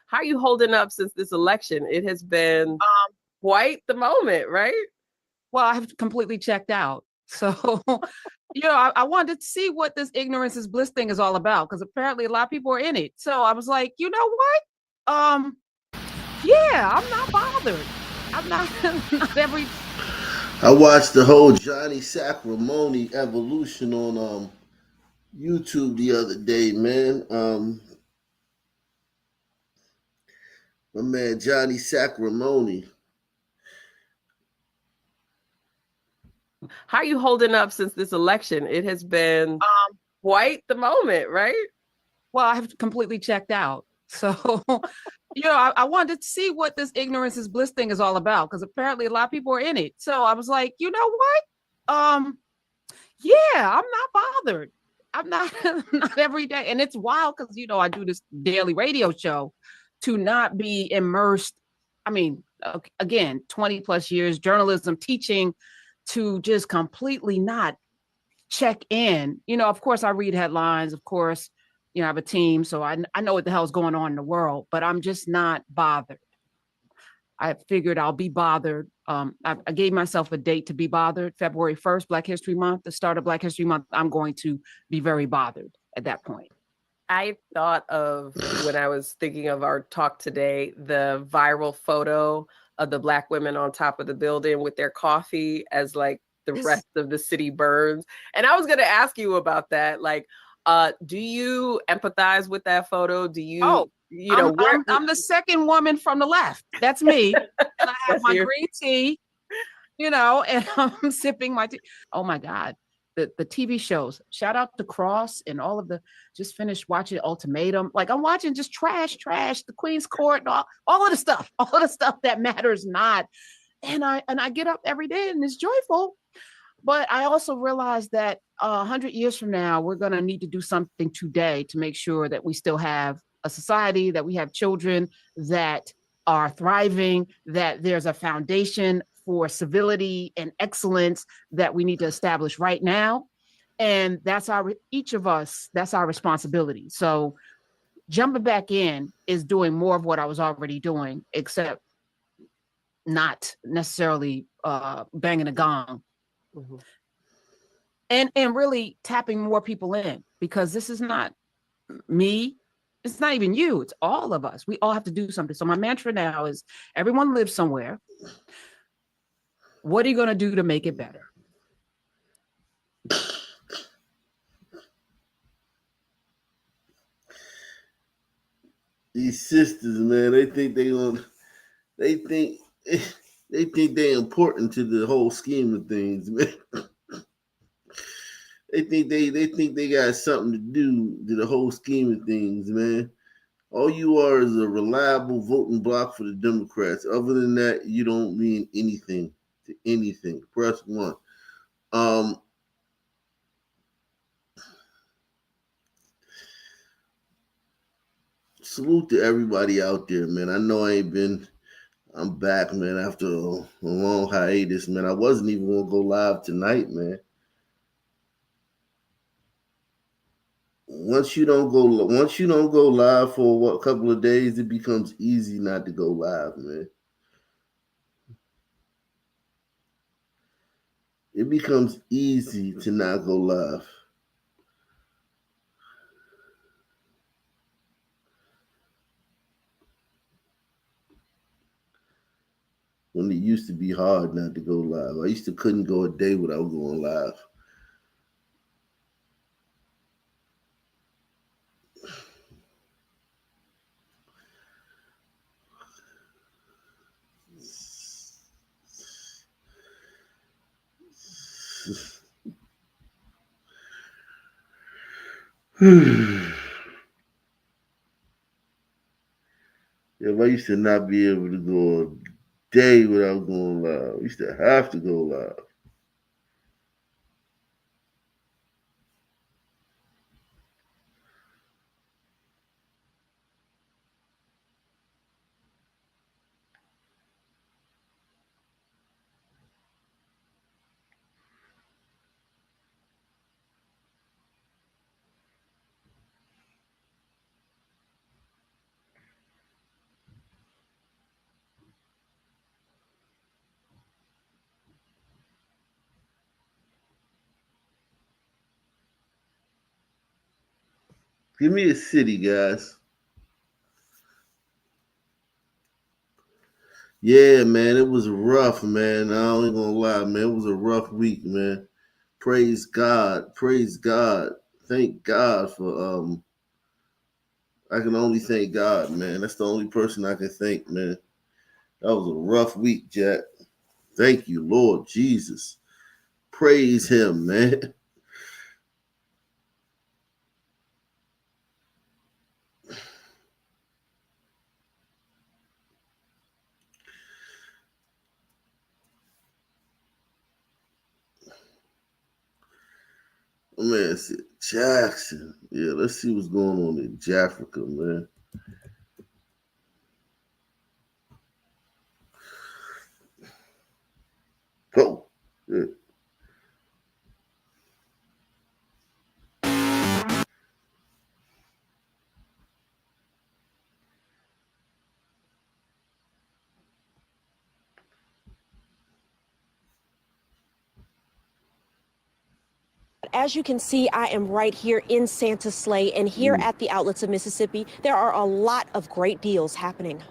How are you holding up since this election? It has been quite the moment, right? Well, I have completely checked out. So, I wanted to see what this ignorance is bliss thing is all about because apparently a lot of people are in it. So I was like, you know what? Yeah, I'm not bothered. I'm not not every. I watched the whole Johnny Sacrimony evolution on YouTube the other day, man. My man Johnny Sacrimony. How are you holding up since this election? It has been quite the moment, right? Well, I have completely checked out. So, I wanted to see what this ignorance is bliss thing is all about because apparently a lot of people are in it. So I was like, you know what? Yeah, I'm not bothered. I'm not not every day, and it's wild because I do this daily radio show to not be immersed. I mean, again, 20 plus years journalism teaching to just completely not check in. Of course, I read headlines. Of course, I have a team, so I know what the hell's going on in the world, but I'm just not bothered. I figured I'll be bothered. I gave myself a date to be bothered. February 1st, Black History Month, the start of Black History Month. I'm going to be very bothered at that point. I thought of when I was thinking of our talk today, the viral photo of the Black women on top of the building with their coffee as like the rest of the city burns. And I was going to ask you about that. Like, do you empathize with that photo? Do you, Oh, you know, I'm the second woman from the left. That's me. And I have my green tea, and I'm sipping my tea. Oh my God. The TV shows. Shout out to Cross and all of the just finished watching Ultimatum. Like I'm watching just trash, the Queen's Court, and all of the stuff, all of the stuff that matters not. And I get up every day and it's joyful. But I also realize that 100 years from now, we're going to need to do something today to make sure that we still have a society, that we have children that are thriving, that there's a foundation for civility and excellence that we need to establish right now. And that's each of us, that's our responsibility. So jumping back in is doing more of what I was already doing, except not necessarily banging a gong. Mm-hmm. And really tapping more people in because this is not me. It's not even you. It's all of us. We all have to do something. So my mantra now is everyone lives somewhere. What are you going to do to make it better? These sisters, man, they think they think they think they're important to the whole scheme of things, man. They think they got something to do to the whole scheme of things, man. All you are is a reliable voting block for the Democrats. Other than that, you don't mean anything to anything. Press one. Um, Salute to everybody out there, man. I know I'm back, man, after a long hiatus, man. I wasn't even gonna go live tonight, man. Once you don't go live for a couple of days, it becomes easy not to go live, man. It becomes easy to not go live. When it used to be hard not to go live. I used to couldn't go a day without going live. Yeah, I used to not be able to go a day without going live. I used to have to go live. Give me a city, guys. Yeah, man, it was rough, man. I ain't gonna lie, man. It was a rough week, man. Praise God. Praise God. Thank God for I can only thank God, man. That's the only person I can thank, man. That was a rough week, Jack. Thank you, Lord Jesus. Praise him, man. Man, said Jackson. Yeah, let's see what's going on in Jafrica, man. Go. Yeah. As you can see, I am right here in Santa Slay, and here at the Outlets of Mississippi, there are a lot of great deals happening.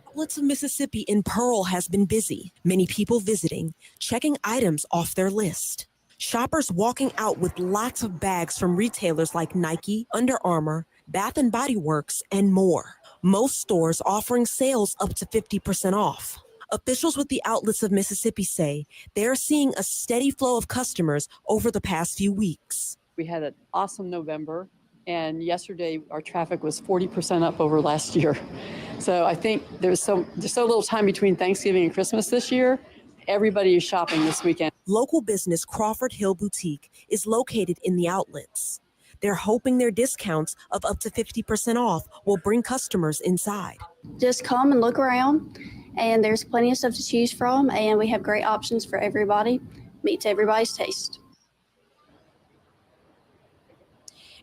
Outlets of Mississippi in Pearl has been busy. Many people visiting, checking items off their list. Shoppers walking out with lots of bags from retailers like Nike, Under Armour, Bath & Body Works, and more. Most stores offering sales up to 50% off. Officials with the Outlets of Mississippi say they're seeing a steady flow of customers over the past few weeks. We had an awesome November, and yesterday our traffic was 40% up over last year. So I think there's so little time between Thanksgiving and Christmas this year. Everybody is shopping this weekend. Local business Crawford Hill Boutique is located in the Outlets. They're hoping their discounts of up to 50% off will bring customers inside. Just come and look around, and there's plenty of stuff to choose from, and we have great options for everybody, meets everybody's taste.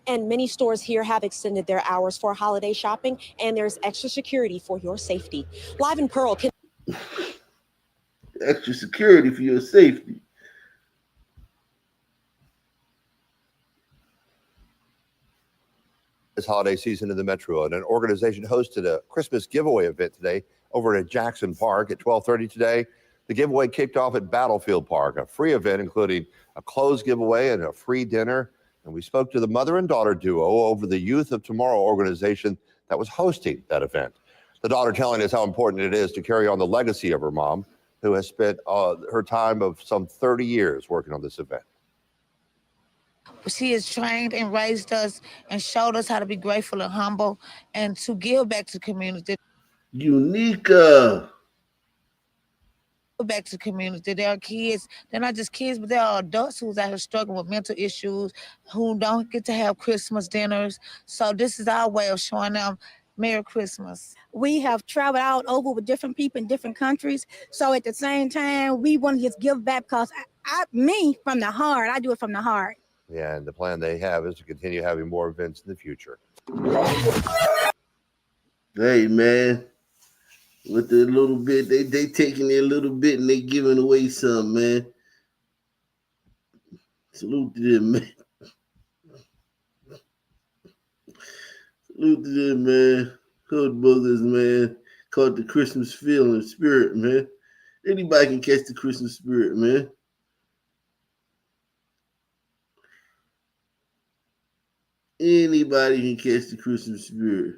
And many stores here have extended their hours for holiday shopping, and there's extra security for your safety. Live in Pearl. Extra security for your safety. This holiday season in the Metro, and an organization hosted a Christmas giveaway event today over at Jackson Park at 12:30 today. The giveaway kicked off at Battlefield Park, a free event including a clothes giveaway and a free dinner. And we spoke to the mother and daughter duo over the Youth of Tomorrow organization that was hosting that event. The daughter telling us how important it is to carry on the legacy of her mom, who has spent her time of some 30 years working on this event. She has trained and raised us and showed us how to be grateful and humble and to give back to the community. Unica. Back to the community. There are kids, they're not just kids, but there are adults who's out here struggling with mental issues, who don't get to have Christmas dinners. So this is our way of showing them Merry Christmas. We have traveled out over with different people in different countries. So at the same time, we want to just give back because me, from the heart, I do it from the heart. Yeah, and the plan they have is to continue having more events in the future. Hey, man. With the little bit, they taking their little bit and they giving away some, man. Salute to them, man. Salute to them, man. Hood brothers, man. Caught the Christmas feeling spirit, man. Anybody can catch the Christmas spirit, man. Anybody can catch the Christmas spirit.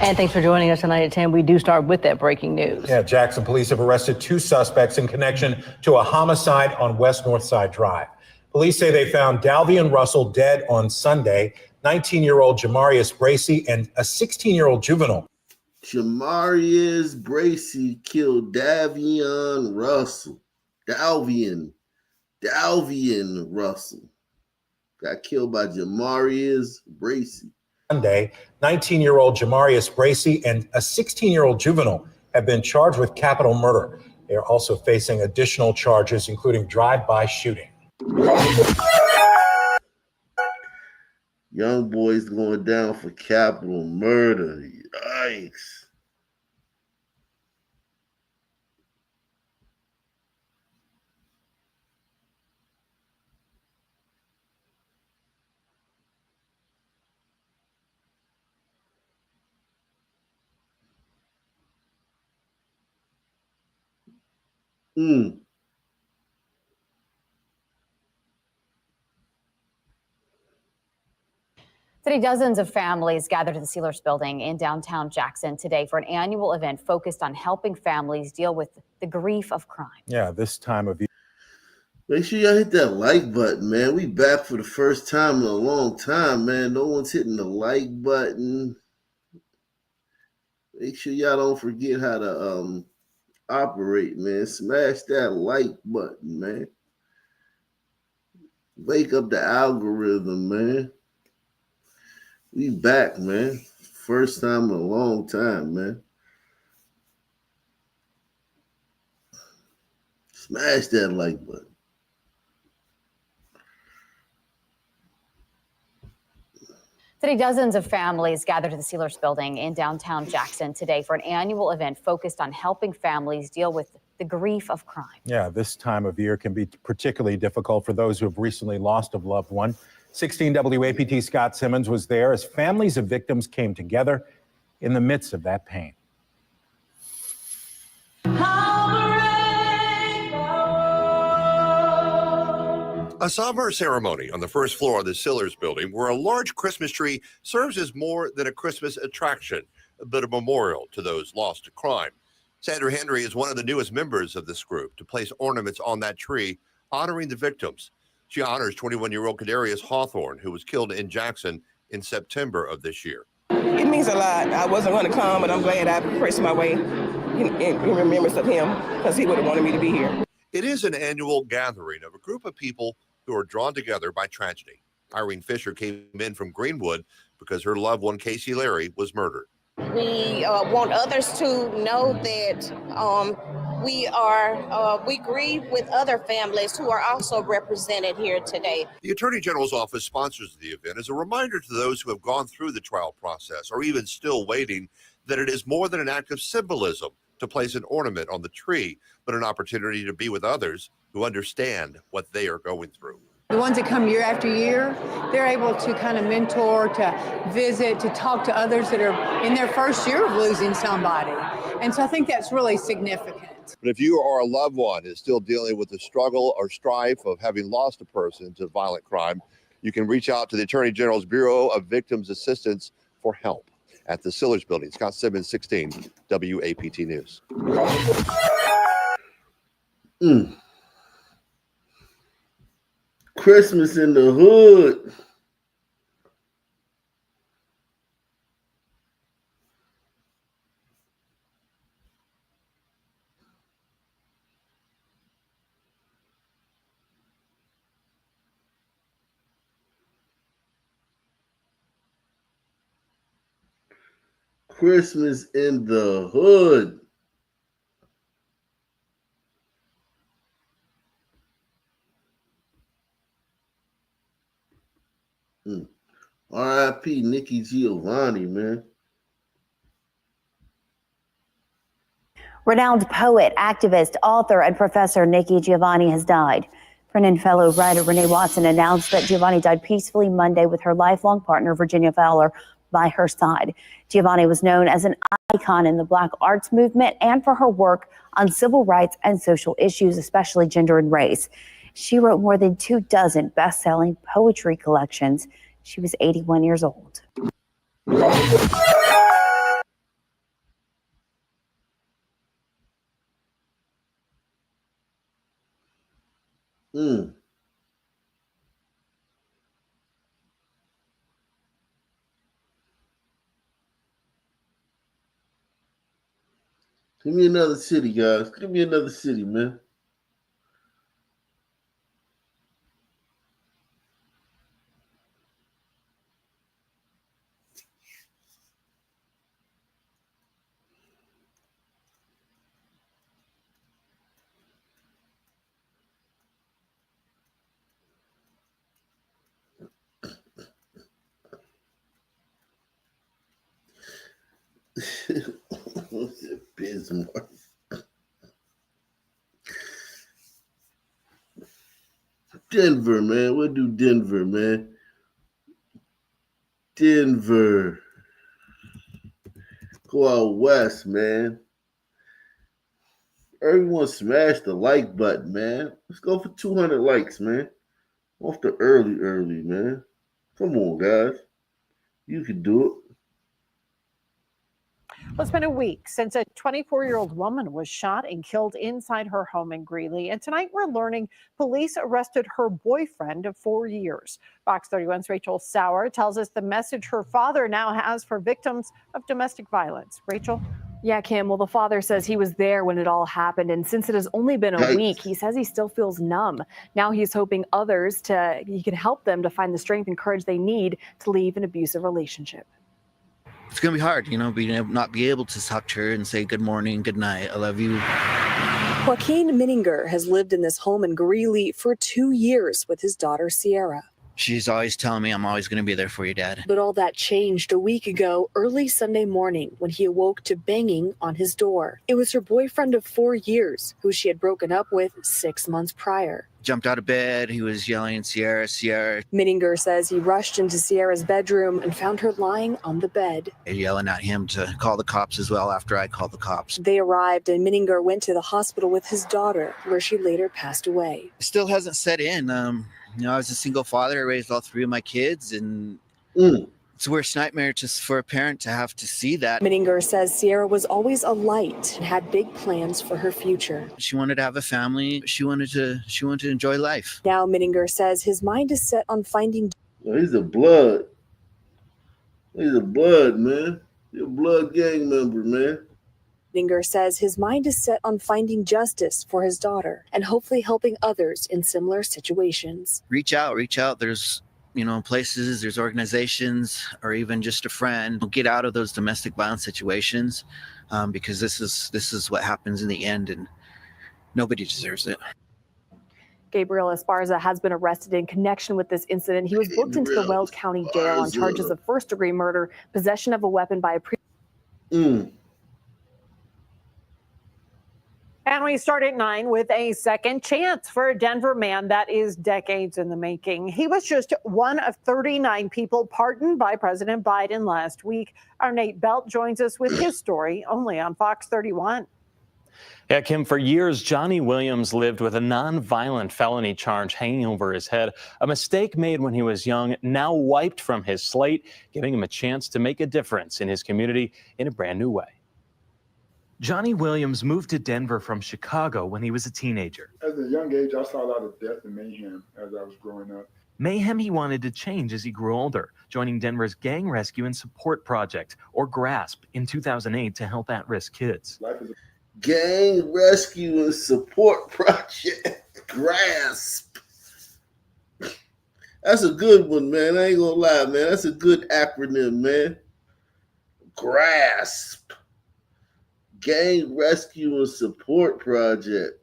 And thanks for joining us tonight at 10. We do start with that breaking news. Yeah, Jackson police have arrested 2 suspects in connection to a homicide on West Northside Drive. Police say they found Dalvian Russell dead on Sunday, 19-year-old Jamarius Bracey, and a 16-year-old juvenile. Jamarius Bracey killed Dalvian Russell. Dalvian Russell got killed by Jamarius Bracey. Sunday, 19-year-old Jamarius Bracey and a 16-year-old juvenile have been charged with capital murder. They are also facing additional charges, including drive-by shooting. Young boys going down for capital murder. Yikes. Mm. Today, dozens of families gathered at the Sealers Building in downtown Jackson today for an annual event focused on helping families deal with the grief of crime. Yeah, this time of year. Make sure y'all hit that like button, man. We back for the first time in a long time, man. No one's hitting the like button. Make sure y'all don't forget how to operate, man. Smash that like button, man. Wake up the algorithm, man. We back, man. First time in a long time, man. Smash that like button. Today, dozens of families gathered at the Sealers Building in downtown Jackson today for an annual event focused on helping families deal with the grief of crime. Yeah, this time of year can be particularly difficult for those who have recently lost a loved one. 16 WAPT Scott Simmons was there as families of victims came together in the midst of that pain. A somber ceremony on the first floor of the Sealers Building, where a large Christmas tree serves as more than a Christmas attraction, but a memorial to those lost to crime. Sandra Henry is one of the newest members of this group to place ornaments on that tree, honoring the victims. She honors 21-year-old Kadarius Hawthorne, who was killed in Jackson in September of this year. It means a lot. I wasn't going to come, but I'm glad I pressed my way in remembrance of him, because he would have wanted me to be here. It is an annual gathering of a group of people who are drawn together by tragedy. Irene Fisher came in from Greenwood because her loved one, Casey Larry, was murdered. We want others to know that we grieve with other families who are also represented here today. The Attorney General's office sponsors the event as a reminder to those who have gone through the trial process or even still waiting that it is more than an act of symbolism to place an ornament on the tree, but an opportunity to be with others who understand what they are going through. The ones that come year after year, they're able to kind of mentor, to visit, to talk to others that are in their first year of losing somebody. And so I think that's really significant. But if you or a loved one is still dealing with the struggle or strife of having lost a person to violent crime, you can reach out to the Attorney General's Bureau of Victims Assistance for help at the Sealers Building. Scott Simmons, 16, WAPT News. Christmas in the hood. Christmas in the hood. R.I.P. Nikki Giovanni, man. Renowned poet, activist, author, and professor Nikki Giovanni has died. Friend and fellow writer Renee Watson announced that Giovanni died peacefully Monday with her lifelong partner, Virginia Fowler, by her side. Giovanni was known as an icon in the Black arts movement and for her work on civil rights and social issues, especially gender and race. She wrote more than 24 best-selling poetry collections. She was 81 years old. Give me another city, guys. Give me another city, man. Bismarck. Denver, man. We'll do Denver, man. Denver. Go out west, man. Everyone smash the like button, man. Let's go for 200 likes, man. Off the early, man. Come on, guys. You can do it. Well, it's been a week since a 24-year-old woman was shot and killed inside her home in Greeley. And tonight we're learning police arrested her boyfriend of 4 years. Fox 31's Rachel Sauer tells us the message her father now has for victims of domestic violence. Rachel? Yeah, Kim. Well, the father says he was there when it all happened. And since it has only been a week, he says he still feels numb. Now he's hoping he can help them to find the strength and courage they need to leave an abusive relationship. It's going to be hard, not be able to talk to her and say good morning, good night, I love you. Joaquin Minninger has lived in this home in Greeley for 2 years with his daughter, Sierra. She's always telling me I'm always going to be there for you, Dad. But all that changed a week ago, early Sunday morning, when he awoke to banging on his door. It was her boyfriend of 4 years, who she had broken up with 6 months prior. Jumped out of bed. He was yelling, Sierra, Sierra. Minninger says he rushed into Sierra's bedroom and found her lying on the bed. Yelling at him to call the cops as well after I called the cops. They arrived and Minninger went to the hospital with his daughter, where she later passed away. It still hasn't set in. I was a single father. I raised all 3 of my kids, and it's a worst nightmare just for a parent to have to see that. Minninger says Sierra was always a light and had big plans for her future. She wanted to have a family. She wanted to enjoy life. Now Minninger says his mind is set on finding. He's a blood. He's a blood, man. He's a blood gang member, man. Minninger says his mind is set on finding justice for his daughter and hopefully helping others in similar situations. Reach out. There's places, there's organizations, or even just a friend. Get out of those domestic violence situations, because this is what happens in the end, and nobody deserves it. Gabriel Esparza has been arrested in connection with this incident. He was booked into the Weld County Jail on charges of first-degree murder, possession of a weapon by a And we start at 9 with a second chance for a Denver man that is decades in the making. He was just one of 39 people pardoned by President Biden last week. Our Nate Belt joins us with his story only on Fox 31. Yeah, Kim, for years, Johnny Williams lived with a nonviolent felony charge hanging over his head. A mistake made when he was young, now wiped from his slate, giving him a chance to make a difference in his community in a brand new way. Johnny Williams moved to Denver from Chicago when he was a teenager. At a young age, I saw a lot of death and mayhem as I was growing up. Mayhem he wanted to change as he grew older, joining Denver's Gang Rescue and Support Project, or GRASP, in 2008 to help at-risk kids. Life is Gang Rescue and Support Project, GRASP. That's a good one, man. I ain't gonna lie, man. That's a good acronym, man. GRASP. Gang Rescue and Support Project.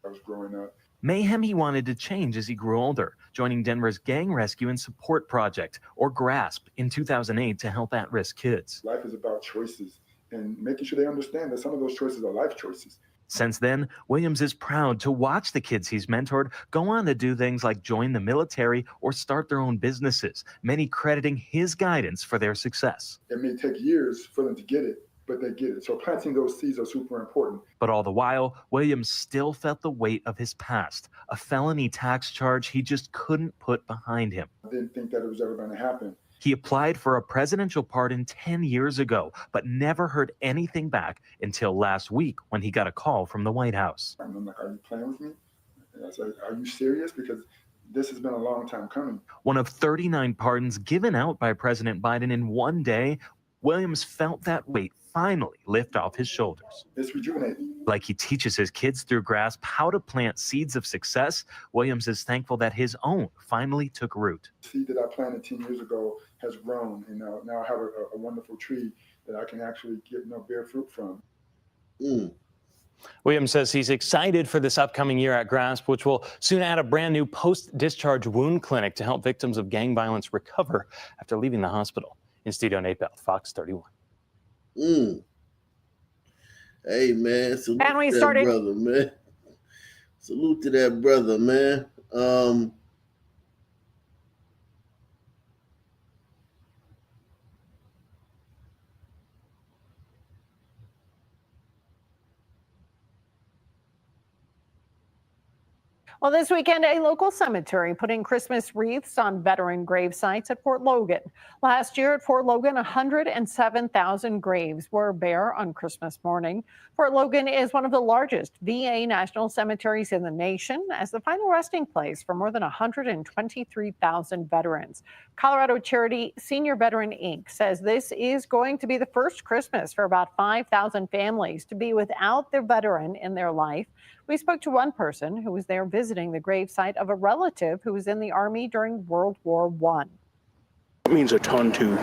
I was growing up. Mayhem he wanted to change as he grew older, joining Denver's Gang Rescue and Support Project, or GRASP, in 2008 to help at-risk kids. Life is about choices and making sure they understand that some of those choices are life choices. Since then, Williams is proud to watch the kids he's mentored go on to do things like join the military or start their own businesses, many crediting his guidance for their success. It may take years for them to get it, but they get it. So planting those seeds are super important. But all the while, Williams still felt the weight of his past, a felony tax charge he just couldn't put behind him. I didn't think that it was ever going to happen. He applied for a presidential pardon 10 years ago, but never heard anything back until last week when he got a call from the White House. I'm like, are you playing with me? And I said, are you serious? Because this has been a long time coming. One of 39 pardons given out by President Biden in one day, Williams felt that weight finally lift off his shoulders. It's rejuvenating. Like he teaches his kids through GRASP how to plant seeds of success, Williams is thankful that his own finally took root. The seed that I planted 10 years ago has grown, and now I have a wonderful tree that I can actually bear fruit from. Williams says he's excited for this upcoming year at GRASP, which will soon add a brand new post-discharge wound clinic to help victims of gang violence recover after leaving the hospital. In studio, Nate Belt, Fox 31. Hey, man. Salute and we to started. that brother, man. Salute to that brother, man. Well, this weekend, a local cemetery putting Christmas wreaths on veteran grave sites at Fort Logan. Last year at Fort Logan, 107,000 graves were bare on Christmas morning. Fort Logan is one of the largest VA national cemeteries in the nation as the final resting place for more than 123,000 veterans. Colorado charity Senior Veteran Inc. says this is going to be the first Christmas for about 5,000 families to be without their veteran in their life. We spoke to one person who was there visiting the gravesite of a relative who was in the Army during World War I. It means a ton to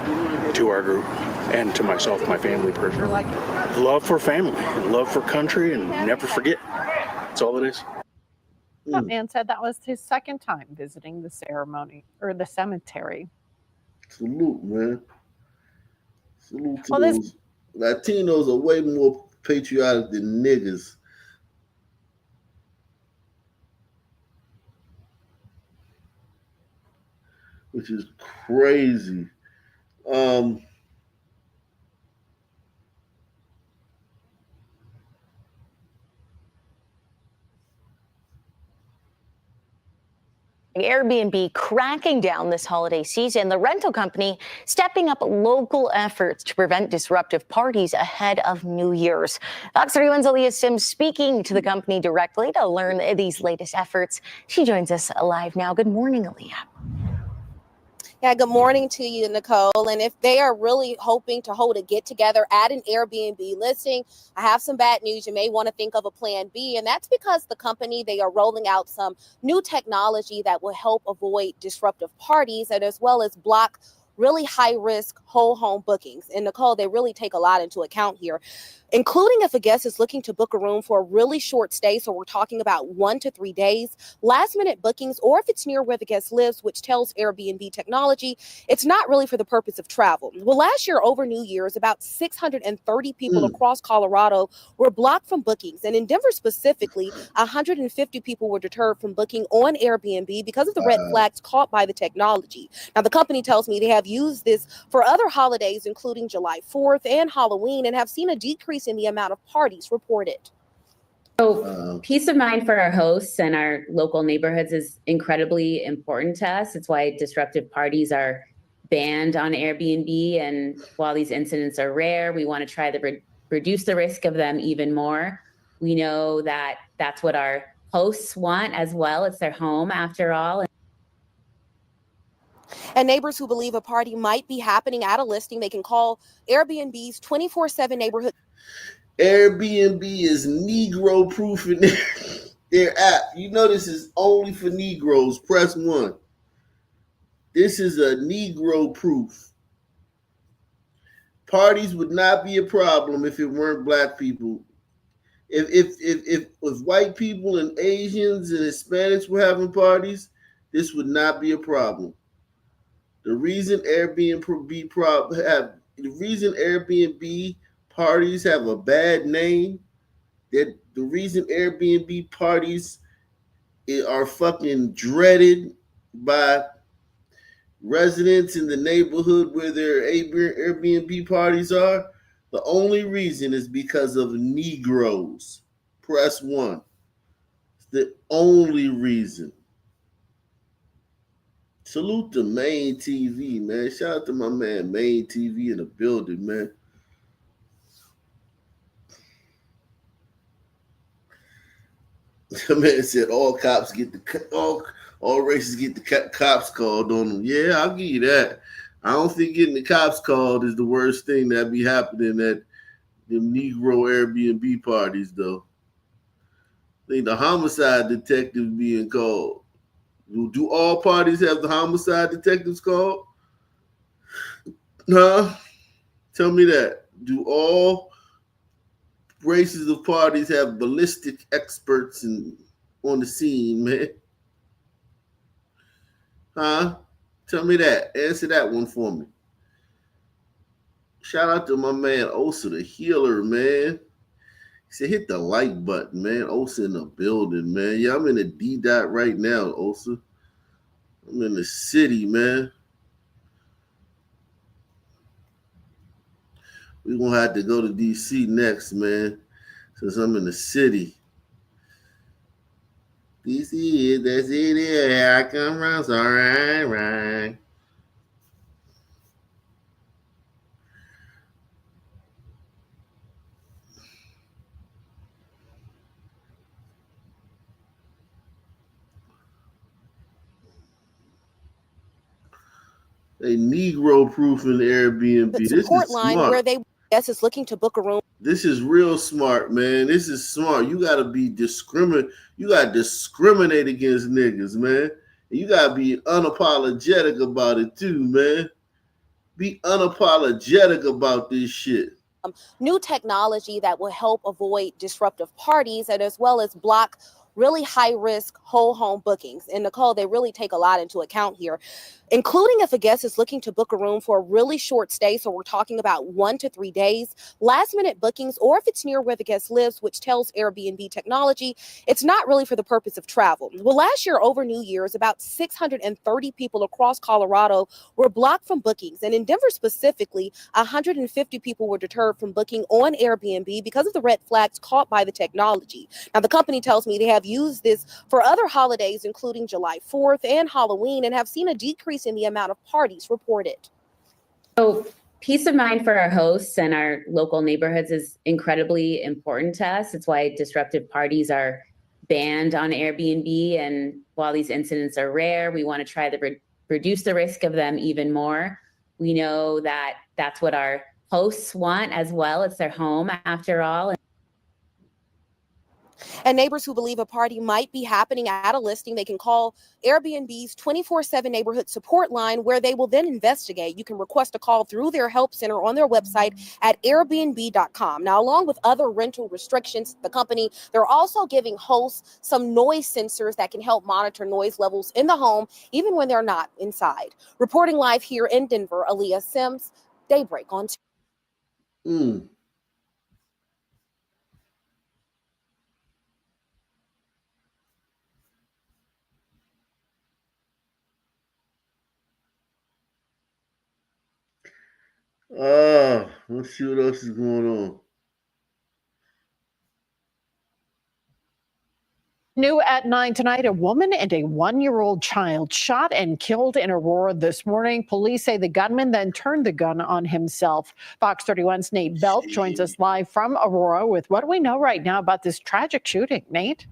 our group and to myself, my family personally. Love for family, love for country, and never forget. That's all it is. That man said that was his second time visiting the the cemetery. Salute, man. Salute to those. Latinos are way more patriotic than niggas. Which is crazy. Airbnb cracking down this holiday season, the rental company stepping up local efforts to prevent disruptive parties ahead of New Year's. Fox 31's Aaliyah Sims speaking to the company directly to learn these latest efforts. She joins us live now. Good morning, Aaliyah. Yeah, good morning to you, Nicole. And if they are really hoping to hold a get-together at an Airbnb listing, I have some bad news. You may want to think of a plan B, and that's because the company, they are rolling out some new technology that will help avoid disruptive parties and as well as block really high-risk whole home bookings. And Nicole, they really take a lot into account here, including if a guest is looking to book a room for a really short stay. So we're talking about 1 to 3 days, last minute bookings, or if it's near where the guest lives, which tells Airbnb technology it's not really for the purpose of travel. Well, last year over New Year's, about 630 people across Colorado were blocked from bookings. And in Denver specifically, 150 people were deterred from booking on Airbnb because of the red flags caught by the technology. Now, the company tells me they have used this for other holidays, including July 4th and Halloween, and have seen a decrease in the amount of parties reported. So peace of mind for our hosts and our local neighborhoods is incredibly important to us. It's why disruptive parties are banned on Airbnb. And while these incidents are rare, we want to try to reduce the risk of them even more. We know that that's what our hosts want as well. It's their home after all. And neighbors who believe a party might be happening at a listing, they can call Airbnb's 24/7 neighborhood. Airbnb is Negro proof in their app. You know this is only for Negroes. Press 1. This is a Negro proof. Parties would not be a problem if it weren't black people. If white people and Asians and Hispanics were having parties, this would not be a problem. The reason Airbnb parties have a bad name, that the reason Airbnb parties are fucking dreaded by residents in the neighborhood where their Airbnb parties are, the only reason is because of Negroes. Press 1. It's the only reason. Salute to Main TV, man. Shout out to my man Main TV in the building, man. The man said all cops get all races get the cops called on them. Yeah, I'll give you that. I don't think getting the cops called is the worst thing that be happening at the Negro Airbnb parties, though. I think the homicide detective being called. Do all parties have the homicide detectives called? Huh? Tell me that. Do all races of parties have ballistic experts on the scene, man? Huh? Tell me that. Answer that one for me. Shout out to my man Osa, the healer, man. He said, hit the like button, man. Osa in the building, man. Yeah, I'm in the D-Dot right now, Osa. I'm in the city, man. We're going to have to go to D.C. next, man, since I'm in the city. This is, that's it, here I come round, so right. A Negro proofing Airbnb. The This support is line where smart. they guess is looking to book a room. This is real smart, man. This is smart. You gotta be You gotta discriminate against niggas, man. And you gotta be unapologetic about it too, man. Be unapologetic about this shit. New technology that will help avoid disruptive parties and as well as block really high risk whole home bookings. And Nicole, they really take a lot into account here, including if a guest is looking to book a room for a really short stay. So we're talking about 1 to 3 days, last minute bookings, or if it's near where the guest lives, which tells Airbnb technology it's not really for the purpose of travel. Well, last year over New Year's, about 630 people across Colorado were blocked from bookings. And in Denver specifically, 150 people were deterred from booking on Airbnb because of the red flags caught by the technology. Now, the company tells me they have used this for other holidays, including July 4th and Halloween, and have seen a decrease in the amount of parties reported. So peace of mind for our hosts and our local neighborhoods is incredibly important to us. It's why disruptive parties are banned on Airbnb. And while these incidents are rare, we want to try to reduce the risk of them even more. We know that that's what our hosts want as well. It's their home after all. And neighbors who believe a party might be happening at a listing, they can call Airbnb's 24/7 neighborhood support line, where they will then investigate. You can request a call through their help center on their website at airbnb.com. Now, along with other rental restrictions, the company, they're also giving hosts some noise sensors that can help monitor noise levels in the home, even when they're not inside. Reporting live here in Denver, Aaliyah Sims, Daybreak on 2. Let's see what else is going on. New at 9 tonight, a woman and a 1-year-old child shot and killed in Aurora this morning. Police say the gunman then turned the gun on himself. Fox 31's Nate Belt joins us live from Aurora with what do we know right now about this tragic shooting. Nate?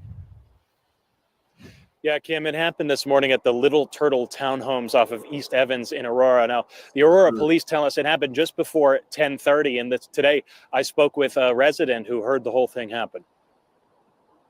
Yeah, Kim, it happened this morning at the Little Turtle townhomes off of East Evans in Aurora. Now, the Aurora police tell us it happened just before 10:30, and today I spoke with a resident who heard the whole thing happen.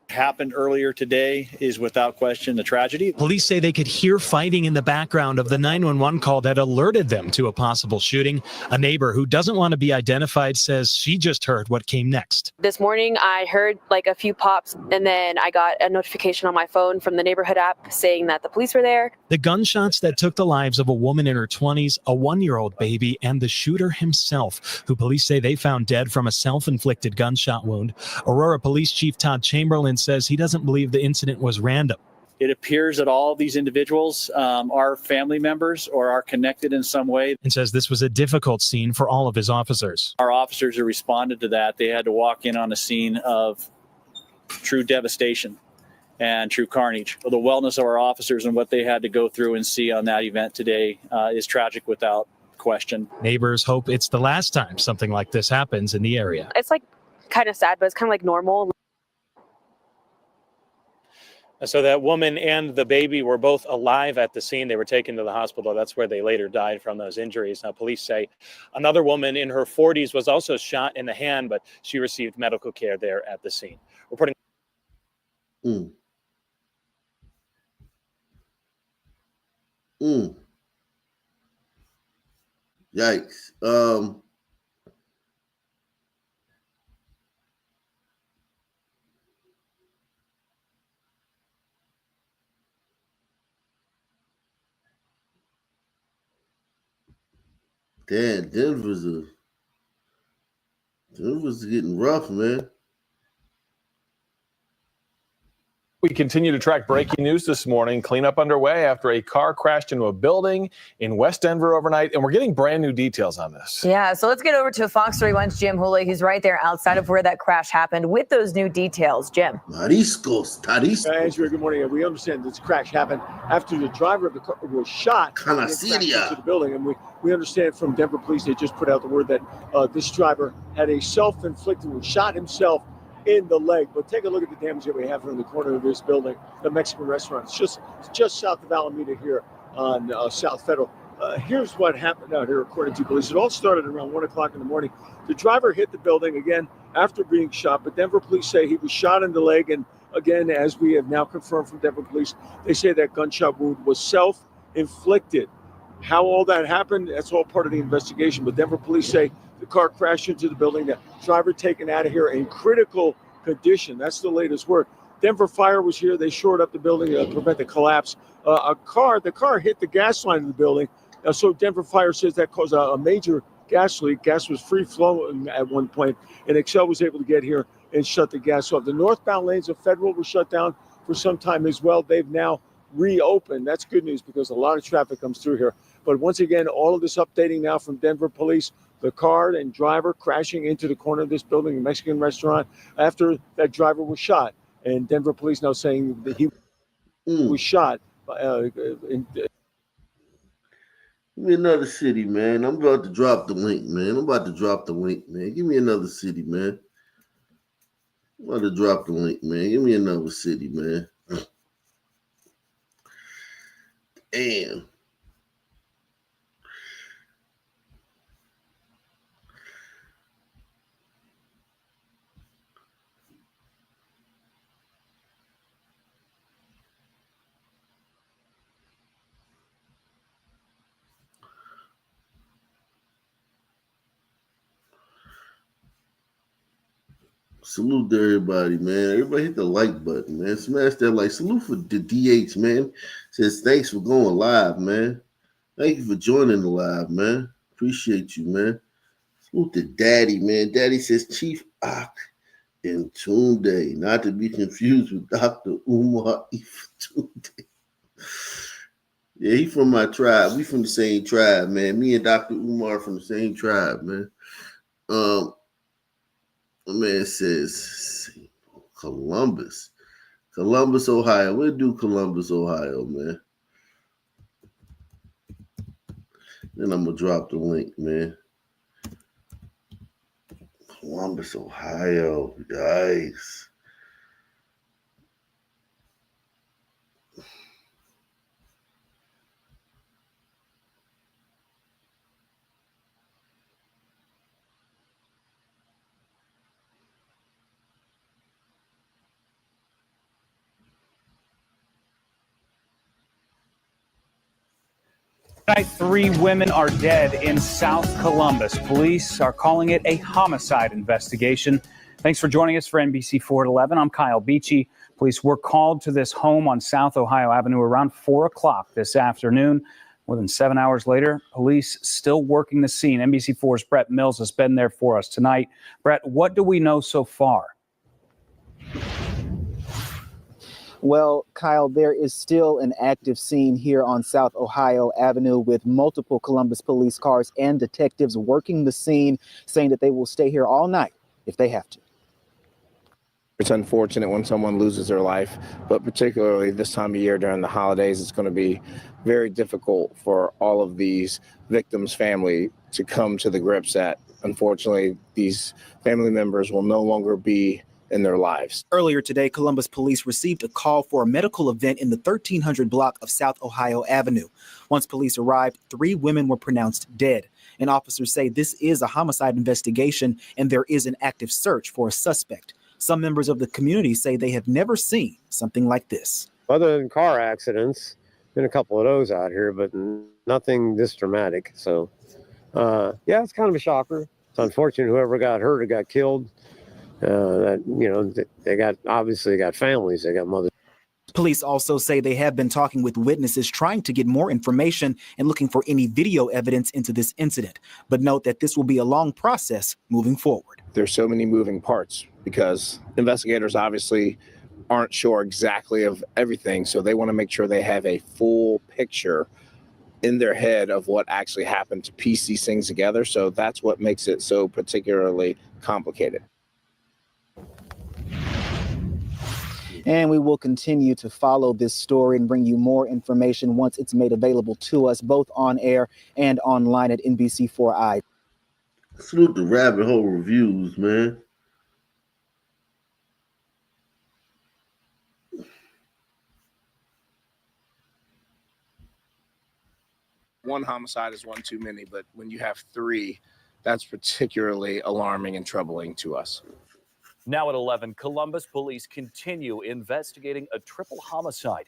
Happened earlier today is without question a tragedy. Police say they could hear fighting in the background of the 911 call that alerted them to a possible shooting. A neighbor who doesn't want to be identified says she just heard what came next. This morning, I heard like a few pops, and then I got a notification on my phone from the neighborhood app saying that the police were there. The gunshots that took the lives of a woman in her 20s, a 1-year-old baby, and the shooter himself, who police say they found dead from a self-inflicted gunshot wound. Aurora Police Chief Todd Chamberlain says he doesn't believe the incident was random. It appears that all of these individuals are family members or are connected in some way. And says this was a difficult scene for all of his officers. Our officers who responded to that, they had to walk in on a scene of true devastation and true carnage. The wellness of our officers and what they had to go through and see on that event today is tragic without question. Neighbors hope it's the last time something like this happens in the area. It's like kind of sad, but it's kind of like normal. So that woman and the baby were both alive at the scene. They were taken to the hospital. That's where they later died from those injuries. Now, police say another woman in her 40s was also shot in the hand, but she received medical care there at the scene. Reporting. Yikes. Damn, Denver's getting rough, man. We continue to track breaking news this morning. Cleanup underway after a car crashed into a building in West Denver overnight, and we're getting brand new details on this. Yeah, so let's get over to Fox 31's Jim Hooley, who's right there outside of where that crash happened with those new details. Jim. Tariscos. Andrew, good morning. We understand this crash happened after the driver of the car was shot into the building. And we understand from Denver police, they just put out the word that this driver had a self-inflicted, shot himself in the leg. But take a look at the damage that we have here in the corner of this building, the Mexican restaurant. It's just south of Alameda here on South Federal. Here's what happened out here, according to police. It all started around 1 o'clock in the morning. The driver hit the building again after being shot, but Denver police say he was shot in the leg. And again, as we have now confirmed from Denver police, they say that gunshot wound was self-inflicted. How all that happened, that's all part of the investigation. But Denver police say the car crashed into the building, the driver taken out of here in critical condition. That's the latest word. Denver Fire was here. They shored up the building to prevent the collapse. The car hit the gas line in the building. So Denver Fire says that caused a major gas leak. Gas was free flowing at one point, and Excel was able to get here and shut the gas off. The northbound lanes of Federal were shut down for some time as well. They've now reopened. That's good news because a lot of traffic comes through here. But once again, all of this updating now from Denver police, the car and driver crashing into the corner of this building, a Mexican restaurant, after that driver was shot. And Denver police now saying that he was shot. Give me another city, man. I'm about to drop the link, man. Give me another city, man. I'm about to drop the link, man. Give me another city, man. Damn. Salute to everybody, man. Everybody hit the like button, man. Smash that like. Salute for the DH, man. Says thanks for going live, man. Thank you for joining the live, man. Appreciate you, man. Salute to Daddy, man. Daddy says Chief Ak and Tunde, not to be confused with Dr. Umar Tunde. Yeah, he from my tribe. We from the same tribe, man. Me and Dr. Umar from the same tribe, man. My man says Columbus, Ohio. Where do Columbus, Ohio, man? Then I'm gonna drop the link, man. Columbus, Ohio, guys. Tonight, 3 women are dead in South Columbus. Police are calling it a homicide investigation. Thanks for joining us for NBC 4 at 11. I'm Kyle Beachy. Police were called to this home on South Ohio Avenue around 4 o'clock this afternoon. More than 7 hours later, police still working the scene. NBC 4's Brett Mills has been there for us tonight. Brett, what do we know so far? Well, Kyle, there is still an active scene here on South Ohio Avenue with multiple Columbus police cars and detectives working the scene, saying that they will stay here all night if they have to. It's unfortunate when someone loses their life, but particularly this time of year during the holidays, it's going to be very difficult for all of these victims' family to come to the grips that, unfortunately, these family members will no longer be in their lives. Earlier today, Columbus police received a call for a medical event in the 1300 block of South Ohio Avenue. Once police arrived, 3 women were pronounced dead. And officers say this is a homicide investigation and there is an active search for a suspect. Some members of the community say they have never seen something like this. Other than car accidents, been a couple of those out here, but nothing this dramatic. So, yeah, it's kind of a shocker. It's unfortunate whoever got hurt or got killed. They got families, they got mothers. Police also say they have been talking with witnesses, trying to get more information and looking for any video evidence into this incident, but note that this will be a long process moving forward. There's so many moving parts because investigators obviously aren't sure exactly of everything, so they want to make sure they have a full picture in their head of what actually happened to piece these things together. So that's what makes it so particularly complicated. And we will continue to follow this story and bring you more information once it's made available to us, both on air and online at NBC4i. Salute the rabbit hole reviews, man. One homicide is one too many, but when you have three, that's particularly alarming and troubling to us. Now at 11, Columbus police continue investigating a triple homicide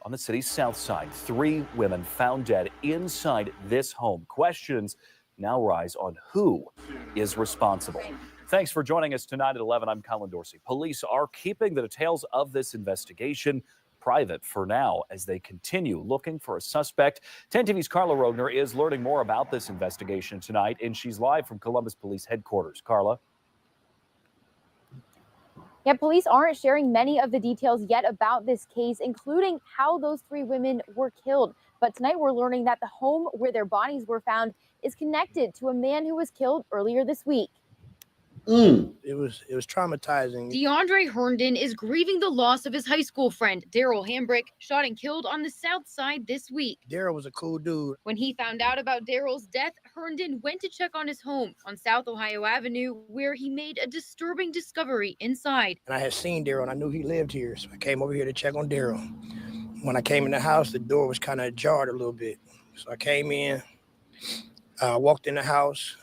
on the city's south side. 3 women found dead inside this home. Questions now rise on who is responsible. Thanks for joining us tonight at 11. I'm Colin Dorsey. Police are keeping the details of this investigation private for now as they continue looking for a suspect. 10 TV's Carla Rogner is learning more about this investigation tonight, and she's live from Columbus Police Headquarters. Carla? Yeah, police aren't sharing many of the details yet about this case, including how those 3 women were killed. But tonight we're learning that the home where their bodies were found is connected to a man who was killed earlier this week. It was traumatizing. DeAndre Herndon is grieving the loss of his high school friend, Daryl Hambrick, shot and killed on the south side this week. Daryl was a cool dude. When he found out about Daryl's death, Herndon went to check on his home on South Ohio Avenue, where he made a disturbing discovery inside. And I had seen Daryl and I knew he lived here, so I came over here to check on Daryl. When I came in the house, the door was kind of ajar a little bit. So I came in, walked in the house.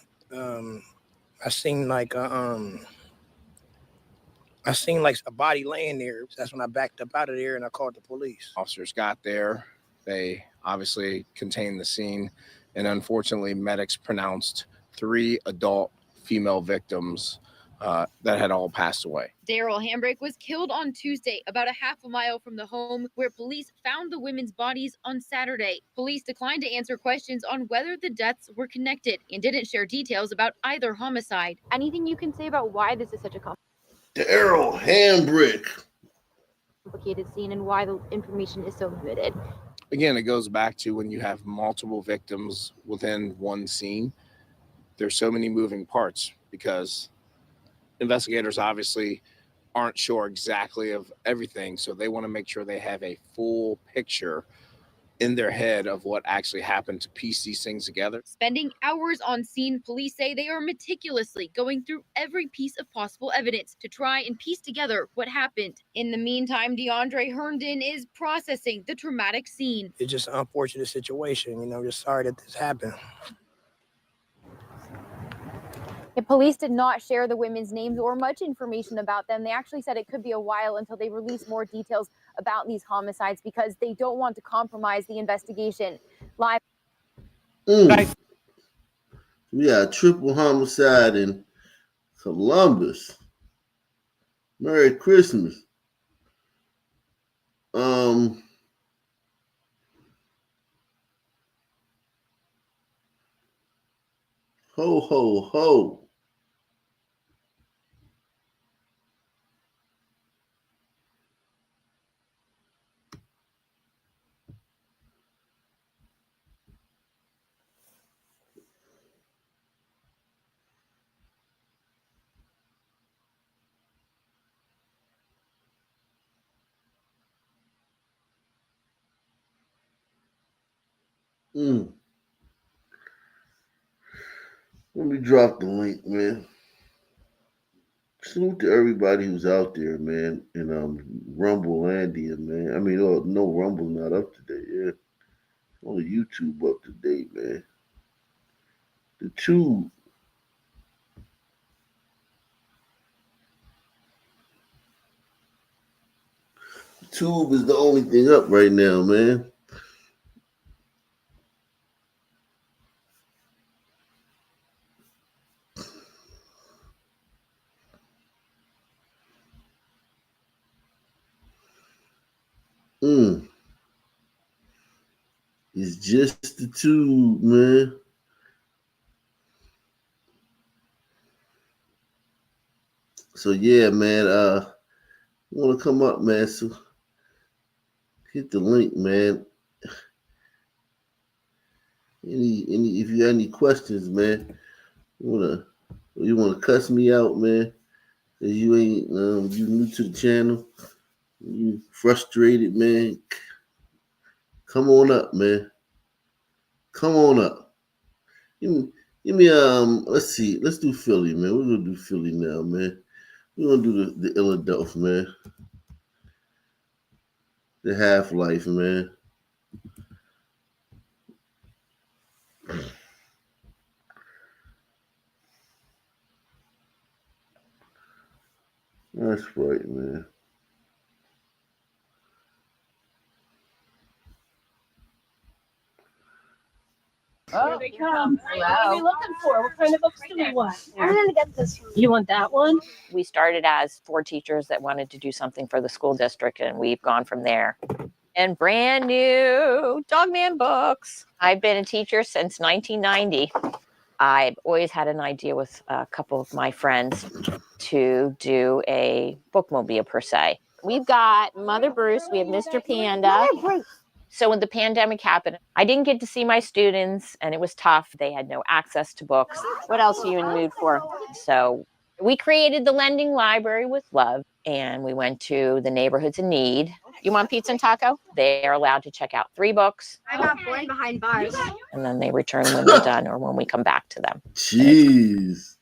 I seen like a body laying there. That's when I backed up out of there and I called the police. Officers got there. They obviously contained the scene. And unfortunately, medics pronounced 3 adult female victims that had all passed away. Daryl Hambrick was killed on Tuesday, about a half a mile from the home where police found the women's bodies on Saturday. Police declined to answer questions on whether the deaths were connected and didn't share details about either homicide. Anything you can say about why this is such a Daryl Hambrick. complicated scene and why the information is so limited? Again, it goes back to when you have multiple victims within one scene, there's so many moving parts because investigators obviously aren't sure exactly of everything. So they want to make sure they have a full picture in their head of what actually happened to piece these things together. Spending hours on scene, police say they are meticulously going through every piece of possible evidence to try and piece together what happened. In the meantime, DeAndre Herndon is processing the traumatic scene. It's just an unfortunate situation, just sorry that this happened. The police did not share the women's names or much information about them. They actually said it could be a while until they release more details about these homicides because they don't want to compromise the investigation. Live. We got a triple homicide in Columbus. Merry Christmas. Ho, ho, ho. Let me drop the link, man. Salute to everybody who's out there, man. And Rumblelandia, man. I mean, no, Rumble's not up to date. Yeah, only YouTube up to date, man. The Tube. The Tube is the only thing up right now, man. It's just the Tube, man. So yeah, man. want to come up, man, so hit the link, man. Any if you got any questions, man, you wanna cuss me out, man, cause you ain't you new to the channel, you frustrated, man. Come on up, man. Come on up. Give me let's see, let's do Philly, man. We're gonna do Philly now, man. We're gonna do the Philadelphia, man. The Half-Life, man. That's right, man. Here they come. What are we looking for? What kind of books do we want? I'm gonna get this one. You want that one? We started as 4 teachers that wanted to do something for the school district, and we've gone from there. And brand new Dogman books. I've been a teacher since 1990. I've always had an idea with a couple of my friends to do a bookmobile per se. We've got Mother Bruce, we have Mr. Panda. So when the pandemic happened, I didn't get to see my students and it was tough. They had no access to books. What else are you in the mood for? So we created the Lending Library with Love, and we went to the neighborhoods in need. You want pizza and taco? They are allowed to check out 3 books. I got born behind bars. And then they return when they're done or when we come back to them. Jeez.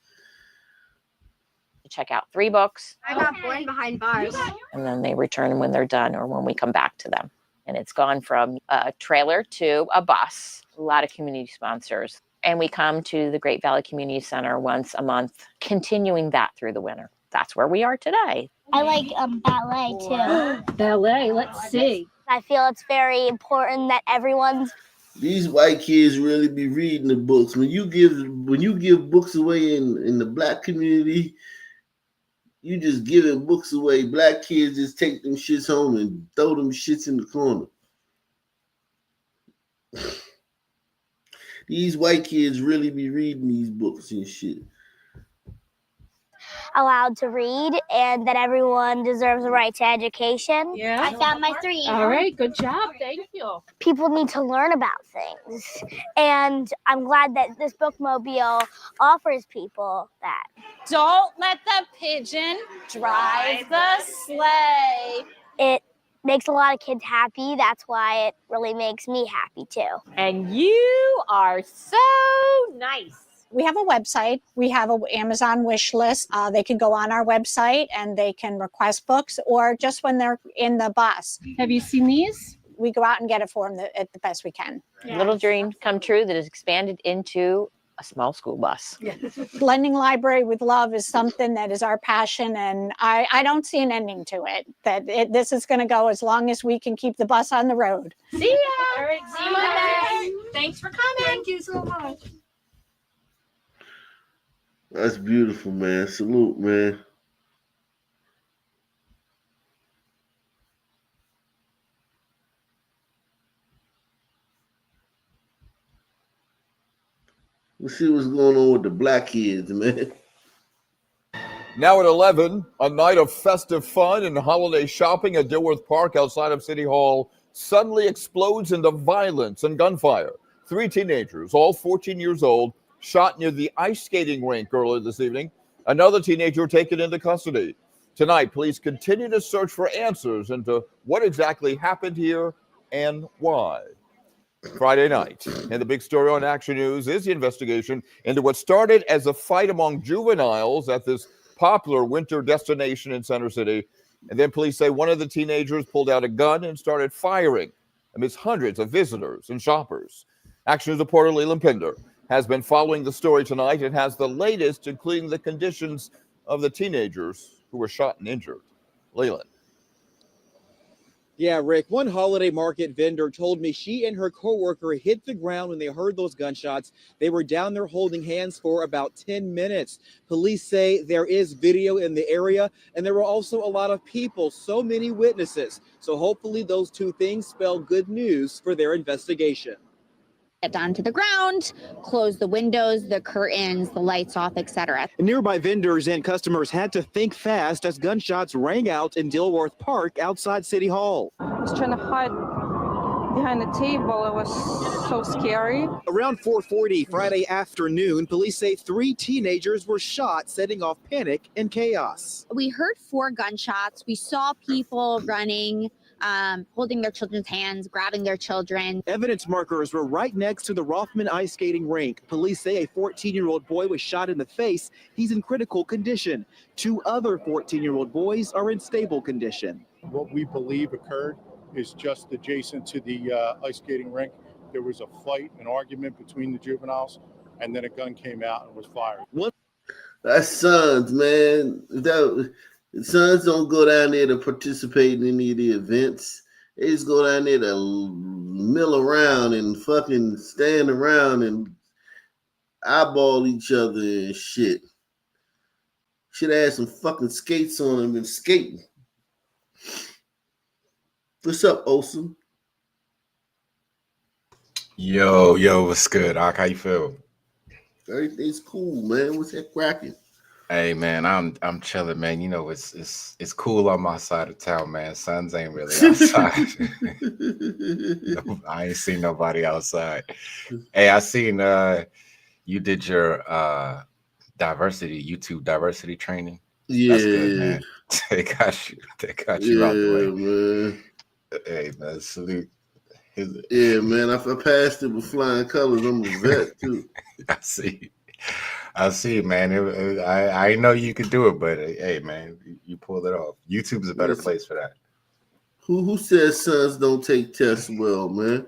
Check out 3 books. I got born behind bars. And then they return when they're done or when we come back to them. And it's gone from a trailer to a bus, a lot of community sponsors. And we come to the Great Valley Community Center once a month, continuing that through the winter. That's where we are today. I like ballet too. Ballet, let's see. I feel it's very important that everyone's. These white kids really be reading the books. When you give books away in the black community, you just giving books away. Black kids just take them shits home and throw them shits in the corner. These white kids really be reading these books and shit. Allowed to read, and that everyone deserves a right to education. Yeah. I found my 3. All right, good job. Thank you. People need to learn about things, and I'm glad that this bookmobile offers people that. Don't let the pigeon drive the sleigh. It makes a lot of kids happy. That's why it really makes me happy too. And you are so nice. We have a website. We have an Amazon wish list. They can go on our website and they can request books, or just when they're in the bus. Have you seen these? We go out and get it for them at the best we can. Yeah. Little dream come true that is expanded into a small school bus. Lending Library with Love is something that is our passion, and I don't see an ending to it. This is going to go as long as we can keep the bus on the road. See ya. All right, see you Monday. Thanks for coming. Thank you so much. That's beautiful, man. Salute, man. Let's see what's going on with the black kids, man. Now at 11, a night of festive fun and holiday shopping at Dilworth Park outside of City Hall suddenly explodes into violence and gunfire. 3 teenagers, all 14 years old, shot near the ice skating rink earlier this evening. Another teenager taken into custody. Tonight, police continue to search for answers into what exactly happened here and why. Friday night, and the big story on Action News is the investigation into what started as a fight among juveniles at this popular winter destination in Center City. And then police say one of the teenagers pulled out a gun and started firing amidst hundreds of visitors and shoppers. Action News reporter Leland Pinder has been following the story tonight and has the latest, including the conditions of the teenagers who were shot and injured. Leland. Yeah, Rick, one holiday market vendor told me she and her coworker hit the ground when they heard those gunshots. They were down there holding hands for about 10 minutes. Police say there is video in the area, and there were also a lot of people, so many witnesses. So hopefully those 2 things spell good news for their investigation. Get down to the ground, close the windows, the curtains, the lights off, etc. Nearby vendors and customers had to think fast as gunshots rang out in Dilworth Park outside City Hall. I was trying to hide behind the table. It was so scary. Around 4:40 Friday afternoon, police say 3 teenagers were shot, setting off panic and chaos. We heard 4 gunshots. We saw people running, holding their children's hands, grabbing their children. Evidence markers were right next to the Rothman ice skating rink. Police say a 14-year-old boy was shot in the face. He's in critical condition. 2 other 14-year-old boys are in stable condition. What we believe occurred is just adjacent to the ice skating rink. There was a fight, an argument between the juveniles, and then a gun came out and was fired. That's Sons, man. Sons don't go down there to participate in any of the events. They just go down there to mill around and fucking stand around and eyeball each other and shit. Should have had some fucking skates on them and skating. What's up, Olsen? Yo, what's good, Ak? How you feel? Everything's cool, man. What's that cracking? Hey, man, I'm chilling, man. You know, it's cool on my side of town, man. Suns ain't really outside. I ain't seen nobody outside. Hey, I seen you did your YouTube diversity training. Yeah, that's good, man. They got you out the way, man. Hey, man, salute. Yeah, man. I passed it with flying colors. I'm a vet too. I see, man. I know you could do it, but hey, man, you pulled it off. YouTube's a better place for that. Who says sons don't take tests well, man?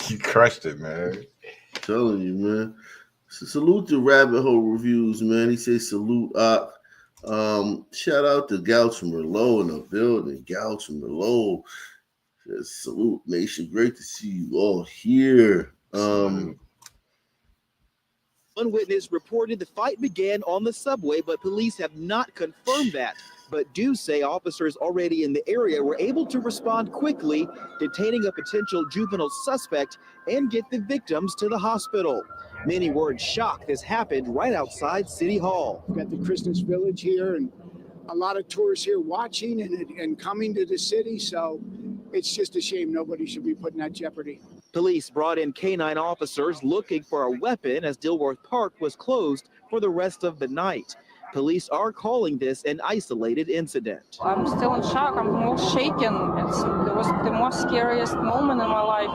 You crushed it, man. I'm telling you, man. Salute to Rabbit Hole Reviews, man. He says salute up. Shout out to Gouch from Merlot in the building. Gouch from Merlot. Says, salute, nation. Great to see you all here. One witness reported the fight began on the subway, but police have not confirmed that, but do say officers already in the area were able to respond quickly, detaining a potential juvenile suspect and get the victims to the hospital. Many were in shock this happened right outside City Hall. We've got the Christmas Village here and a lot of tourists here watching and coming to the city, so it's just a shame nobody should be put in that jeopardy. Police brought in K-9 officers looking for a weapon as Dilworth Park was closed for the rest of the night. Police are calling this an isolated incident. I'm still in shock. I'm more shaken. It was the most scariest moment in my life.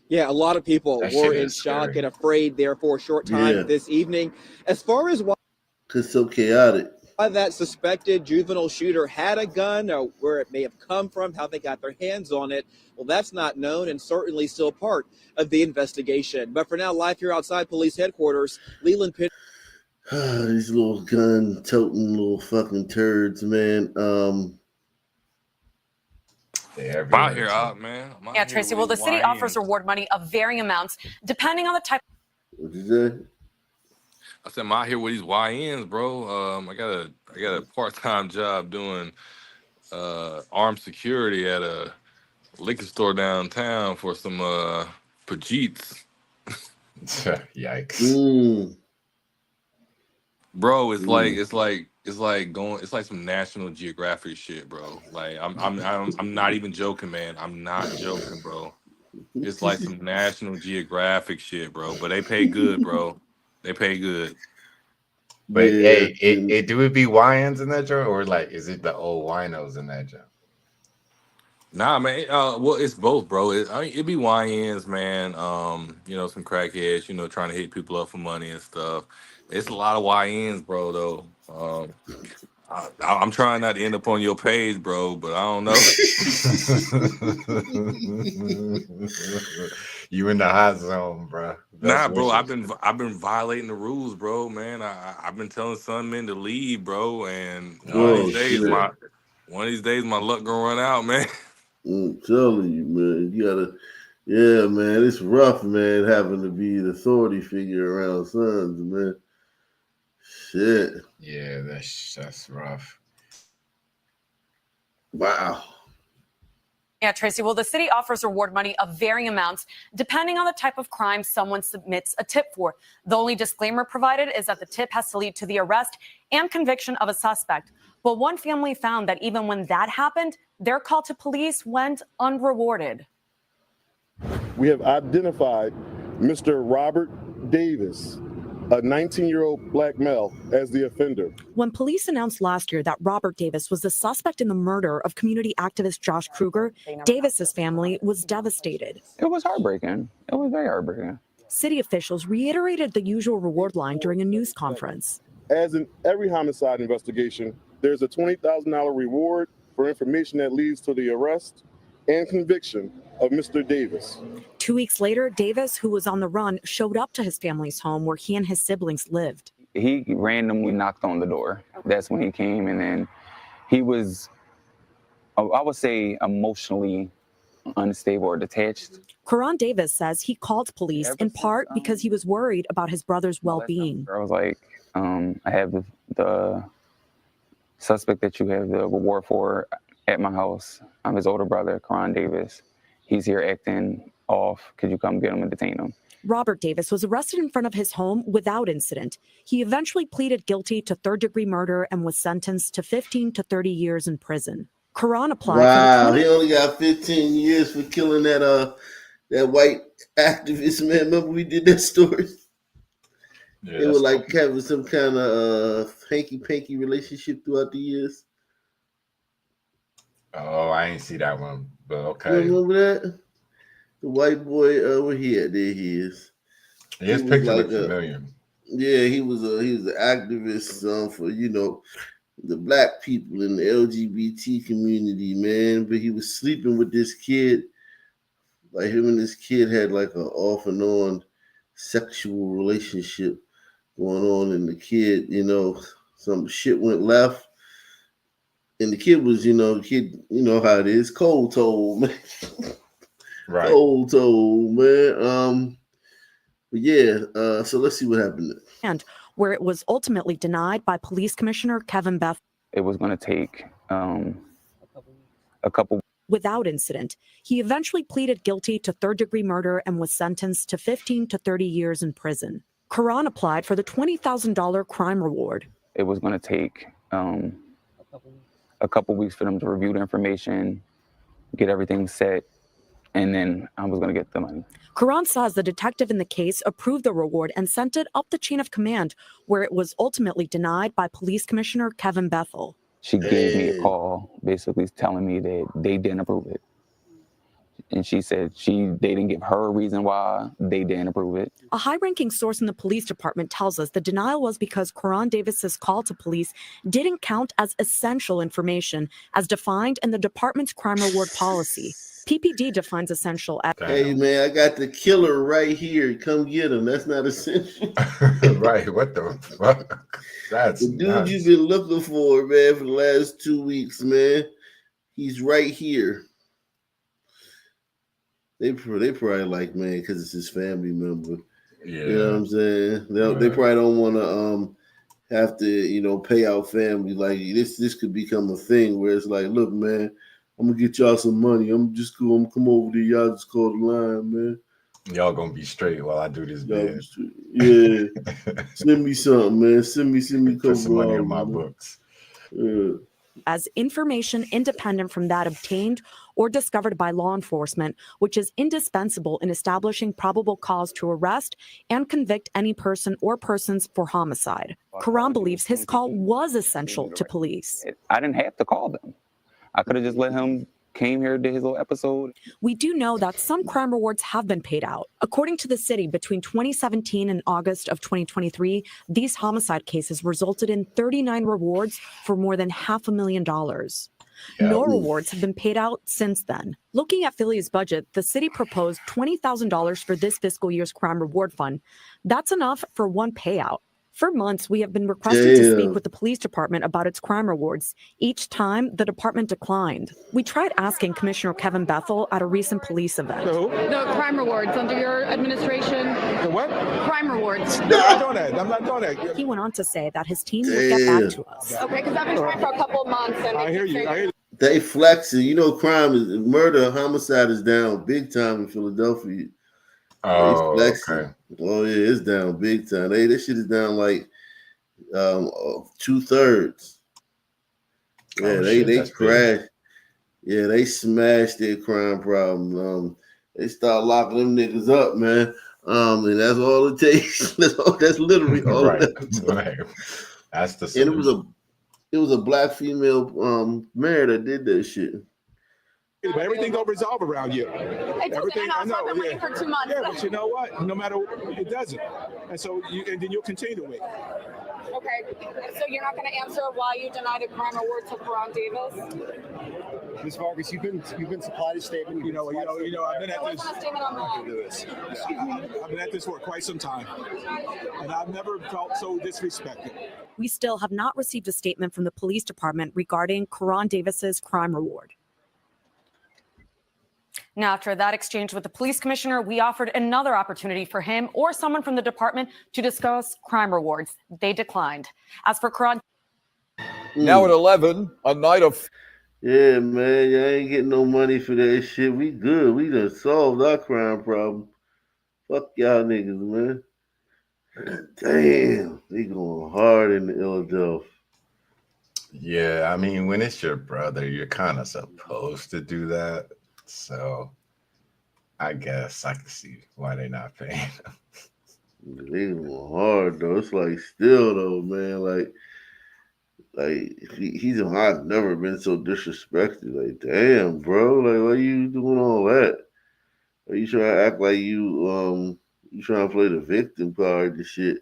Yeah, a lot of people were in shock and afraid there for a short time this evening. As far as why it's so chaotic. That suspected juvenile shooter had a gun or where it may have come from, how they got their hands on it, well, that's not known and certainly still part of the investigation. But for now, live here outside police headquarters, Leland Pitt. These little gun-toting little fucking turds, man. I'm out here, man. Yeah, Tracy. Well, the city offers reward money of varying amounts depending on the type. What did you say? I said I'm out here with these YNs, bro. I got a part-time job doing armed security at a liquor store downtown for some Pajeets. Yikes. Bro, it's like some National Geographic shit, bro. Like I'm not even joking, man. I'm not joking, bro. It's like some National Geographic shit, bro. But they pay good, bro. They pay good. But hey, do it be YNs in that joint, or like is it the old winos in that joint? Nah, man. Well, it's both, bro. It be YNs, man. Some crackheads, trying to hit people up for money and stuff. It's a lot of YNs, bro, though. I'm trying not to end up on your page, bro, but I don't know. You in the hot zone, bro. Nah, bro, I've been violating the rules, bro, man. I've been telling some men to leave, bro, and one of these days my luck gonna run out, man. I'm telling you, man. Man, it's rough, man, having to be the authority figure around sons, man. Shit. Yeah, that's rough. Wow. Yeah, Tracy. Well, the city offers reward money of varying amounts depending on the type of crime someone submits a tip for. The only disclaimer provided is that the tip has to lead to the arrest and conviction of a suspect. But one family found that even when that happened, their call to police went unrewarded. We have identified Mr. Robert Davis, a 19-year-old black male, as the offender. When police announced last year that Robert Davis was the suspect in the murder of community activist Josh Kruger, Davis's family was devastated. It was heartbreaking. It was very heartbreaking. City officials reiterated the usual reward line during a news conference. As in every homicide investigation, there's a $20,000 reward for information that leads to the arrest and conviction of Mr. Davis. 2 weeks later, Davis, who was on the run, showed up to his family's home where he and his siblings lived. He randomly knocked on the door. That's when he came, and then he was, I would say, emotionally unstable or detached. Karan Davis says he called police in part because he was worried about his brother's well-being. I was like, I have the suspect that you have the reward for at my house. I'm his older brother, Karan Davis. He's here acting off. Could you come get him and detain him? Robert Davis was arrested in front of his home without incident. He eventually pleaded guilty to third-degree murder and was sentenced to 15 to 30 years in prison. Karan applied Wow, for he only got 15 years for killing that white activist, man. Remember we did that story? Yeah, They were like having some kind of hanky-panky relationship throughout the years. Oh, I ain't see that one, but okay. You remember that? The white boy, where he at? There he is. His He was picture like looks familiar. Yeah, he was an activist for the black people in the LGBT community, man. But he was sleeping with this kid. Like him and this kid had like an off and on sexual relationship going on, and the kid, some shit went left. And the kid was, how it is, cold told, man. Right. Cold told, man. But yeah, so let's see what happened next. and where it was ultimately denied by Police Commissioner Kevin Beth. It was going to take a couple. Without incident, he eventually pleaded guilty to third-degree murder and was sentenced to 15 to 30 years in prison. Karan applied for the $20,000 crime reward. It was going to take a couple weeks for them to review the information, get everything set, and then I was going to get the money. Karan says the detective in the case approved the reward and sent it up the chain of command, where it was ultimately denied by Police Commissioner Kevin Bethel. She gave me a call basically telling me that they didn't approve it. And she said they didn't give her a reason why they didn't approve it. A high-ranking source in the police department tells us the denial was because Karan Davis's call to police didn't count as essential information as defined in the department's crime reward policy. PPD defines essential as... Hey, man, I got the killer right here. Come get him. That's not essential. Right, what the fuck? That's the dude nuts. you've been looking for, man, for the last 2 weeks, man. He's right here. They probably like, man, because it's his family member. Yeah. You know what I'm saying? They probably don't want to have to, pay out family. Like, this could become a thing where it's like, look, man, I'm going to get y'all some money. I'm just cool. I'm going to come over there. Y'all just call the line, man. Y'all going to be straight while I do this bid. Yeah. Send me something, man. Send me a couple Put some money in my man. books. Yeah. as information independent from that obtained or discovered by law enforcement, which is indispensable in establishing probable cause to arrest and convict any person or persons for homicide. Karan believes his call was essential to police. I didn't have to call them. I could have just let him came here, did his little episode. We do know that some crime rewards have been paid out. According to the city, between 2017 and August of 2023, these homicide cases resulted in 39 rewards for more than $500,000. No rewards have been paid out since then. Looking at Philly's budget, the city proposed $20,000 for this fiscal year's crime reward fund. That's enough for one payout. For months, we have been requested to speak with the police department about its crime rewards. Each time, the department declined. We tried asking Commissioner Kevin Bethel at a recent police event. The crime rewards under your administration. The what? Crime rewards. No, I'm not doing that. I'm not doing that. He went on to say that his team would get back to us. Okay, because I've been trying for a couple of months. And I hear you. They flexing. You know, murder, homicide is down big time in Philadelphia. They Oh, flexing. okay. Oh yeah, it's down big time. This shit is down like 2/3. Yeah, Oh they shit, they that's big. crashed. Yeah, they smashed their crime problem. They start locking them niggas up, man. And that's all it takes. That's literally all Right, it takes. right. That's the And solution. it was a black female mayor that did that shit. But everything gonna resolve around here. Everything I know. Yeah. For 2 months. Yeah, but you know what? No matter it doesn't, and so and then you'll continue to wait. Okay, so you're not going to answer why you denied a crime award to Karan Davis? Ms. Vargas, you've been supplied a statement. You know. I've been at There wasn't a statement on that. I've been at this for quite some time, and I've never felt so disrespected. We still have not received a statement from the police department regarding Karan Davis's crime reward. Now, after that exchange with the police commissioner, we offered another opportunity for him or someone from the department to discuss crime rewards. They declined. As for Karan... Now at 11, a night of... Yeah, man, y'all ain't getting no money for that shit. We good. We done solved our crime problem. Fuck y'all niggas, man. Damn, they going hard in Philadelphia. Yeah, I mean, when it's your brother, you're kind of supposed to do that. So I guess I can see why they're not paying him. They going hard though. It's like still though, man. I've never been so disrespected. Like, damn, bro. Like, why you doing all that? Are you trying to act like you trying to play the victim card and shit?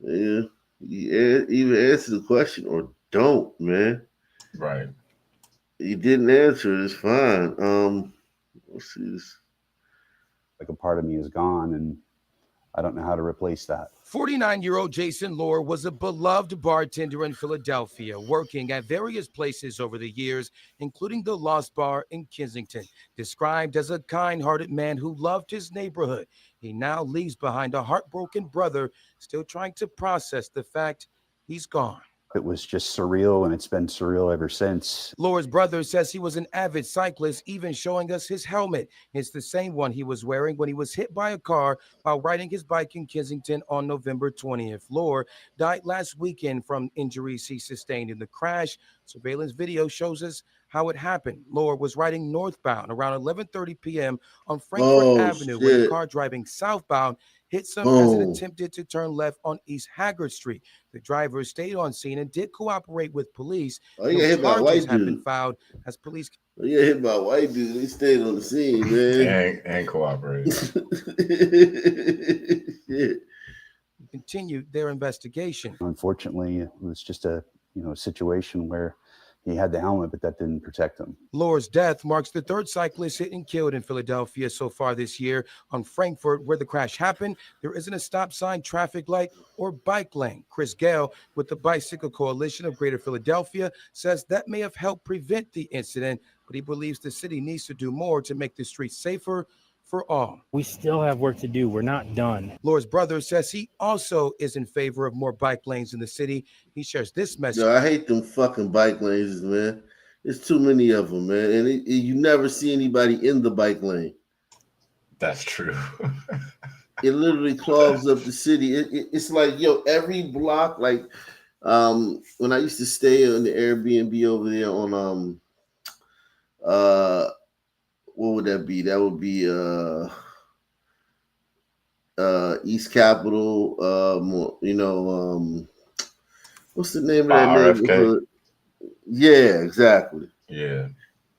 Yeah. You either answer the question or don't, man. Right. You didn't answer. It's fine. Let's see this. Like a part of me is gone, and I don't know how to replace that. 49-year-old Jason Lohr was a beloved bartender in Philadelphia, working at various places over the years, including the Lost Bar in Kensington. Described as a kind-hearted man who loved his neighborhood, he now leaves behind a heartbroken brother, still trying to process the fact he's gone. It was just surreal, and it's been surreal ever since. Lohr's brother says he was an avid cyclist, even showing us his helmet. It's the same one he was wearing when he was hit by a car while riding his bike in Kensington on November 20th. Lohr died last weekend from injuries he sustained in the crash. Surveillance video shows us how it happened. Lohr was riding northbound around 11:30 p.m. on Frankfurt Avenue when a car driving southbound hit him as it attempted to turn left on East Haggard Street. The driver stayed on scene and did cooperate with police. Oh, you got hit by a white have dude. been filed as police. Oh, you got hit by a white dude. He stayed on the scene, man. and cooperate. Shit. Continued their investigation. Unfortunately, it was just a situation where he had the helmet, but that didn't protect him. Lohr's death marks the third cyclist hit and killed in Philadelphia so far this year. On Frankfurt, where the crash happened, there isn't a stop sign, traffic light, or bike lane. Chris Gale, with the Bicycle Coalition of Greater Philadelphia, says that may have helped prevent the incident, but he believes the city needs to do more to make the streets safer for all. We still have work to do. We're not done. Lohr's brother says he also is in favor of more bike lanes in the city. He shares this message. Yo, I hate them fucking bike lanes, man. There's too many of them, man. And you never see anybody in the bike lane. That's true. It literally clogs up the city. It's like, every block, like when I used to stay on the Airbnb over there on what would that be? That would be East Capitol, what's the name of that RFK. neighborhood? Yeah, exactly. Yeah.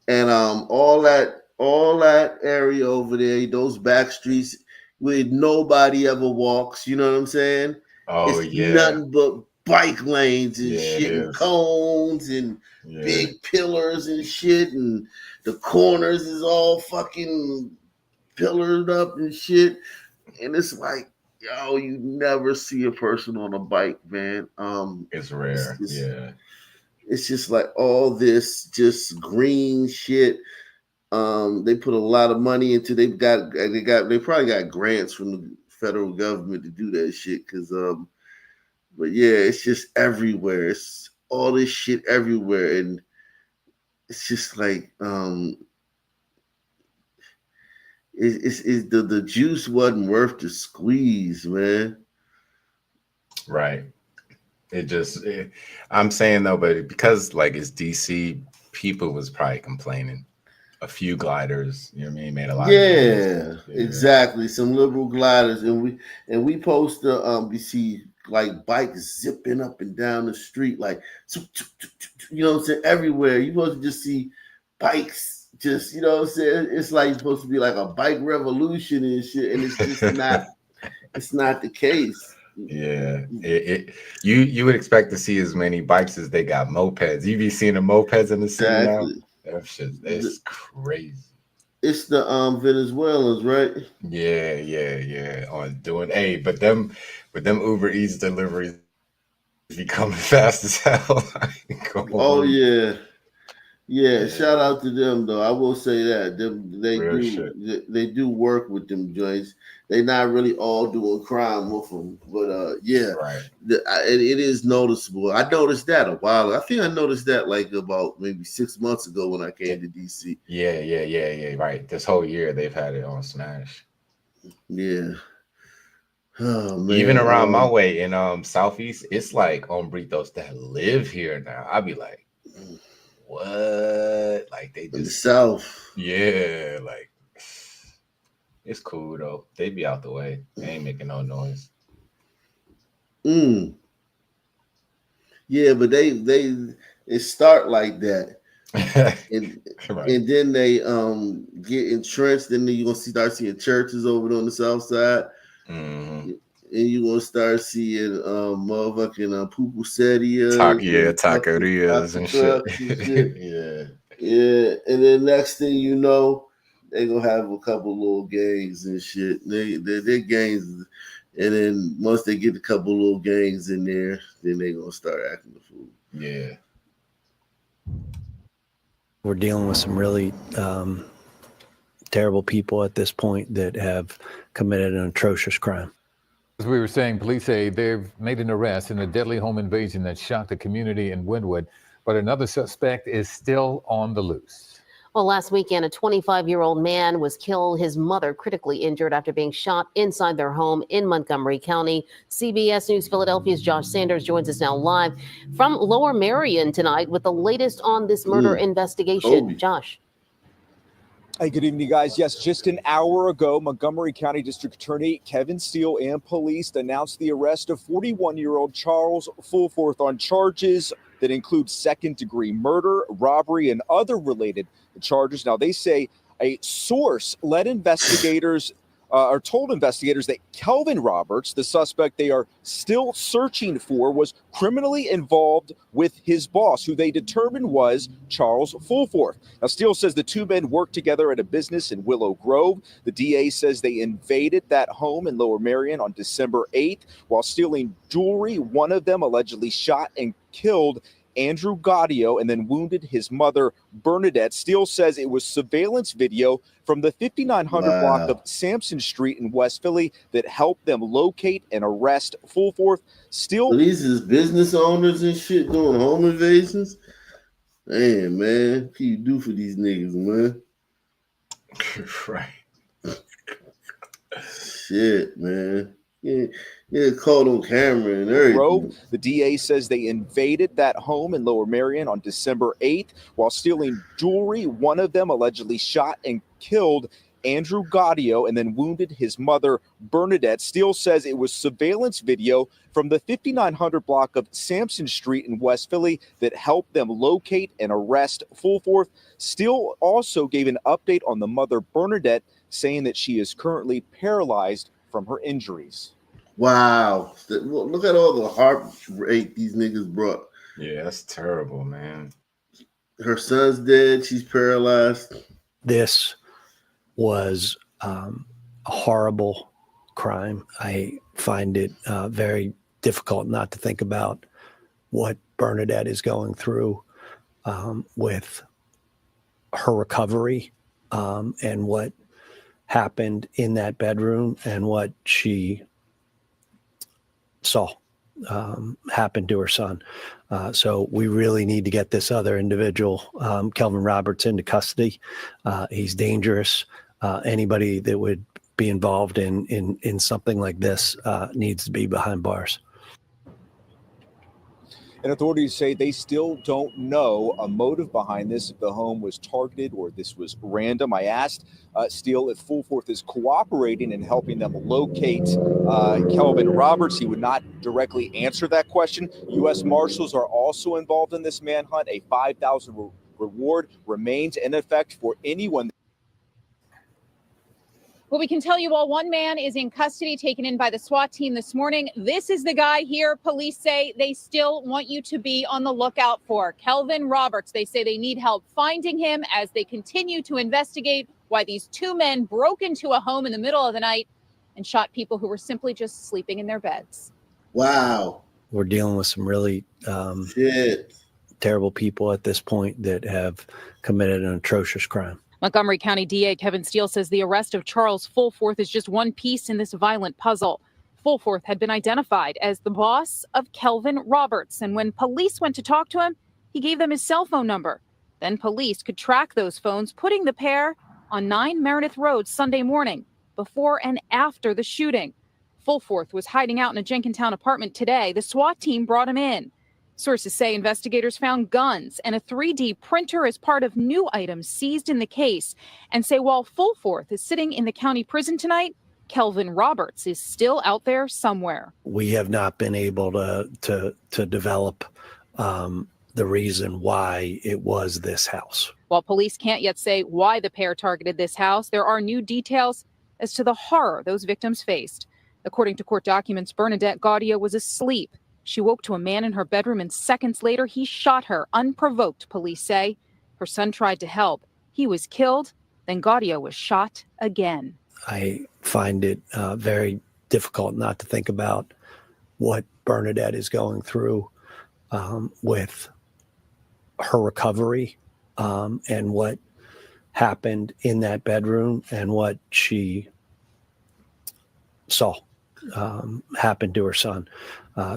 And all that area over there, those back streets where nobody ever walks, you know what I'm saying? Oh, it's yeah. nothing but bike lanes and Yeah, shit, it and is. cones and big pillars and shit, and the corners is all fucking pillared up and shit. And it's like, you never see a person on a bike, man. It's rare. Yeah. It's just like all this just green shit. They put a lot of money into. They probably got grants from the federal government to do that shit. But yeah, it's just everywhere. It's all this shit everywhere, and it's just like it's the juice wasn't worth the squeeze, man. Right. I'm saying though, but because like it's DC, people was probably complaining. A few gliders, you know what I mean, made a lot of noise. Yeah, exactly. Some liberal gliders, and we post the we see like bikes zipping up and down the street, like you know what I'm saying, everywhere. You supposed to just see bikes, just you know what I'm saying. It's like supposed to be like a bike revolution and shit, and it's just not. It's not the case. Yeah, you would expect to see as many bikes as they got mopeds. You be seeing the mopeds in the city now. That shit, it's crazy. It's the Venezuelans, right? Yeah. On doing but them Uber Eats deliveries be coming fast as hell. Oh yeah. Shout out to them though. I will say that they do work with them joints. They not really all doing crime with them, but it is noticeable. I noticed that a while. I think I noticed that like about maybe 6 months ago when I came to DC. Yeah. Right. This whole year they've had it on Smash. Yeah. Oh man. Even around my way in Southeast, it's like hombritos that live here now. I'd be like, what? Like they just in the South. Yeah, like it's cool though. They be out the way. They ain't making no noise. Yeah, but it start like that. And then they get entrenched, and then you're gonna start seeing churches over on the south side. Mm-hmm. And you're gonna start seeing motherfucking pupuserias, taquerias and shit. Yeah. And then next thing you know, they gonna have a couple little gangs and shit. They're gangs, and then once they get a couple little gangs in there, then they gonna start acting the fool. Yeah. We're dealing with some really terrible people at this point that have committed an atrocious crime. As we were saying, police say they've made an arrest in a deadly home invasion that shocked the community in Wynwood, but another suspect is still on the loose. Well, last weekend, a 25-year-old man was killed, his mother critically injured after being shot inside their home in Montgomery County. CBS News Philadelphia's Josh Sanders joins us now live from Lower Merion tonight with the latest on this murder investigation. Josh. Hey, good evening, guys. Yes, just an hour ago, Montgomery County District Attorney Kevin Steele and police announced the arrest of 41-year-old Charles Fulforth on charges that include second-degree murder, robbery, and other related charges. Now, they say a source led investigators or told investigators that Kelvin Roberts, the suspect they are still searching for, was criminally involved with his boss, who they determined was Charles Fulforth. Now, Steele says the two men worked together at a business in Willow Grove. The DA says they invaded that home in Lower Merion on December 8th while stealing jewelry. One of them allegedly shot and killed Andrew Gaudio and then wounded his mother, Bernadette. Steele says it was surveillance video from the 5900 block of Sampson Street in West Philly that helped them locate and arrest Fulforth. Steele, these is business owners and shit doing home invasions. Man, what can you do for these niggas, man? Right. Shit, man. Yeah, caught on camera and everything. The DA says they invaded that home in Lower Merion on December 8th while stealing jewelry. One of them allegedly shot and killed Andrew Gaudio and then wounded his mother, Bernadette. Steele says it was surveillance video from the 5900 block of Sampson Street in West Philly that helped them locate and arrest Fulforth. Steele also gave an update on the mother, Bernadette, saying that she is currently paralyzed from her injuries. Wow. Look at all the heartbreak these niggas brought. Yeah, that's terrible, man. Her son's dead. She's paralyzed. This was a horrible crime. I find it very difficult not to think about what Bernadette is going through with her recovery and what happened in that bedroom and what she saw happened to her son. So we really need to get this other individual, Kelvin Roberts, into custody. He's dangerous. Anybody that would be involved in something like this needs to be behind bars. And authorities say they still don't know a motive behind this, if the home was targeted or this was random. I asked Steele if Full Forth is cooperating in helping them locate Kelvin Roberts. He would not directly answer that question. U.S. Marshals are also involved in this manhunt. A $5,000 reward remains in effect for anyone. Well, we can tell you all, one man is in custody, taken in by the SWAT team this morning. This is the guy here. Police say they still want you to be on the lookout for Kelvin Roberts. They say they need help finding him as they continue to investigate why these two men broke into a home in the middle of the night and shot people who were simply just sleeping in their beds. Wow. We're dealing with some really terrible people at this point that have committed an atrocious crime. Montgomery County DA Kevin Steele says the arrest of Charles Fulforth is just one piece in this violent puzzle. Fulforth had been identified as the boss of Kelvin Roberts, and when police went to talk to him, he gave them his cell phone number. Then police could track those phones, putting the pair on 9 Meredith Road Sunday morning, before and after the shooting. Fulforth was hiding out in a Jenkintown apartment today. The SWAT team brought him in. Sources say investigators found guns and a 3D printer as part of new items seized in the case, and say while Fulforth is sitting in the county prison tonight, Kelvin Roberts is still out there somewhere. We have not been able to develop the reason why it was this house. While police can't yet say why the pair targeted this house, there are new details as to the horror those victims faced. According to court documents, Bernadette Gaudio was asleep. She woke to a man in her bedroom, and seconds later, he shot her unprovoked, police say. Her son tried to help. He was killed. Then Gaudio was shot again. I find it very difficult not to think about what Bernadette is going through with her recovery and what happened in that bedroom and what she saw happen to her son.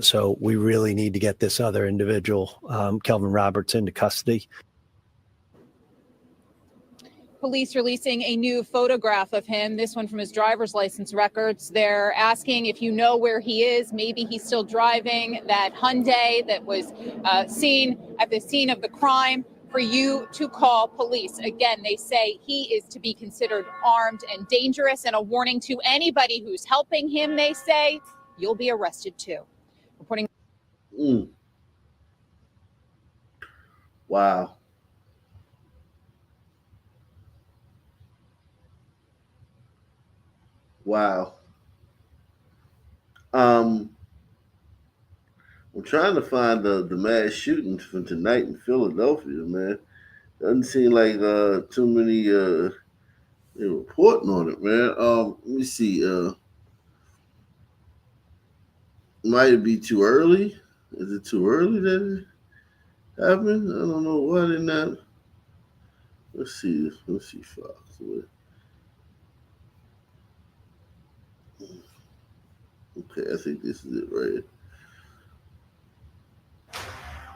So we really need to get this other individual, Kelvin Roberts, into custody. Police releasing a new photograph of him, this one from his driver's license records. They're asking if you know where he is. Maybe he's still driving that Hyundai that was seen at the scene of the crime, for you to call police. Again, they say he is to be considered armed and dangerous, and a warning to anybody who's helping him. They say you'll be arrested too. Reporting. Wow. Wow. I'm trying to find the mass shootings from tonight in Philadelphia, man. Doesn't seem like too many they're reporting on it, man. Let me see. Might it be too early? Is it too early that it happened? I don't know. Why did not? Let's see this. Let's see Fox. Okay, I think this is it right here.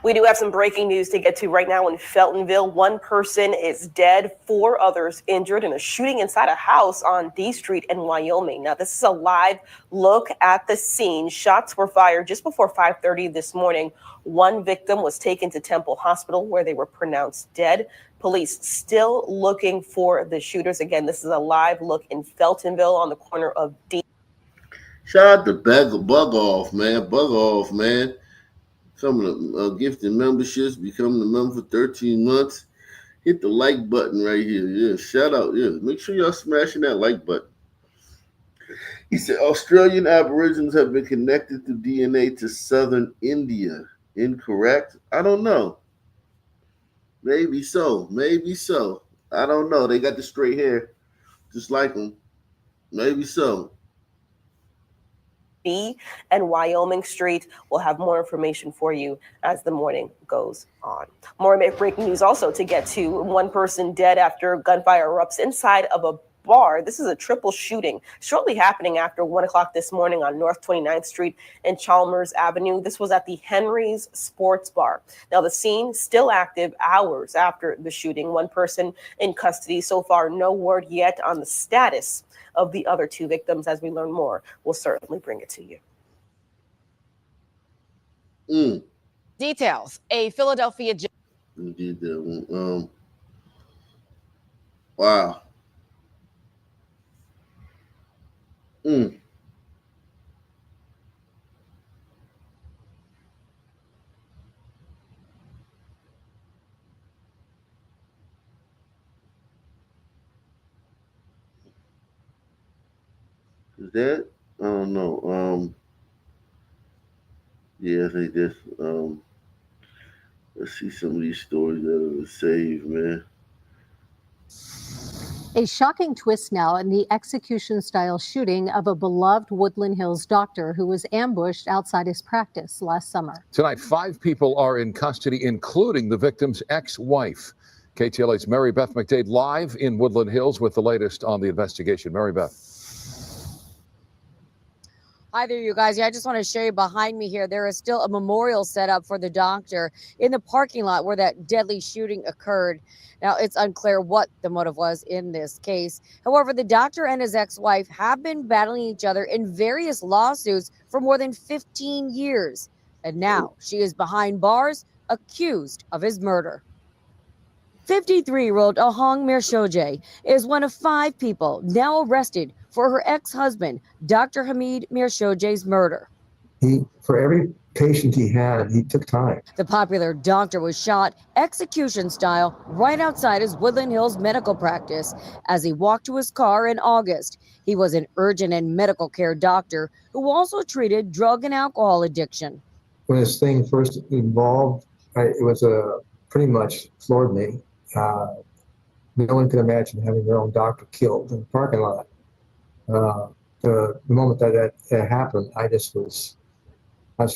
We do have some breaking news to get to right now in Feltonville. One person is dead, 4 others injured in a shooting inside a house on D Street in Wyoming. Now, this is a live look at the scene. Shots were fired just before 5:30 this morning. One victim was taken to Temple Hospital where they were pronounced dead. Police still looking for the shooters. Again, this is a live look in Feltonville on the corner of D. Shout out to Bug Off, man. Bug Off, man. Some of the gifted memberships, becoming a member for 13 months. Hit the like button right here. Yeah, shout out. Yeah, make sure y'all smashing that like button. He said Australian Aborigines have been connected through DNA to southern India. Incorrect? I don't know. Maybe so. Maybe so. I don't know. They got the straight hair, just like them. Maybe so. B and Wyoming Street. We'll have more information for you as the morning goes on. More breaking news also to get to. One person dead after gunfire erupts inside of a bar. This is a triple shooting shortly happening after 1 o'clock this morning on North 29th Street and Chalmers Avenue. This was at the Henry's Sports Bar. Now, the scene still active hours after the shooting. One person in custody so far. No word yet on the status of the other two victims. As we learn more, we'll certainly bring it to you. Details. A Philadelphia judge. We did that one. Wow. Is that? I don't know. Yeah, I think that's let's see some of these stories that are saved, man. A shocking twist now in the execution-style shooting of a beloved Woodland Hills doctor who was ambushed outside his practice last summer. Tonight, 5 people are in custody, including the victim's ex-wife. KTLA's Mary Beth McDade live in Woodland Hills with the latest on the investigation. Mary Beth. Hi there, you guys. Yeah, I just want to show you behind me here. There is still a memorial set up for the doctor in the parking lot where that deadly shooting occurred. Now, it's unclear what the motive was in this case. However, the doctor and his ex-wife have been battling each other in various lawsuits for more than 15 years. And now she is behind bars, accused of his murder. 53-year-old Ahong Mirshoje is one of 5 people now arrested for her ex-husband, Dr. Hamid Mirshoje's murder. For every patient he had, he took time. The popular doctor was shot execution style right outside his Woodland Hills medical practice as he walked to his car in August. He was an urgent and medical care doctor who also treated drug and alcohol addiction. When this thing first evolved, it was pretty much floored me. No one could imagine having their own doctor killed in the parking lot. The moment that happened, I was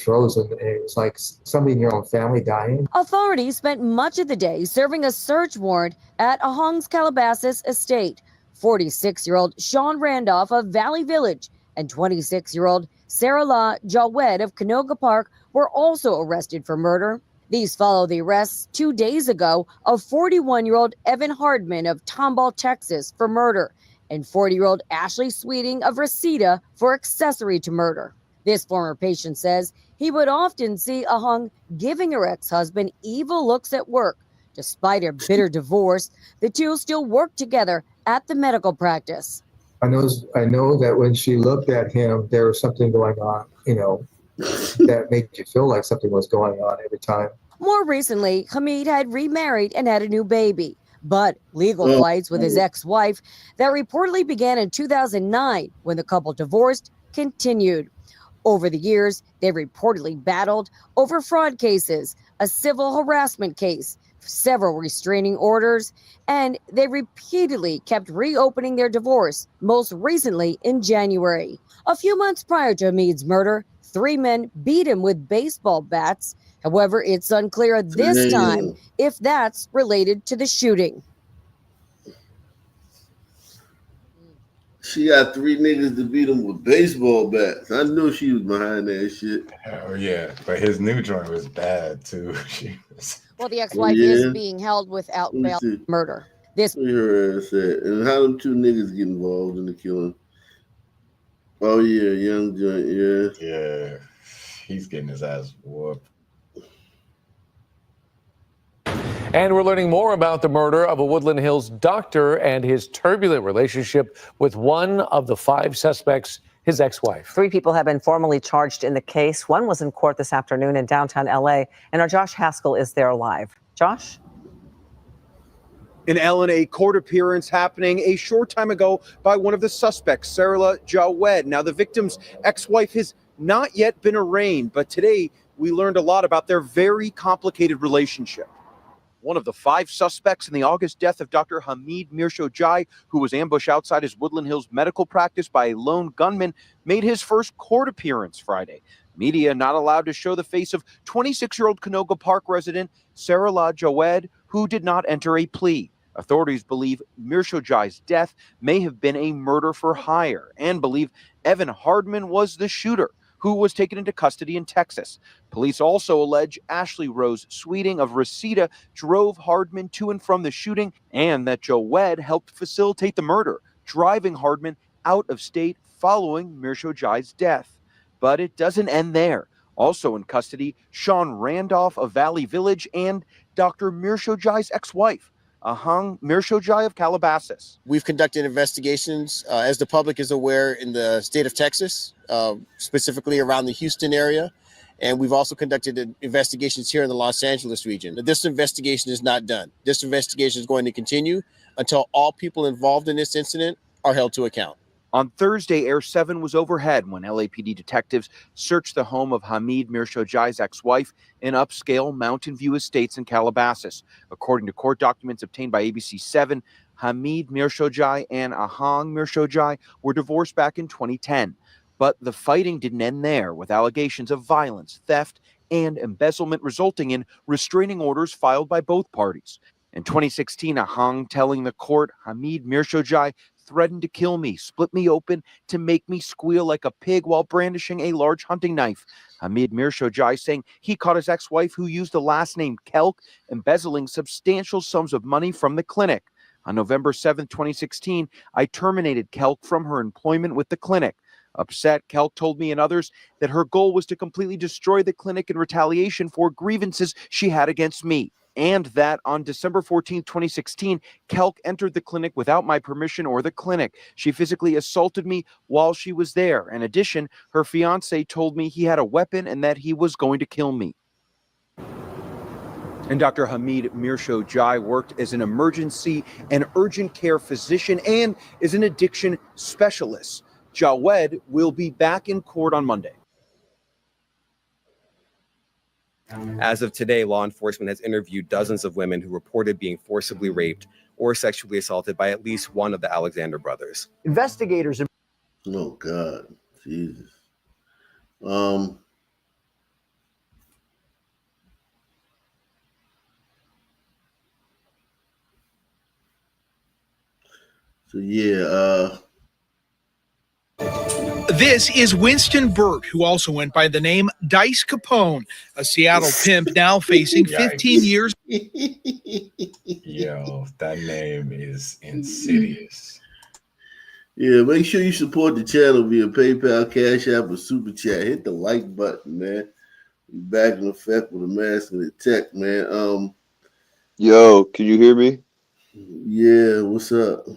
frozen. It was like somebody in your own family dying. Authorities spent much of the day serving a search warrant at Ahong's Calabasas estate. 46-year-old Sean Randolph of Valley Village and 26-year-old Sarah La Jawed of Canoga Park were also arrested for murder. These follow the arrests 2 days ago of 41-year-old Evan Hardman of Tomball, Texas for murder and 40-year-old Ashley Sweeting of Reseda for accessory to murder. This former patient says he would often see Ahong giving her ex-husband evil looks at work. Despite a bitter divorce, the two still work together at the medical practice. I know that when she looked at him, there was something going on, that made you feel like something was going on every time. More recently, Hamid had remarried and had a new baby. But legal fights with his ex-wife that reportedly began in 2009 when the couple divorced continued. Over the years, they reportedly battled over fraud cases, a civil harassment case, several restraining orders, and they repeatedly kept reopening their divorce, most recently in January. A few months prior to Hamid's murder, 3 men beat him with baseball bats. However, it's unclear this time if that's related to the shooting. She got 3 niggas to beat him with baseball bats. I knew she was behind that shit. Oh yeah, but his new joint was bad too. Well, the ex-wife is being held without bail for murder. Where her ass at? And how them 2 niggas get involved in the killing? Oh yeah, young joint, yeah. Yeah, he's getting his ass whooped. And we're learning more about the murder of a Woodland Hills doctor and his turbulent relationship with one of the 5 suspects, his ex-wife. 3 people have been formally charged in the case. One was in court this afternoon in downtown LA, and our Josh Haskell is there live. Josh? In Ellen, a court appearance happening a short time ago by one of the suspects, Sarah Jawed. Now, the victim's ex-wife has not yet been arraigned, but today we learned a lot about their very complicated relationship. One of the 5 suspects in the August death of Dr. Hamid Mirshoje, who was ambushed outside his Woodland Hills medical practice by a lone gunman, made his first court appearance Friday. Media not allowed to show the face of 26-year-old Canoga Park resident Sarah La Jawed, who did not enter a plea. Authorities believe Mirshojai's death may have been a murder for hire and believe Evan Hardman was the shooter, who was taken into custody in Texas. Police also allege Ashley Rose Sweeting of Reseda drove Hardman to and from the shooting, and that Joe Wedd helped facilitate the murder, driving Hardman out of state following Mirshojai's death. But it doesn't end there. Also in custody, Sean Randolph of Valley Village and Dr. Mirshojai's ex-wife, Ahang Mirshojai of Calabasas. We've conducted investigations, as the public is aware, in the state of Texas, specifically around the Houston area. And we've also conducted investigations here in the Los Angeles region. This investigation is not done. This investigation is going to continue until all people involved in this incident are held to account. On Thursday, Air 7 was overhead when LAPD detectives searched the home of Hamid Mirshojai's ex-wife in upscale Mountain View Estates in Calabasas. According to court documents obtained by ABC 7, Hamid Mirshojai and Ahang Mirshojai were divorced back in 2010. But the fighting didn't end there, with allegations of violence, theft, and embezzlement resulting in restraining orders filed by both parties. In 2016, Ahang telling the court Hamid Mirshojai threatened to kill me, split me open to make me squeal like a pig while brandishing a large hunting knife. Hamid Mirshojai saying he caught his ex-wife, who used the last name Kelk, embezzling substantial sums of money from the clinic. On November 7, 2016, I terminated Kelk from her employment with the clinic. Upset, Kelk told me and others that her goal was to completely destroy the clinic in retaliation for grievances she had against me. And that on December 14, 2016, Kelk entered the clinic without my permission or the clinic. She physically assaulted me while she was there. In addition, her fiance told me he had a weapon and that he was going to kill me. And Dr. Hamid Mirshojai worked as an emergency and urgent care physician and is an addiction specialist. Jawed will be back in court on Monday. As of today, law enforcement has interviewed dozens of women who reported being forcibly raped or sexually assaulted by at least one of the Alexander brothers. Investigators. Oh God, Jesus. So yeah. This is Winston Burt, who also went by the name Dice Capone, a Seattle pimp now facing 15 years. Yo, that name is insidious. Yeah, make sure you support the channel via PayPal, Cash App, or Super Chat. Hit the like button, man. We back in effect with a mask and a tech, man. Yo, can you hear me? Yeah, what's up?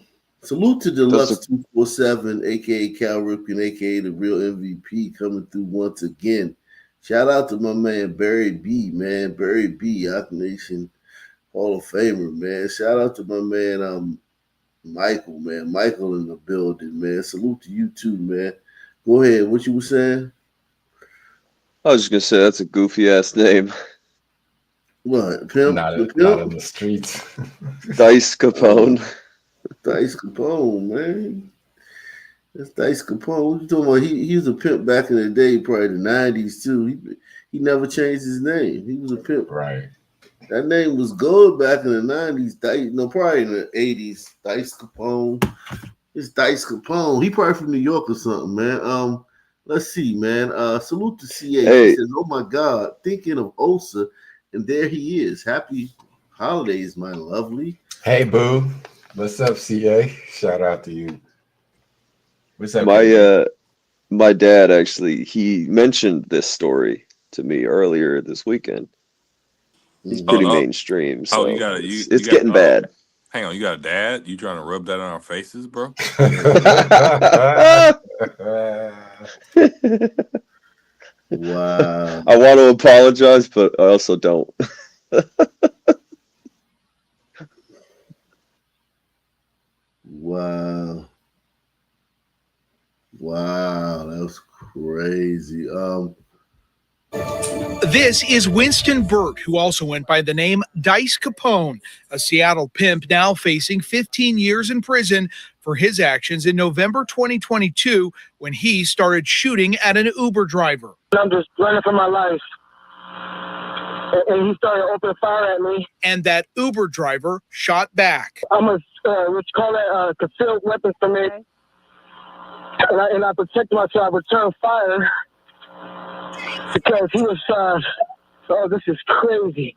Salute to Deluxe 247, aka Cal Ripken, aka the real MVP, coming through once again. Shout out to my man Barry B, man. Barry B, Rock Nation Hall of Famer, man. Shout out to my man Michael, man. Michael in the building, man. Salute to you too, man. Go ahead. What you were saying? I was just gonna say that's a goofy ass name. What? Pimp? Not in the streets. Dice Capone. Dice Capone, man. That's Dice Capone. What you talking about? He was a pimp back in the day, probably the 90s too. He never changed his name. He was a pimp. Right. That name was good back in the 90s. Probably in the 80s. Dice Capone. It's Dice Capone. He probably from New York or something, man. Let's see, man. Salute to CA. Hey. He says, oh my God, thinking of Osa, and there he is. Happy holidays, my lovely. Hey, boo. What's up, CA? Shout out to you. What's up? My dad actually, he mentioned this story to me earlier this weekend. He's pretty mainstream, so you got it's getting bad. Hang on, you got a dad? You trying to rub that on our faces, bro? Wow. I want to apologize, but I also don't. Wow. Wow, that was crazy. This is Winston Burt, who also went by the name Dice Capone, a Seattle pimp now facing 15 years in prison for his actions in November 2022 when he started shooting at an Uber driver. I'm just running for my life. and he started opening fire at me. And that Uber driver shot back. I'm a, what you call that, concealed weapons permit. And I protect myself. I return fire because he was, oh, this is crazy.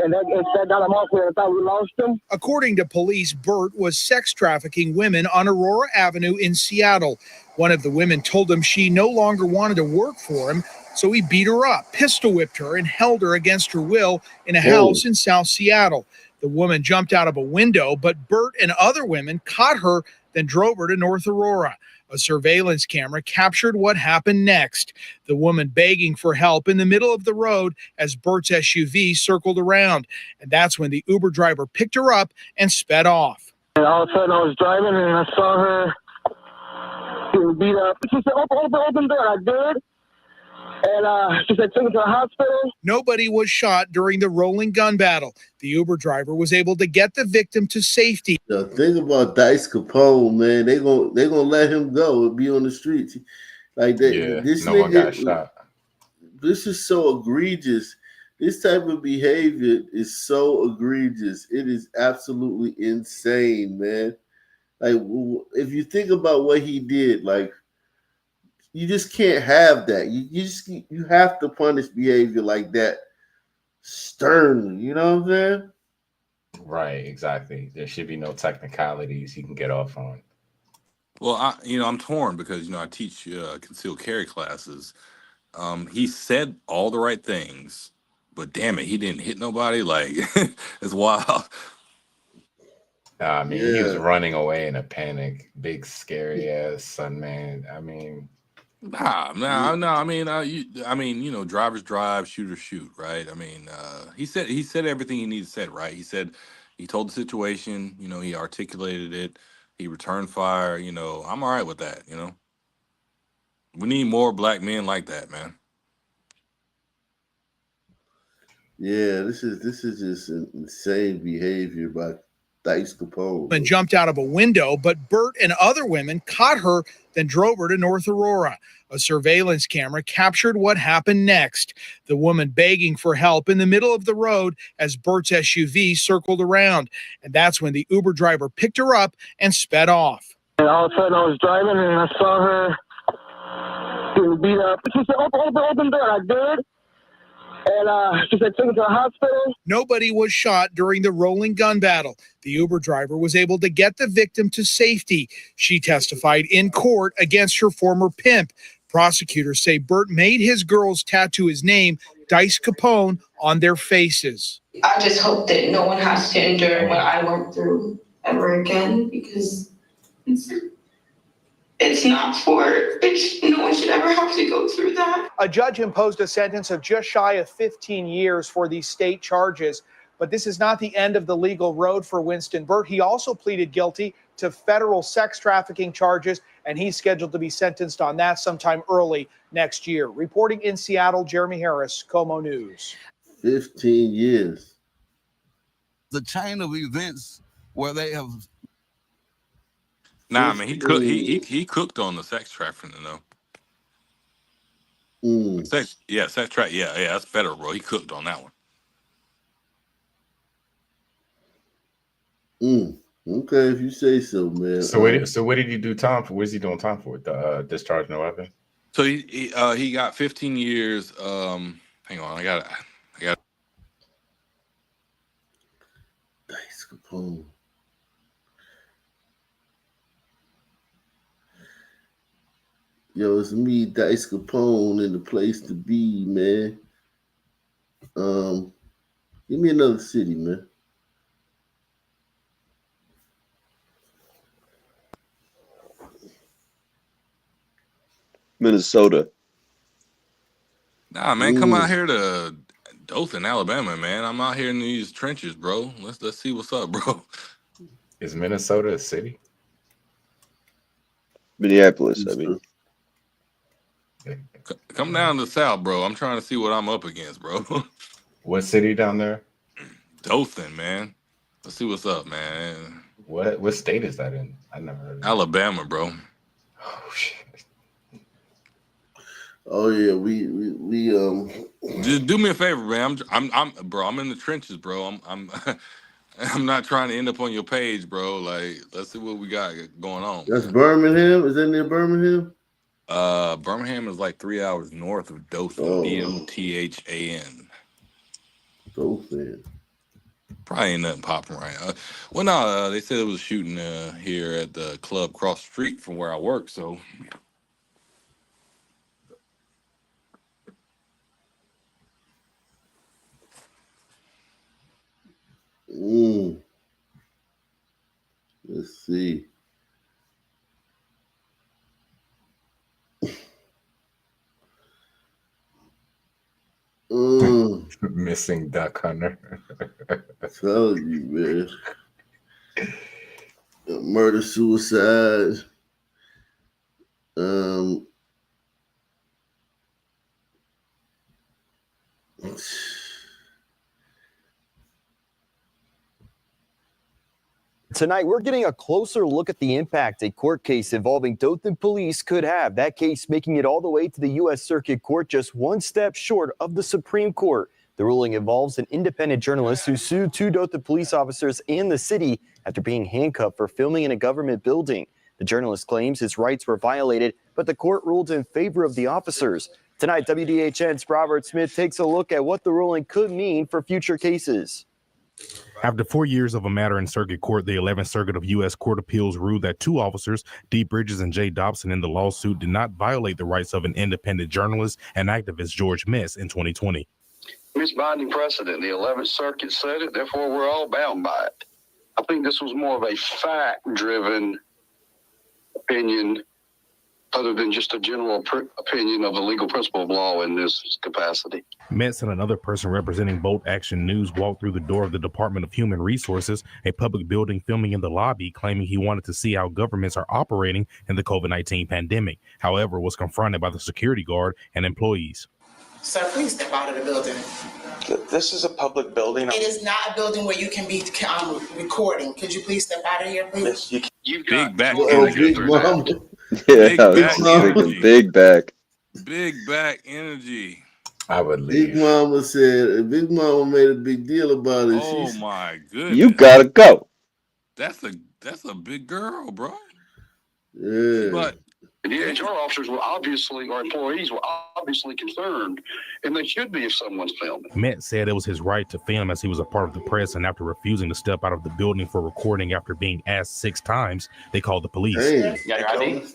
And that got him off there. I thought we lost him. According to police, Burt was sex trafficking women on Aurora Avenue in Seattle. One of the women told him she no longer wanted to work for him, so he beat her up, pistol whipped her, and held her against her will in a house in South Seattle. The woman jumped out of a window, but Burt and other women caught her, then drove her to North Aurora. A surveillance camera captured what happened next. The woman begging for help in the middle of the road as Burt's SUV circled around. And that's when the Uber driver picked her up and sped off. And all of a sudden I was driving and I saw her getting beat up. She said, open the door. I did. And she said, take her to the hospital. Nobody was shot during the rolling gun battle. The Uber driver was able to get the victim to safety. The thing about Dice Capone, man, they gonna let him go and be on the streets. Like that. Yeah, this no nigga, one got shot. This is so egregious. This type of behavior is so egregious. It is absolutely insane, man. Like, if you think about what he did, like, you just can't have that. You have to punish behavior like that sternly. You know what I'm saying? Right, exactly. There should be no technicalities he can get off on. Well, I'm torn because I teach concealed carry classes. He said all the right things, but damn it, he didn't hit nobody. Like, it's wild. I mean, he was running away in a panic, big scary ass son, man. I mean, No. I mean, drivers drive, shooters shoot, right? I mean, he said everything he needed said, right? He told the situation, he articulated it, he returned fire, I'm all right with that, We need more black men like that, man. Yeah, this is just insane behavior by Dice Capone. And jumped out of a window, but Burt and other women caught her, then drove her to North Aurora. A surveillance camera captured what happened next. The woman begging for help in the middle of the road as Burt's SUV circled around. And that's when the Uber driver picked her up and sped off. And all of a sudden I was driving and I saw her getting beat up. She said, open the door. I did. And she said, take her to the hospital. Nobody was shot during the rolling gun battle. The Uber driver was able to get the victim to safety. She testified in court against her former pimp. Prosecutors say Burt made his girls tattoo his name, Dice Capone, on their faces. I just hope that no one has to endure what I went through ever again, because it's not no one should ever have to go through that. A judge imposed a sentence of just shy of 15 years for these state charges. But this is not the end of the legal road for Winston Burt. He also pleaded guilty to federal sex trafficking charges, and he's scheduled to be sentenced on that sometime early next year. Reporting in Seattle, Jeremy Harris, Como News. 15 years. The chain of events where they have. Nah, man, he cooked on the sex trafficking though. Sex trafficking. Yeah, that's better, bro. He cooked on that one. Okay, if you say so, man. So what did you do time for? What is he doing time for? The discharging a weapon? So he got 15 years. Hang on, I got. Dice Capone. Yo, it's me, Dice Capone, in the place to be, man. Give me another city, man. Minnesota. Nah, man, come out here to Dothan, Alabama, man. I'm out here in these trenches, bro. Let's see what's up, bro. Is Minnesota a city? Minneapolis, I mean. Come down to the south, bro. I'm trying to see what I'm up against, bro. What city down there? Dothan, man. Let's see what's up, man. What state is that in? I never heard of it. Alabama, bro. Oh shit. Oh yeah, we Just do me a favor, man. I'm in the trenches, bro. I'm I'm not trying to end up on your page, bro. Like, let's see what we got going on, That's man. Birmingham. Is that near Birmingham? Birmingham is like 3 hours north of Dothan. Oh, Dothan. Dothan. Probably ain't nothing popping right. Well, no, they said it was a shooting here at the club across the street from where I work. So, Let's see. Missing duck hunter. Tell you, man. Murder, suicide. Tonight, we're getting a closer look at the impact a court case involving Dothan police could have. That case making it all the way to the U.S. Circuit Court, just one step short of the Supreme Court. The ruling involves an independent journalist who sued 2 Dothan police officers and the city after being handcuffed for filming in a government building. The journalist claims his rights were violated, but the court ruled in favor of the officers. Tonight, WDHN's Robert Smith takes a look at what the ruling could mean for future cases. After 4 years of a matter in circuit court, the 11th Circuit of U.S. Court of Appeals ruled that 2 officers, D. Bridges and J. Dobson, in the lawsuit did not violate the rights of an independent journalist and activist, George Metz, in 2020. It's binding precedent. The 11th Circuit said it, therefore we're all bound by it. I think this was more of a fact-driven opinion other than just a general opinion of the legal principle of law in this capacity. Metz and another person representing Bolt Action News walked through the door of the Department of Human Resources, a public building, filming in the lobby, claiming he wanted to see how governments are operating in the COVID-19 pandemic. However, was confronted by the security guard and employees. Sir, please step out of the building. This is a public building. It is not a building where you can be recording. Could you please step out of here, please? Yes, You've got big back Big mama. Yeah, I was thinking big back. Big back energy. I would leave. Big Mama made a big deal about it. Oh my goodness. You gotta go. That's a big girl, bro. Yeah. But the HR officers were obviously, or employees were obviously concerned, and they should be if someone's filming. Metz said it was his right to film as he was a part of the press, and after refusing to step out of the building for recording after being asked 6 times, they called the police. Hey, you got your ID?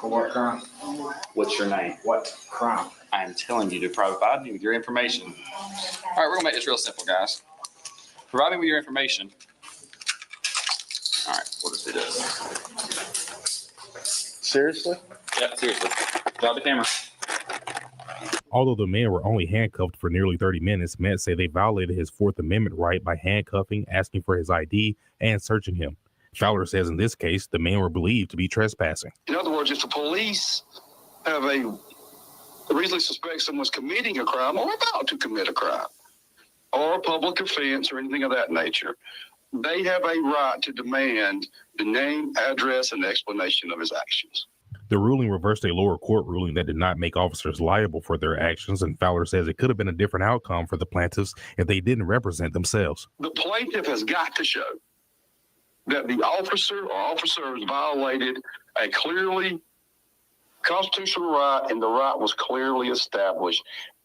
For what crime? What's your name? What crime? I am telling you to provide me with your information. All right, we're gonna make this real simple, guys. Provide me with your information. All right, we'll just do this. Seriously? Yeah, seriously. Drop the camera. Although the men were only handcuffed for nearly 30 minutes, Metz say they violated his 4th Amendment right by handcuffing, asking for his ID, and searching him. Fowler says in this case, the men were believed to be trespassing. In other words, if the police have reasonably suspect someone's committing a crime or about to commit a crime or a public offense or anything of that nature, they have a right to demand the name, address, and explanation of his actions. The ruling reversed a lower court ruling that did not make officers liable for their actions, and Fowler says it could have been a different outcome for the plaintiffs if they didn't represent themselves. The plaintiff has got to show that the officer or officers violated a clearly constitutional right, and the right was clearly established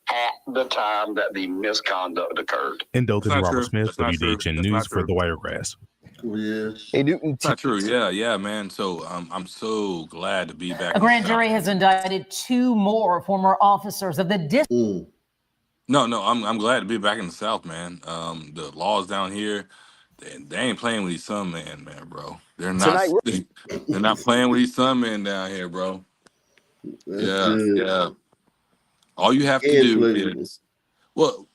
at the time that the misconduct occurred. In Dothan, Robert Smith, WDHN News for the Wiregrass. Yeah. Hey, Newton. It's not true. Yeah, man. So I'm so glad to be back. A grand jury has indicted 2 more former officers of the district. No, I'm glad to be back in the South, man. The laws down here, they ain't playing with these sun men, bro. They're not. They're not playing with these sun men down here, bro. Yeah. All you have to do is, well,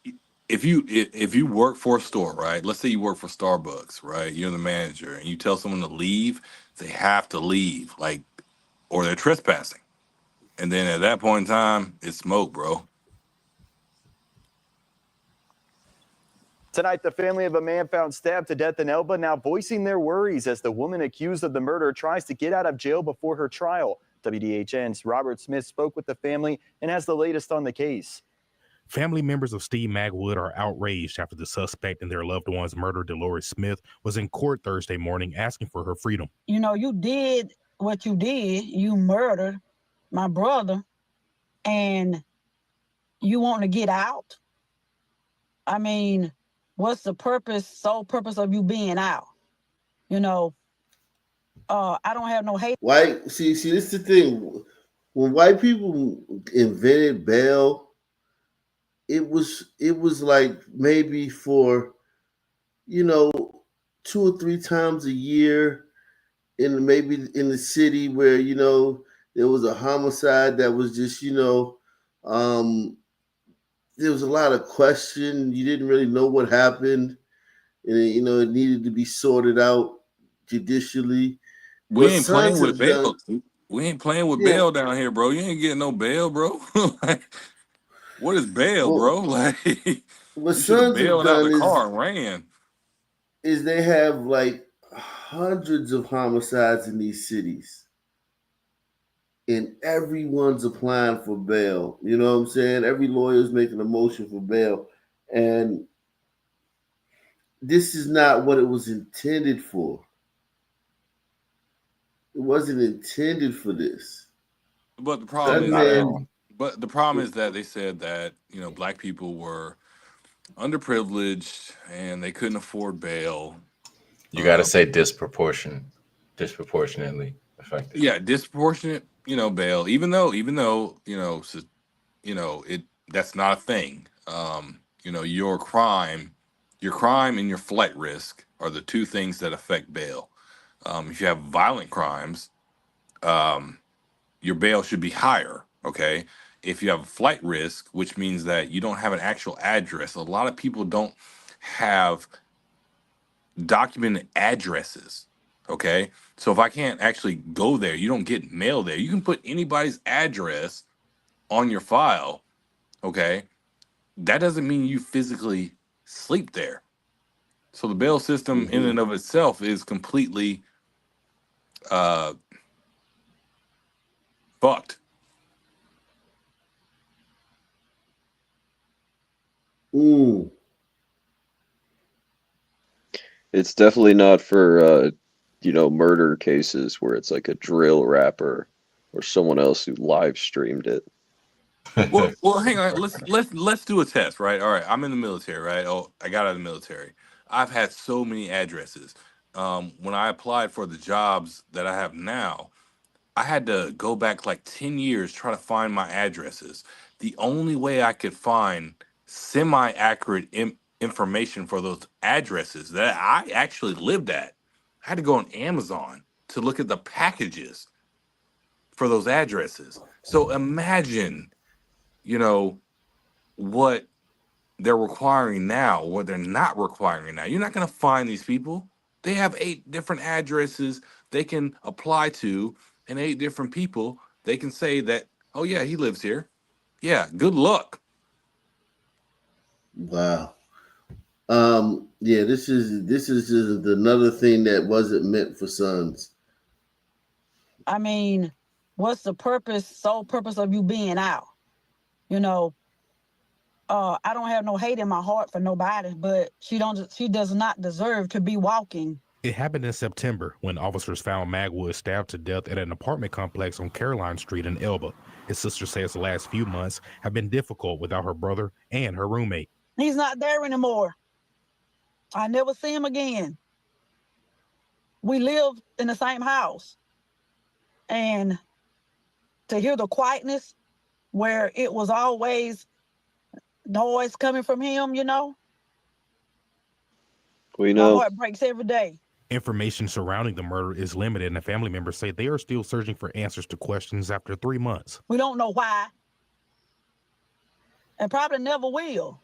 if you work for a store, right? Let's say you work for Starbucks, right? You're the manager, and you tell someone to leave, they have to leave, like, or they're trespassing. And then at that point in time, it's smoke, bro. Tonight, the family of a man found stabbed to death in Elba now voicing their worries as the woman accused of the murder tries to get out of jail before her trial. WDHN's Robert Smith spoke with the family and has the latest on the case. Family members of Steve Magwood are outraged after the suspect in their loved one's murder, Dolores Smith, was in court Thursday morning asking for her freedom. You know, you did what you did. You murdered my brother, and you want to get out? I mean, what's the sole purpose of you being out? You know, I don't have no hate. White, see, this is the thing. When white people invented bail, it was like maybe for, 2 or 3 times a year, maybe in the city where there was a homicide that was just there was a lot of question. You didn't really know what happened, and it needed to be sorted out judicially. We ain't playing with bail. We ain't playing with bail down here, bro. You ain't getting no bail, bro. Like, what is bail, bro? Like, what you should have Sons have bailed out done the car and ran. is they have like hundreds of homicides in these cities, and everyone's applying for bail. You know what I'm saying? Every lawyer's making a motion for bail, and this is not what it was intended for. It wasn't intended for this. But the problem is that they said that black people were underprivileged and they couldn't afford bail. You got to say disproportionately affected. Yeah, disproportionate, bail. Even though, that's not a thing. Your crime and your flight risk are the two things that affect bail. If you have violent crimes, your bail should be higher. Okay. If you have a flight risk, which means that you don't have an actual address, a lot of people don't have documented addresses. Okay. So if I can't actually go there, you don't get mail there. You can put anybody's address on your file. Okay. That doesn't mean you physically sleep there. So the bail system in and of itself is completely fucked. It's definitely not for murder cases where it's like a drill rapper or someone else who live streamed it. Well, hang on. Let's do a test, right? All right, I'm in the military, right? Oh, I got out of the military. I've had so many addresses. When I applied for the jobs that I have now, I had to go back like 10 years trying to find my addresses. The only way I could find semi-accurate information for those addresses that I actually lived at, I had to go on Amazon to look at the packages for those addresses. So imagine, what they're requiring now, what they're not requiring now. You're not going to find these people. They have 8 different addresses they can apply to, and 8 different people they can say that, oh yeah, he lives here. Yeah, good luck. Wow. Yeah, this is just another thing that wasn't meant for Sons. I mean, what's the sole purpose of you being out? I don't have no hate in my heart for nobody, but she does not deserve to be walking. It happened in September when officers found Magwood stabbed to death at an apartment complex on Caroline Street in Elba. His sister says the last few months have been difficult without her brother and her roommate. He's not there anymore. I never see him again. We lived in the same house. And to hear the quietness where it was always noise coming from him, We my know. heart breaks every day. Information surrounding the murder is limited, and the family members say they are still searching for answers to questions after 3 months. We don't know why. And probably never will.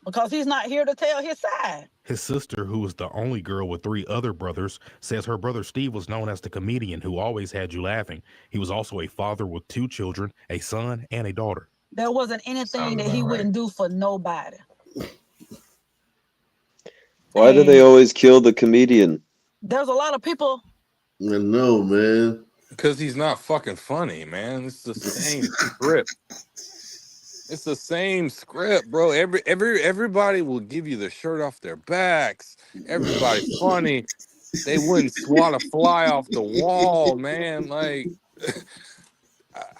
Because he's not here to tell his side. His sister, who was the only girl with 3 other brothers, says her brother Steve was known as the comedian who always had you laughing. He was also a father with 2 children, a son and a daughter. There wasn't anything that he wouldn't do for nobody. Why do they always kill the comedian? There's a lot of people. I know, man. Because he's not fucking funny, man. It's the same script. It's the same script, bro. Everybody will give you the shirt off their backs. Everybody's funny. They wouldn't swat a fly off the wall, man. Like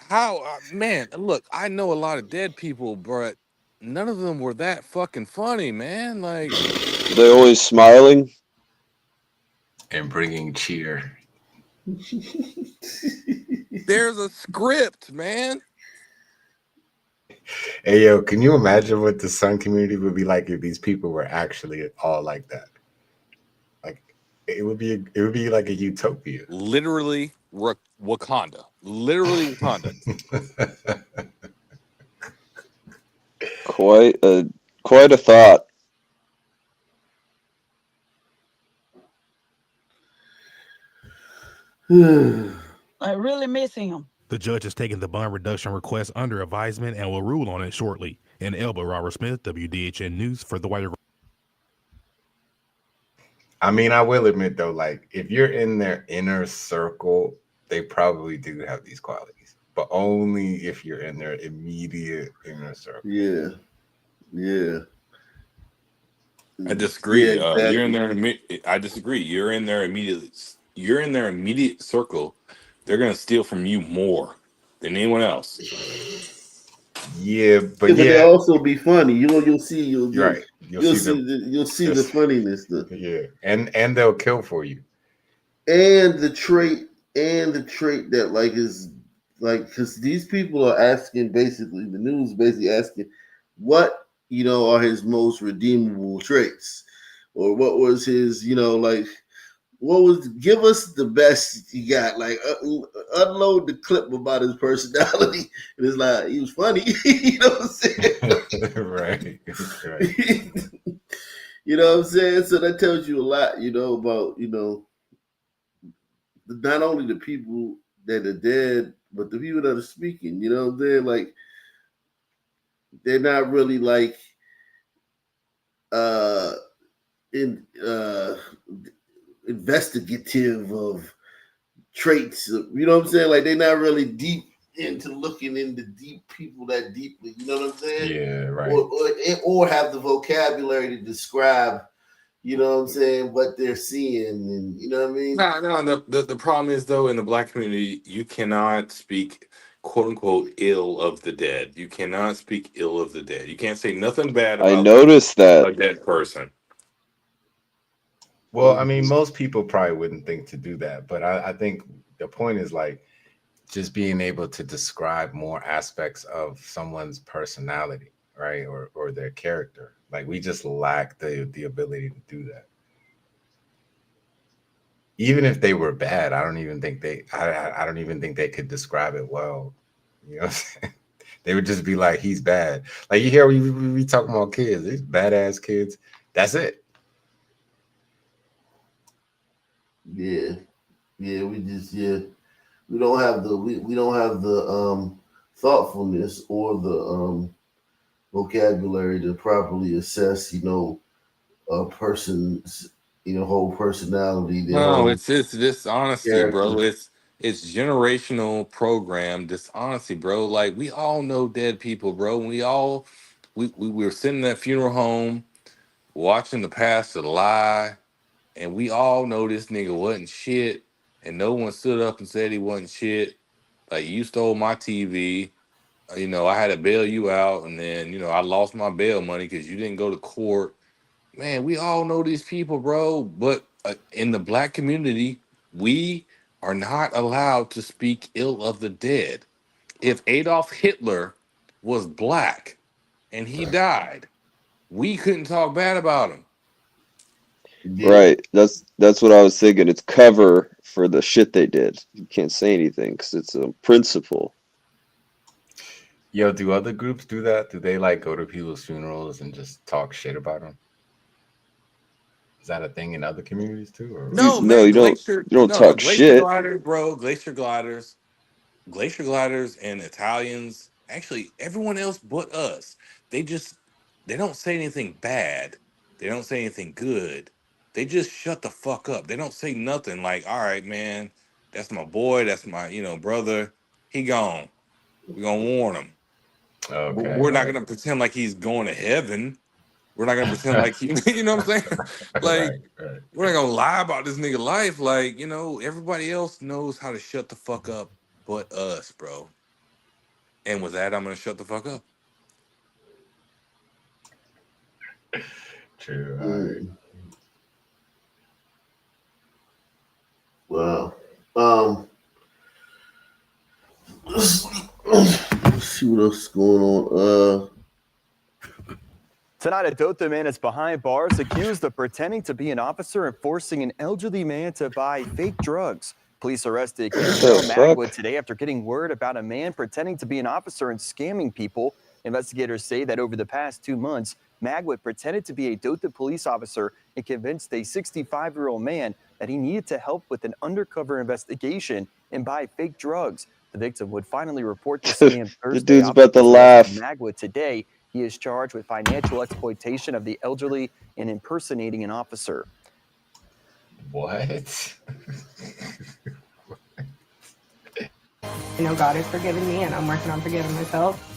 how man, look, I know a lot of dead people, but none of them were that fucking funny, man. Like They always smiling. And bringing cheer. there's a script, man. Hey yo, can you imagine what the Sun community would be like if these people were actually all like that? Like it would be like a utopia. Literally Wakanda. Literally Wakanda. Quite a thought. I really miss him. The judge has taken the bond reduction request under advisement and will rule on it shortly. In Elba, Robert Smith, WDHN News for the White. I mean, I will admit though, like if you're in their inner circle, they probably do have these qualities, but only if you're in their immediate inner circle. Yeah. I disagree. Yeah, exactly. You're in their. I disagree. You're in their immediate circle. They're gonna steal from you more than anyone else. Yeah, but they also be funny. You'll see. You'll right. You'll see the funniness. Yeah, and they'll kill for you. And the trait that like is like because these people are asking basically the news basically asking what are his most redeemable traits or what was his like what was give us the best you got like unload the clip about his personality and it's like he was funny you know what I'm saying right you know what I'm saying so that tells you a lot about not only the people that are dead, but the people that are speaking. You know what I'm saying? Like they're not really like investigative of traits. You know what I'm saying? Like they're not really deep into looking into deep people that deeply. You know what I'm saying? Yeah, right. Or have the vocabulary to describe. You know what I'm saying? What they're seeing, and you know what I mean? No. The problem is though in the black community, you cannot speak quote unquote ill of the dead. You cannot speak ill of the dead. You can't say nothing bad about I noticed that. a dead person. Well, I mean, most people probably wouldn't think to do that, but I think the point is like just being able to describe more aspects of someone's personality, right, or their character. Like we just lack the ability to do that. Even if they were bad, I don't even think they could describe it well. You know what I'm saying? They would just be like, he's bad. Like you hear we talking about kids, these badass kids. That's it. Yeah. We don't have the thoughtfulness or the vocabulary to properly assess a person's whole personality. No, it's dishonesty, character. bro. It's generational program dishonesty, bro. Like we all know dead people, bro. We were sitting in that funeral home watching the pastor lie, and we all know this nigga wasn't shit, and no one stood up and said he wasn't shit. Like you stole my TV. I had to bail you out, and then I lost my bail money because you didn't go to court. Man, we all know these people, bro. But in the black community, we are not allowed to speak ill of the dead. If Adolf Hitler was black and he died, we couldn't talk bad about him. Yeah. Right. That's what I was thinking. It's cover for the shit they did. You can't say anything because it's a principle. Yo, do other groups do that? Do they like go to people's funerals and just talk shit about them? Is that a thing in other communities too? Or No, No, man, you don't talk Glacier shit. gliders, bro. Glacier gliders and Italians, actually everyone else but us, they don't say anything bad. They don't say anything good. They just shut the fuck up. They don't say nothing like, all right, man, That's my boy. That's my, brother. He gone. We're going to warn him. Okay. We're not going to pretend like he's going to heaven. We're not going to pretend like, you know what I'm saying? Like, right. we're not going to lie about this nigga life. Like, everybody else knows how to shut the fuck up but us, bro. And with that, I'm going to shut the fuck up. True. Wow. Let's see what else is going on. Tonight, a Dothan man is behind bars accused of pretending to be an officer and forcing an elderly man to buy fake drugs. Police arrested Kentrell Magwood today after getting word about a man pretending to be an officer and scamming people. Investigators say that over the past 2 months, Magwood pretended to be a Dothan police officer and convinced a 65-year-old man that he needed to help with an undercover investigation and buy fake drugs. The victim would finally report the scam Thursday. The dude's about to Officers laugh. arrested Magwood today. He is charged with financial exploitation of the elderly and impersonating an officer. What? God has forgiven me, and I'm working on forgiving myself.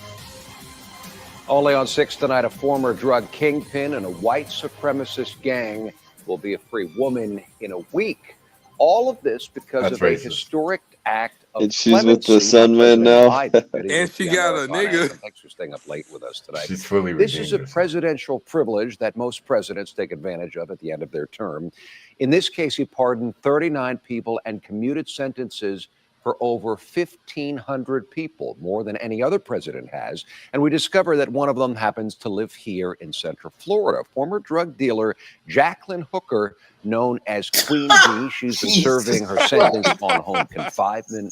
Only on 6 tonight, a former drug kingpin and a white supremacist gang will be a free woman in a week. All of this because That's of racist. a historic act of And she's with the clemency by Sunman President now. Biden. Good evening And to she you. got I'm a Eric nigga. Von. Thanks for staying up late with us tonight. She's fully This is a redeemed herself. presidential privilege that most presidents take advantage of at the end of their term. In this case, he pardoned 39 people and commuted sentences for over 1,500 people, more than any other president has. And we discover that one of them happens to live here in Central Florida. Former drug dealer Jacqueline Hooker, known as Queen Bee, she's been serving her sentence on home confinement.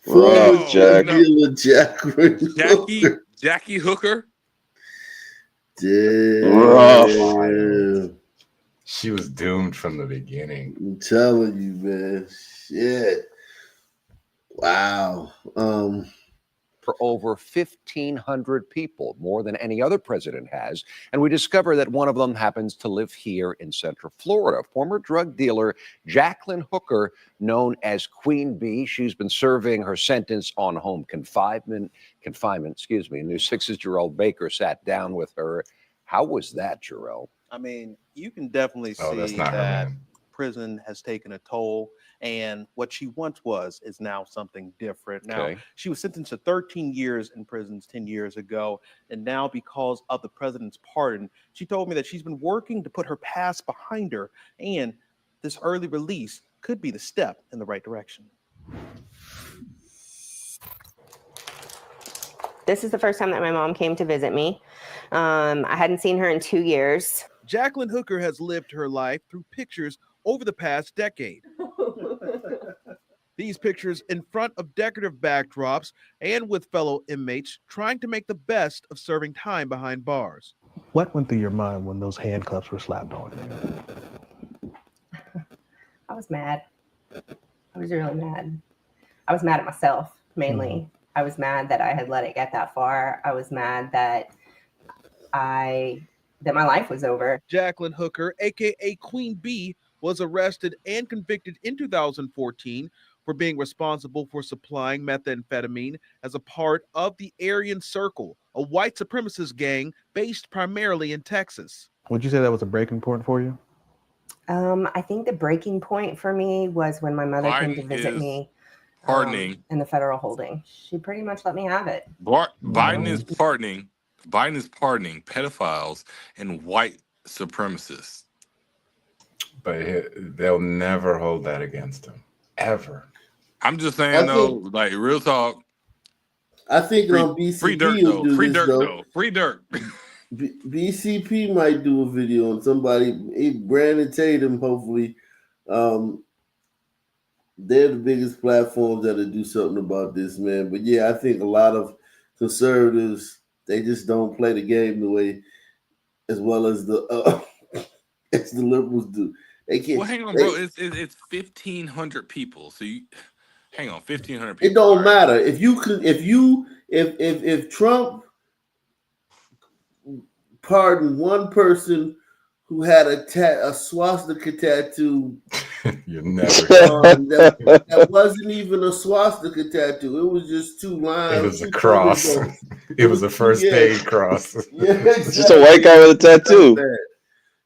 Former drug no. dealer Jackie Hooker. Damn. She was doomed from the beginning. I'm telling you, man. Shit. Wow. For over 1,500 people, more than any other president has. And we discover that one of them happens to live here in Central Florida. Former drug dealer Jacqueline Hooker, known as Queen Bee, she's been serving her sentence on home confinement. New 6-year-old Baker sat down with her. How was that, Jarrell? I mean, you can definitely that's see not her, that man. prison has taken a toll, and what she once was is now something different. Now, Okay. she was sentenced to 13 years in prison 10 years ago, and now because of the president's pardon, she told me that she's been working to put her past behind her, and this early release could be the step in the right direction. This is the first time that my mom came to visit me. I hadn't seen her in 2 years. Jacqueline Hooker has lived her life through pictures over the past decade. These pictures in front of decorative backdrops and with fellow inmates trying to make the best of serving time behind bars. What went through your mind when those handcuffs were slapped on you? I was mad. I was really mad. I was mad at myself, mainly. I was mad that I had let it get that far. I was mad that my life was over. Jacqueline Hooker, aka Queen Bee, was arrested and convicted in 2014 for being responsible for supplying methamphetamine as a part of the Aryan Circle, a white supremacist gang based primarily in Texas. Would you say that was a breaking point for you? I think the breaking point for me was when my mother came to visit me Pardoning. in the federal holding. She pretty much let me have it. Biden is pardoning pedophiles and white supremacists. But they'll never hold that against him. Ever. I'm just saying, like, real talk. I think BCP free dirt, will though. do Free this, dirt, though. though. Free dirt. BCP might do a video on somebody. Brandon Tatum, hopefully. They're the biggest platforms that'll do something about this, man. But yeah, I think a lot of conservatives, they just don't play the game the way as well as the liberals do. They can't. Well, hang on, bro. It's 1,500 people. So hang on, 1,500 people. It don't matter if Trump pardoned one person who had a swastika tattoo. You never. That wasn't even a swastika tattoo. It was just two lines. It was a cross. It was a first aid cross. Yeah, exactly. It's just a white guy with a tattoo.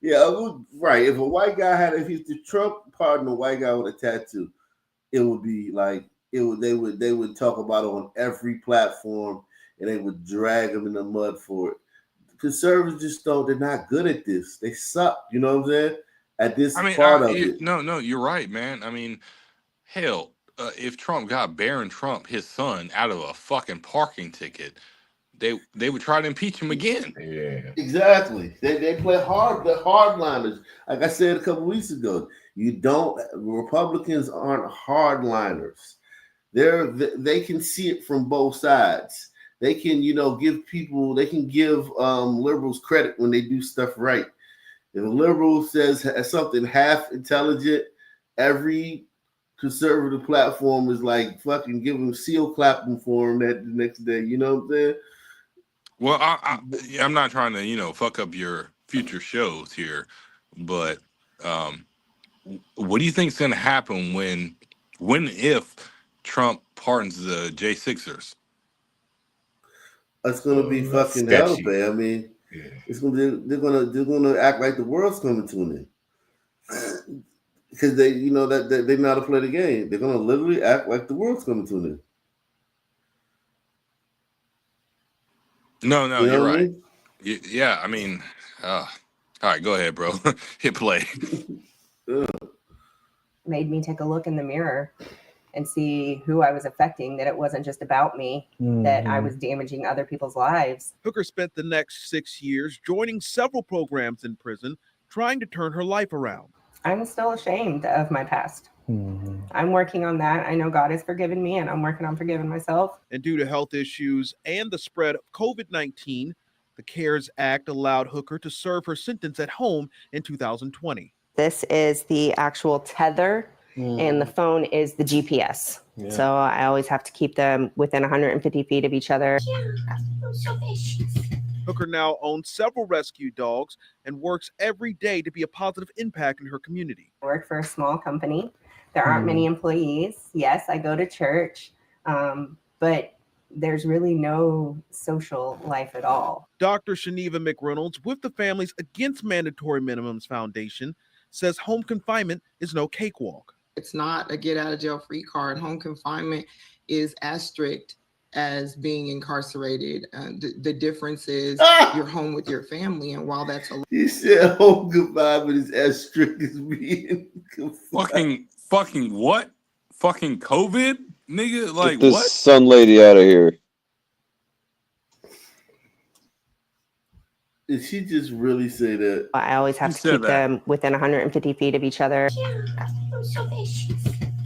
Yeah, right. If a white guy if the Trump pardoned a white guy with a tattoo, it would be like they would talk about it on every platform, and they would drag him in the mud for it. Conservatives just they're not good at this. They suck. You know what I'm saying? At this part of it. No, you're right, man. I mean, hell, if Trump got Barron Trump, his son, out of a fucking parking ticket, they would try to impeach him again. Yeah, exactly. They play hard. They're hardliners. Like I said a couple weeks ago, Republicans aren't hardliners. They can see it from both sides. They can, give liberals credit when they do stuff right. If a liberal says something half intelligent, every conservative platform is like fucking giving seal clapping for him that the next day. You know what I'm saying? Well, I'm not trying to, fuck up your future shows here, but what do you think is going to happen when if Trump pardons the J6ers? It's gonna be fucking hell to pay. I mean, it's gonna be, they're gonna act like the world's coming to an end because they that they know how to play the game. They're gonna literally act like the world's coming to an end. No, you're right. Yeah, I mean, all right, go ahead, bro. Hit play. Made me take a look in the mirror and see who I was affecting, that it wasn't just about me, that I was damaging other people's lives. Hooker spent the next 6 years joining several programs in prison, trying to turn her life around. I'm still ashamed of my past. I'm working on that. I know God has forgiven me, and I'm working on forgiving myself. And due to health issues and the spread of COVID-19, the CARES Act allowed Hooker to serve her sentence at home in 2020. This is the actual tether, and the phone is the GPS. Yeah. So I always have to keep them within 150 feet of each other. Hooker now owns several rescue dogs and works every day to be a positive impact in her community. I work for a small company. There aren't many employees. Yes, I go to church, but there's really no social life at all. Dr. Shaniva McReynolds with the Families Against Mandatory Minimums Foundation says home confinement is no cakewalk. It's not a get out of jail free card. Home confinement is as strict as being incarcerated. The difference is you're home with your family, and while that's he said home confinement is as strict as being confined. Fucking what? Fucking COVID, nigga? Like Get this what? sun lady out of here. Did she just really say that? I always have to keep them within 150 feet of each other.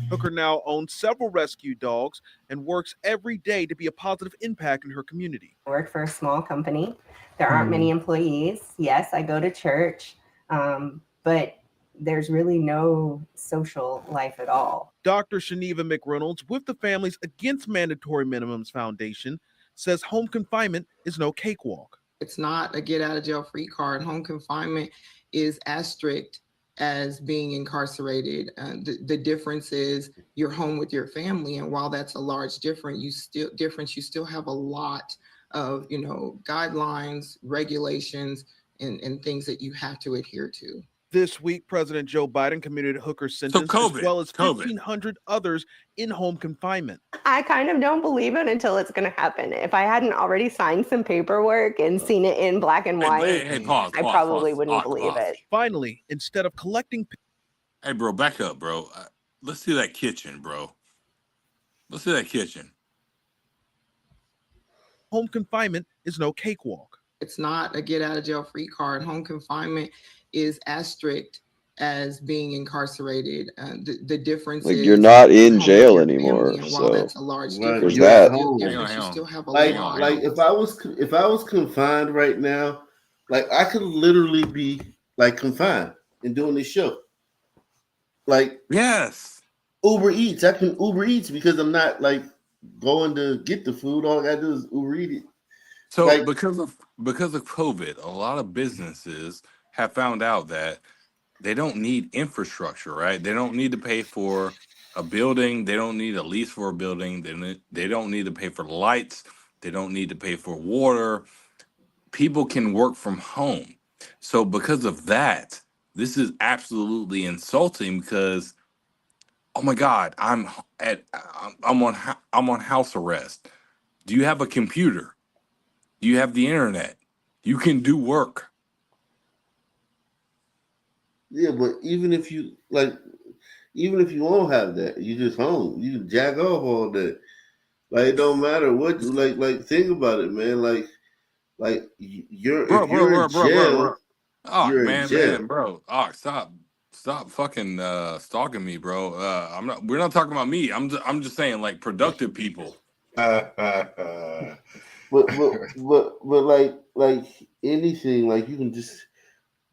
Hooker now owns several rescue dogs and works every day to be a positive impact in her community. I work for a small company. There aren't many employees. Yes, I go to church, but there's really no social life at all. Dr. Shaniva McReynolds with the Families Against Mandatory Minimums Foundation says home confinement is no cakewalk. It's not a get out of jail free card. Home confinement is as strict as being incarcerated. The difference is you're home with your family, and while that's a large difference, you still have a lot of guidelines, regulations, and things that you have to adhere to. This week, President Joe Biden commuted Hooker's sentence as well as 1,500 others in home confinement. I kind of don't believe it until it's going to happen. If I hadn't already signed some paperwork and seen it in black and white, I probably wouldn't believe it. Finally, instead of collecting... Hey, bro, back up, bro. Let's see that kitchen, bro. Let's see that kitchen. Home confinement is no cakewalk. It's not a get out of jail free card. Home confinement is as strict as being incarcerated. The difference is you're not in jail anymore, so that's a large there's that. You still have a lot. Like if I was confined right now, like I could literally be like confined and doing this show. Like yes, Uber Eats. I can Uber Eats because I'm not like going to get the food. All I gotta do is Uber Eat it. So because of COVID, a lot of businesses have found out that they don't need infrastructure, right? They don't need to pay for a building. They don't need a lease for a building. They don't need to pay for lights. They don't need to pay for water. People can work from home. So because of that, this is absolutely insulting because, oh my God, I'm on house arrest. Do you have a computer? Do you have the internet? You can do work. Yeah, but even if you don't have that, you just home. You can jack off all day. Like it don't matter what. Like think about it, man. Like Bro, if bro, you're in bro, bro, bro, jail, bro. Oh you're in jail. man, bro. Oh, stop fucking stalking me, bro. We're not talking about me. I'm just saying like productive people. But like anything, like you can just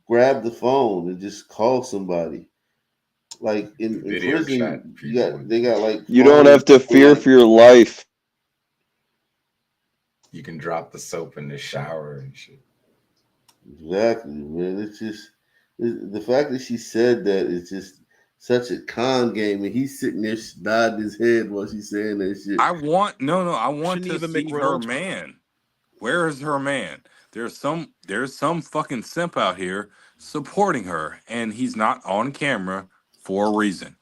grab the phone and just call somebody. Like in Video chat prison, people. they got like You don't have phones to for, fear like, for your life. You can drop the soap in the shower and shit. exactly, man. The fact that she said that is just such a con game, and he's sitting there nodding his head while she's saying that shit. I want to Geneva see her McReynolds. man. Where is her man? There's some fucking simp out here supporting her, and he's not on camera for a reason.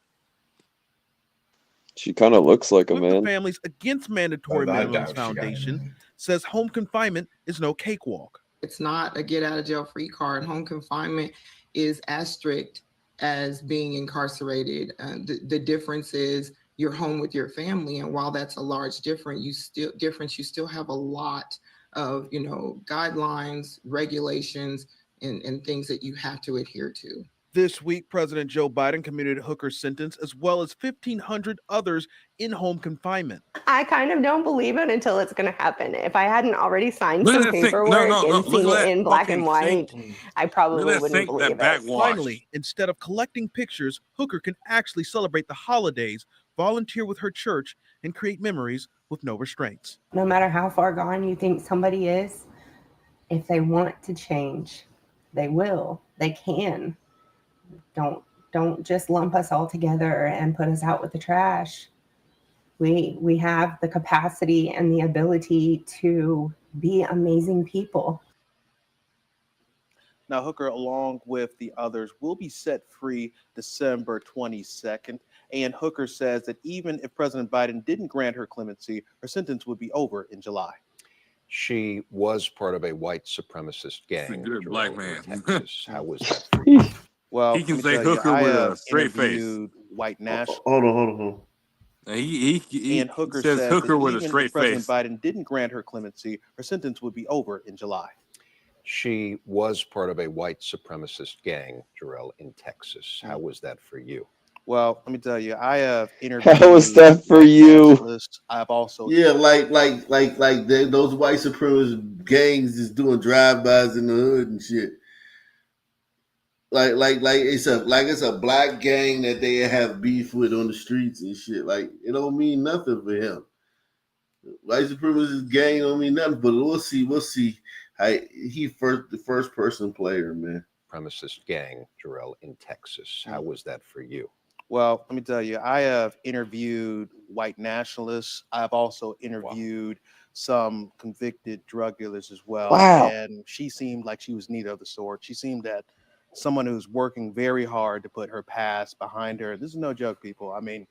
She kind of looks like a With the man. Families Against Mandatory I Minimums doubt she got a Foundation man. says home confinement is no cakewalk. It's not a get out of jail free card. Home confinement is as strict as being incarcerated. The difference is you're home with your family, and while that's a large difference, you still have a lot of guidelines, regulations, and things that you have to adhere to. This week, President Joe Biden commuted Hooker's sentence as well as 1,500 others in home confinement. I kind of don't believe it until it's going to happen. If I hadn't already signed Look at some that sink. paperwork No. and Look seen at it that in black fucking and white, sink. I Look probably at that wouldn't sink, believe that it. backwash. Finally, instead of collecting pictures, Hooker can actually celebrate the holidays, volunteer with her church, and create memories with no restraints. No matter how far gone you think somebody is, if they want to change, they will. They can. Don't just lump us all together and put us out with the trash. We have the capacity and the ability to be amazing people. Now, Hooker, along with the others, will be set free December 22nd. And Hooker says that even if President Biden didn't grant her clemency, her sentence would be over in July. She was part of a white supremacist gang. He's a good black man. Texas. How was that for you? Well, He can let me say tell you, Hooker I with have a straight face. interviewed white nationalists. Hold on. He And Hooker says says Hooker that with a even straight if President face. Biden didn't grant her clemency, her sentence would be over in July. She was part of a white supremacist gang, Jarrell, in Texas. How was that for you? Well, let me tell you, I have interviewed. How was that for you? I've also like those white supremacist gangs just doing drive-bys in the hood and shit. Like it's a black gang that they have beef with on the streets and shit. Like it don't mean nothing for him. White supremacist gang don't mean nothing, but we'll see. The first person player, man. Supremacist gang, Jarrell, in Texas. How was that for you? Well, let me tell you, I have interviewed white nationalists. I've also interviewed some convicted drug dealers as well. Wow. And she seemed like she was neither of the sort. She seemed that someone who's working very hard to put her past behind her. This is no joke, people. I mean,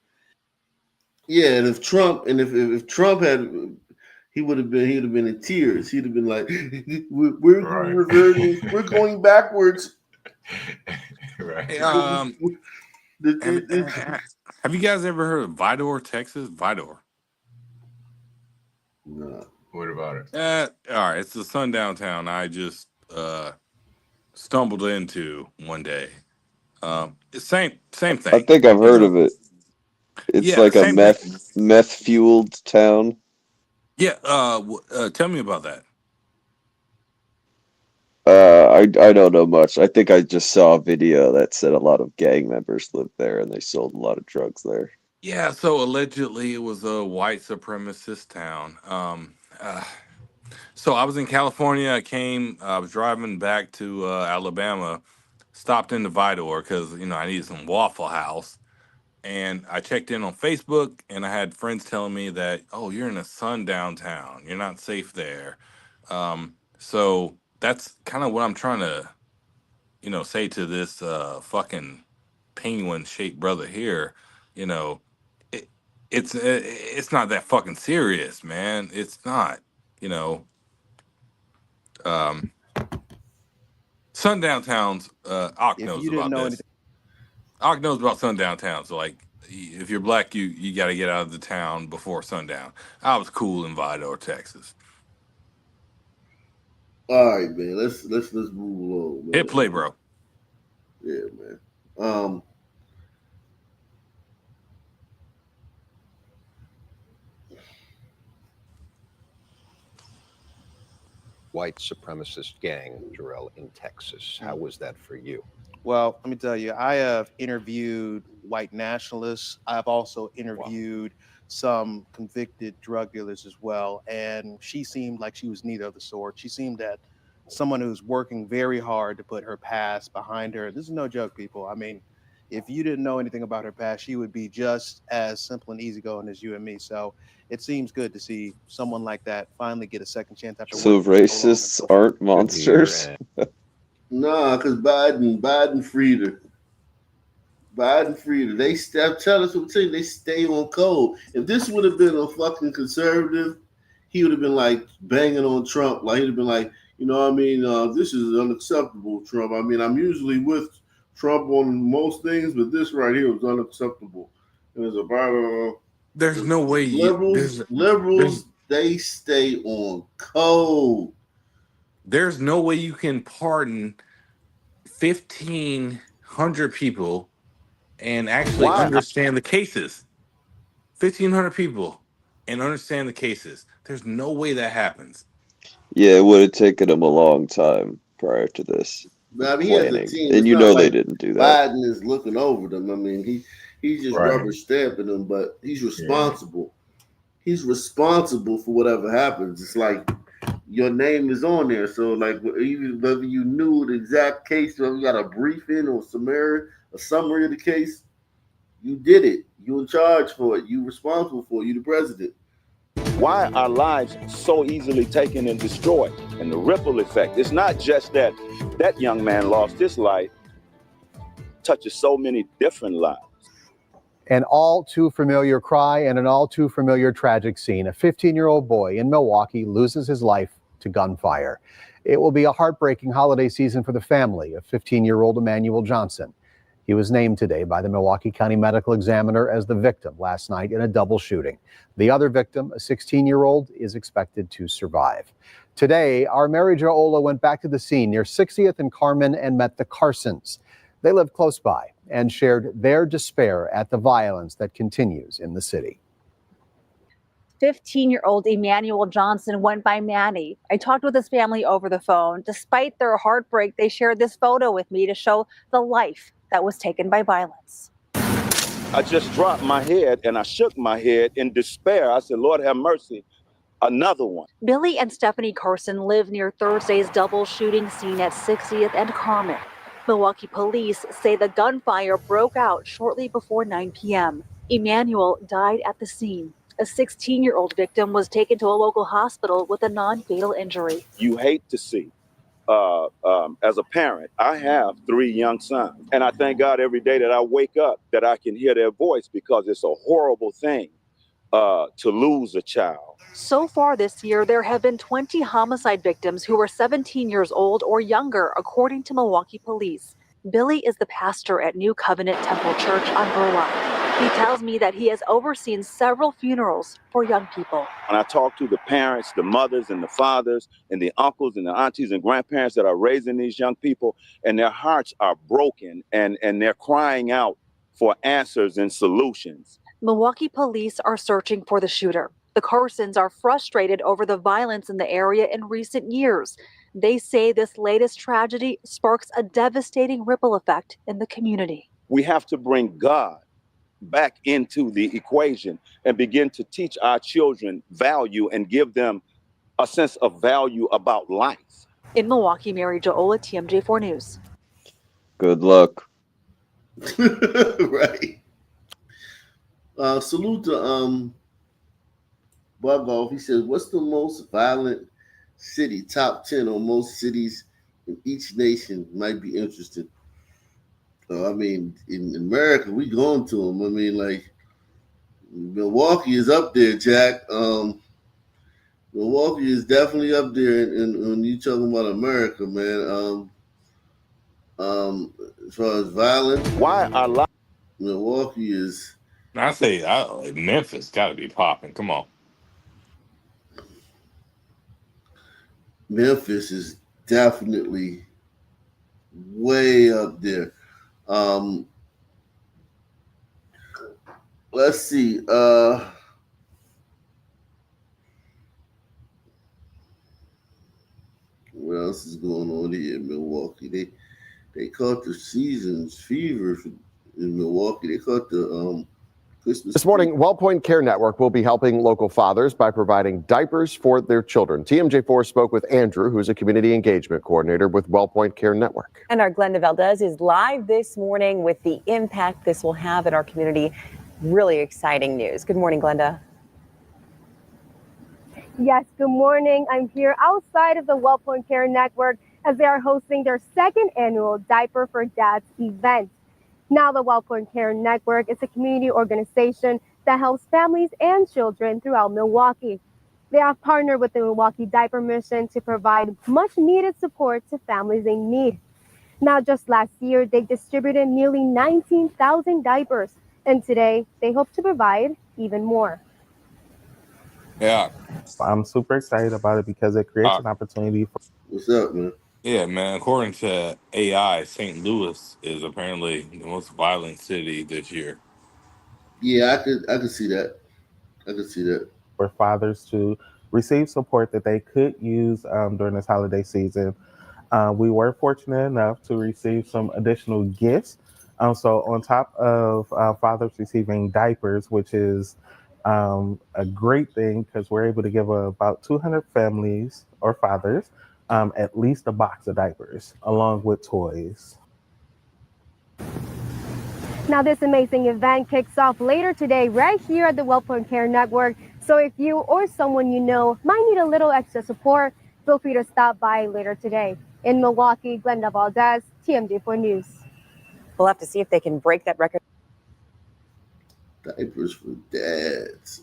yeah, and if Trump had, he'd have been in tears. He'd have been like, "We're reverting. We're going backwards." Right. Hey, have you guys ever heard of Vidor, Texas? Vidor. No. What about it? All right, it's a sundown town I just stumbled into one day. Same thing. I think I've heard of it. It's like a meth fueled town. Yeah. Tell me about that. I don't know much. I think I just saw a video that said a lot of gang members lived there and they sold a lot of drugs there. Yeah. So allegedly, it was a white supremacist town. So I was in California. I was driving back to Alabama, stopped into Vidor because, I needed some Waffle House. And I checked in on Facebook and I had friends telling me that, oh, you're in a sundown town. You're not safe there. So that's kind of what I'm trying to, say to this fucking penguin shaped brother here. You know, it, it's not that fucking serious, man. It's not, you know. Sundown towns, Ock If knows you didn't about know this. anything, Ock knows about sundown towns. So, like, if you're black, you got to get out of the town before sundown. I was cool in Vidor, Texas. All right, man. Let's move along, man. Hit play, bro. Yeah, man. White supremacist gang, Jarrell, in Texas. How was that for you? well, let me tell you, I have interviewed white nationalists. I've also interviewed some convicted drug dealers as well. And she seemed like she was neither of the sort. She seemed that someone who's working very hard to put her past behind her. This is no joke, people. I mean, if you didn't know anything about her past, she would be just as simple and easygoing as you and me. So it seems good to see someone like that finally get a second chance after So working for so long. racists aren't monsters? Nah, because Biden freed her. Biden freed her. They tell us what they stay on code. If this would have been a fucking conservative, he would have been like banging on Trump. Like he'd have been like, this is unacceptable, Trump. I mean, I'm usually with Trump on most things, but this right here was unacceptable. It was about There's no way liberals, they stay on code. There's no way you can pardon 1,500 people and actually understand the cases. 1,500 people and understand the cases. There's no way that happens. Yeah, it would have taken them a long time prior to this. But I mean, he has a Planning. team. And It's not they like didn't do that. Biden is looking over them. I mean, he's just Right. rubber stamping them, but he's responsible. He's responsible for whatever happens. It's like your name is on there. So, like, even whether you knew the exact case, whether you got a briefing or a summary of the case, you did it. You in charge for it. You responsible for it. You the president. Why are lives so easily taken and destroyed? And the ripple effect. It's not just that young man lost his life, touches so many different lives. An all too familiar cry and an all too familiar tragic scene. A 15-year-old boy in Milwaukee loses his life to gunfire. It will be a heartbreaking holiday season for the family of 15-year-old Emmanuel Johnson. He was named today by the Milwaukee County Medical Examiner as the victim last night in a double shooting. The other victim, a 16-year-old, is expected to survive. Today, our Mary Jo Ola went back to the scene near 60th and Carmen and met the Carsons. They live close by and shared their despair at the violence that continues in the city. 15-year-old Emmanuel Johnson went by Manny. I talked with his family over the phone. Despite their heartbreak, they shared this photo with me to show the life that was taken by violence. I just dropped my head and I shook my head in despair. I said, Lord have mercy, another one. Billy and Stephanie Carson live near Thursday's double shooting scene at 60th and Carmen. Milwaukee police say the gunfire broke out shortly before 9 p.m. Emmanuel died at the scene. A 16-year-old victim was taken to a local hospital with a non-fatal injury. You hate to see. As a parent, I have 3 young sons, and I thank God every day that I wake up that I can hear their voice, because it's a horrible thing to lose a child. So far this year, there have been 20 homicide victims who were 17 years old or younger, according to Milwaukee police. Billy is the pastor at New Covenant Temple Church on Burlock. He tells me that he has overseen several funerals for young people. When I talk to the parents, the mothers and the fathers and the uncles and the aunties and grandparents that are raising these young people, and their hearts are broken and they're crying out for answers and solutions. Milwaukee police are searching for the shooter. The Carsons are frustrated over the violence in the area in recent years. They say this latest tragedy sparks a devastating ripple effect in the community. We have to bring God back into the equation and begin to teach our children value and give them a sense of value about life. In Milwaukee, Mary Jola, TMJ4 News. Good luck. Right. Salute to Bugolf. He says, "What's the most violent city? Top 10 on most cities in each nation might be interested." I mean, in America, we going to them. I mean, like Milwaukee is up there, Jack. Milwaukee is definitely up there, and when you talking about America, man. As far as violence, Why are Milwaukee is. I say Memphis got to be popping. Come on. Memphis is definitely way up there. Let's see. What else is going on here in Milwaukee? They caught the season's fever in Milwaukee. They caught the Christmas. This morning, WellPoint Care Network will be helping local fathers by providing diapers for their children. TMJ4 spoke with Andrew, who's a community engagement coordinator with WellPoint Care Network. And our Glenda Valdez is live this morning with the impact this will have in our community. Really exciting news. Good morning, Glenda. Yes, good morning. I'm here outside of the WellPoint Care Network as they are hosting their second annual Diaper for Dads event. Now, the WellPoint Care Network is a community organization that helps families and children throughout Milwaukee. They have partnered with the Milwaukee Diaper Mission to provide much needed support to families in need. Now, just last year, they distributed nearly 19,000 diapers, and today they hope to provide even more. Yeah. I'm super excited about it because it creates an opportunity for. What's up, man? Yeah, man. According to AI, St. Louis is apparently the most violent city this year. Yeah, I could see that. I could see that. For fathers to receive support that they could use during this holiday season. We were fortunate enough to receive some additional gifts. So on top of fathers receiving diapers, which is a great thing because we're able to give about 200 families or fathers at least a box of diapers along with toys. Now, this amazing event kicks off later today right here at the WellPoint Care Network. So if you or someone you know might need a little extra support, feel free to stop by later today. In Milwaukee, Glenda Valdez, TMJ4 News. We'll have to see if they can break that record. Diapers for dads.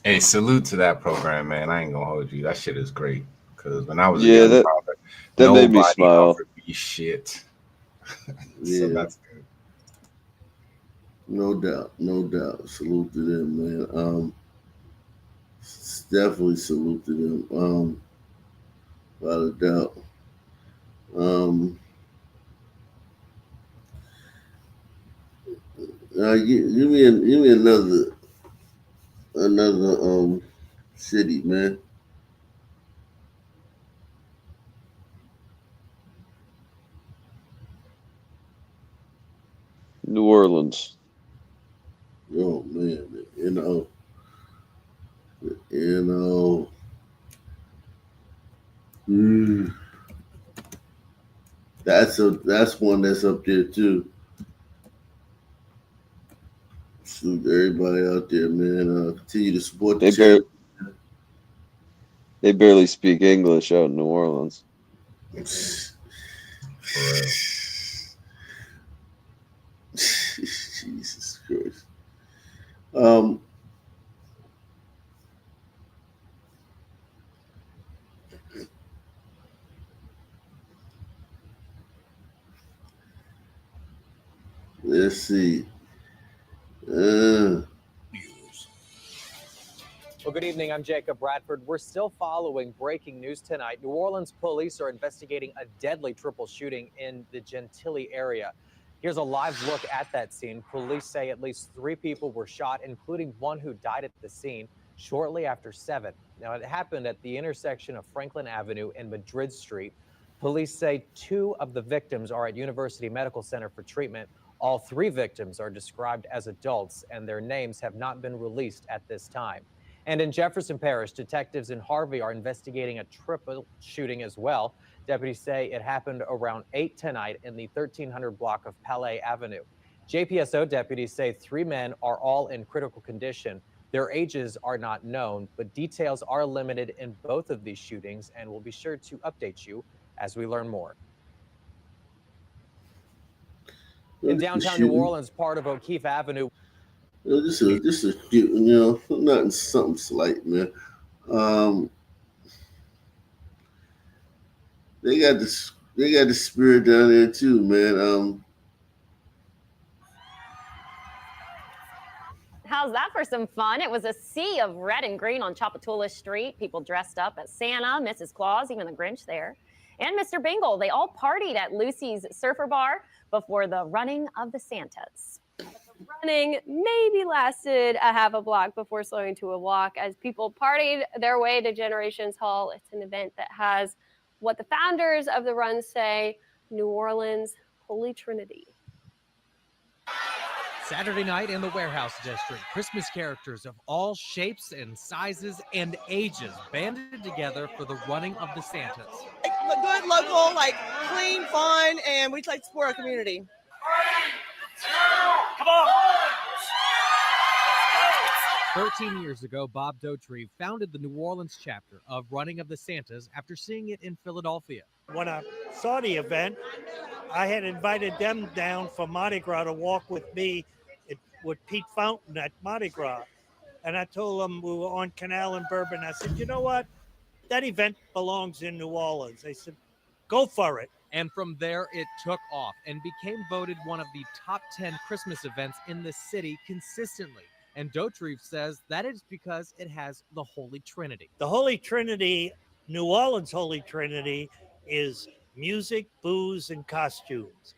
Hey, salute to that program, man. I ain't gonna hold you. That shit is great. Because when I was a Yeah, young father, that made me nobody smile. offered me shit. So Yeah. that's good. No doubt. Salute to them, man. Definitely salute to them. Without a doubt. Give me another city, man. New Orleans. Oh man, that's one that's up there too. Salute everybody out there, man. Continue to support the channel. They barely speak English out in New Orleans. For real. Jesus Christ. Let's see. Well, good evening. I'm Jacob Bradford. We're still following breaking news tonight. New Orleans police are investigating a deadly triple shooting in the Gentilly area. Here's a live look at that scene. Police say at least 3 people were shot, including one who died at the scene shortly after 7. Now, it happened at the intersection of Franklin Avenue and Madrid Street. Police say 2 of the victims are at University Medical Center for treatment. All 3 victims are described as adults, and their names have not been released at this time. And in Jefferson Parish, detectives in Harvey are investigating a triple shooting as well. Deputies say it happened around 8 tonight in the 1300 block of Palais Avenue. JPSO deputies say 3 men are all in critical condition. Their ages are not known, but details are limited in both of these shootings, and we'll be sure to update you as we learn more. In downtown New Orleans, part of O'Keefe Avenue. This is nothing, something slight, man. They got the spirit down there too, man. How's that for some fun? It was a sea of red and green on Chapatoulas Street. People dressed up as Santa, Mrs. Claus, even the Grinch there, and Mr. Bingle. They all partied at Lucy's Surfer Bar before the running of the Santas. Running maybe lasted a half a block before slowing to a walk as people partied their way to Generations Hall. It's an event that has what the founders of the run say, New Orleans' Holy Trinity. Saturday night in the Warehouse District, Christmas characters of all shapes and sizes and ages banded together for the running of the Santas. Good, local, clean, fun, and we like to support our community. Come on! 13 years ago, Bob Dotrieve founded the New Orleans chapter of Running of the Santas after seeing it in Philadelphia. When I saw the event, I had invited them down for Mardi Gras to walk with me with Pete Fountain at Mardi Gras. And I told them we were on Canal and Bourbon. I said, you know what? That event belongs in New Orleans. They said, go for it. And from there, it took off and became voted one of the top 10 Christmas events in the city consistently. And Dotrieve says that is because it has the Holy Trinity. The Holy Trinity, New Orleans Holy Trinity, is music, booze, and costumes.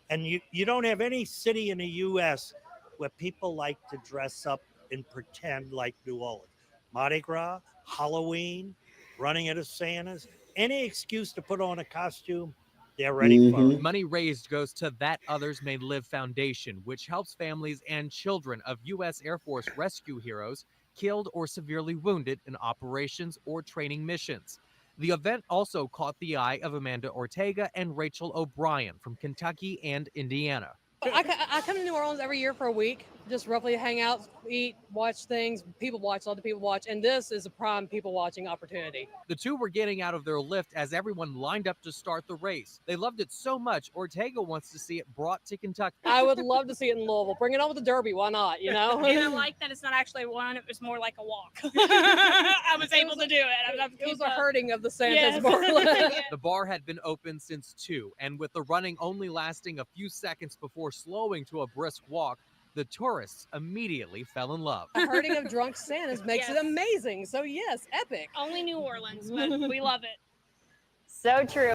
And you don't have any city in the U.S. where people like to dress up and pretend like New Orleans. Mardi Gras, Halloween, running of the Santas, any excuse to put on a costume, they're ready for it. Money raised goes to That Others May Live Foundation, which helps families and children of U.S. Air Force rescue heroes killed or severely wounded in operations or training missions. The event also caught the eye of Amanda Ortega and Rachel O'Brien from Kentucky and Indiana. I come to New Orleans every year for a week, just roughly hang out, eat, watch things, people watch, other people watch, and this is a prime people watching opportunity. The two were getting out of their lift as everyone lined up to start the race. They loved it so much, Ortega wants to see it brought to Kentucky. I would love to see it in Louisville. Bring it on with the Derby, why not, you know? And I like that it's not actually a run, it was more like a walk. I was able to do it. It was a herding of the Santas, more or less. The bar had been open since 2, and with the running only lasting a few seconds before slowing to a brisk walk, the tourists immediately fell in love. A herding of drunk Santas makes it amazing. So yes, epic. Only New Orleans, but we love it. So true.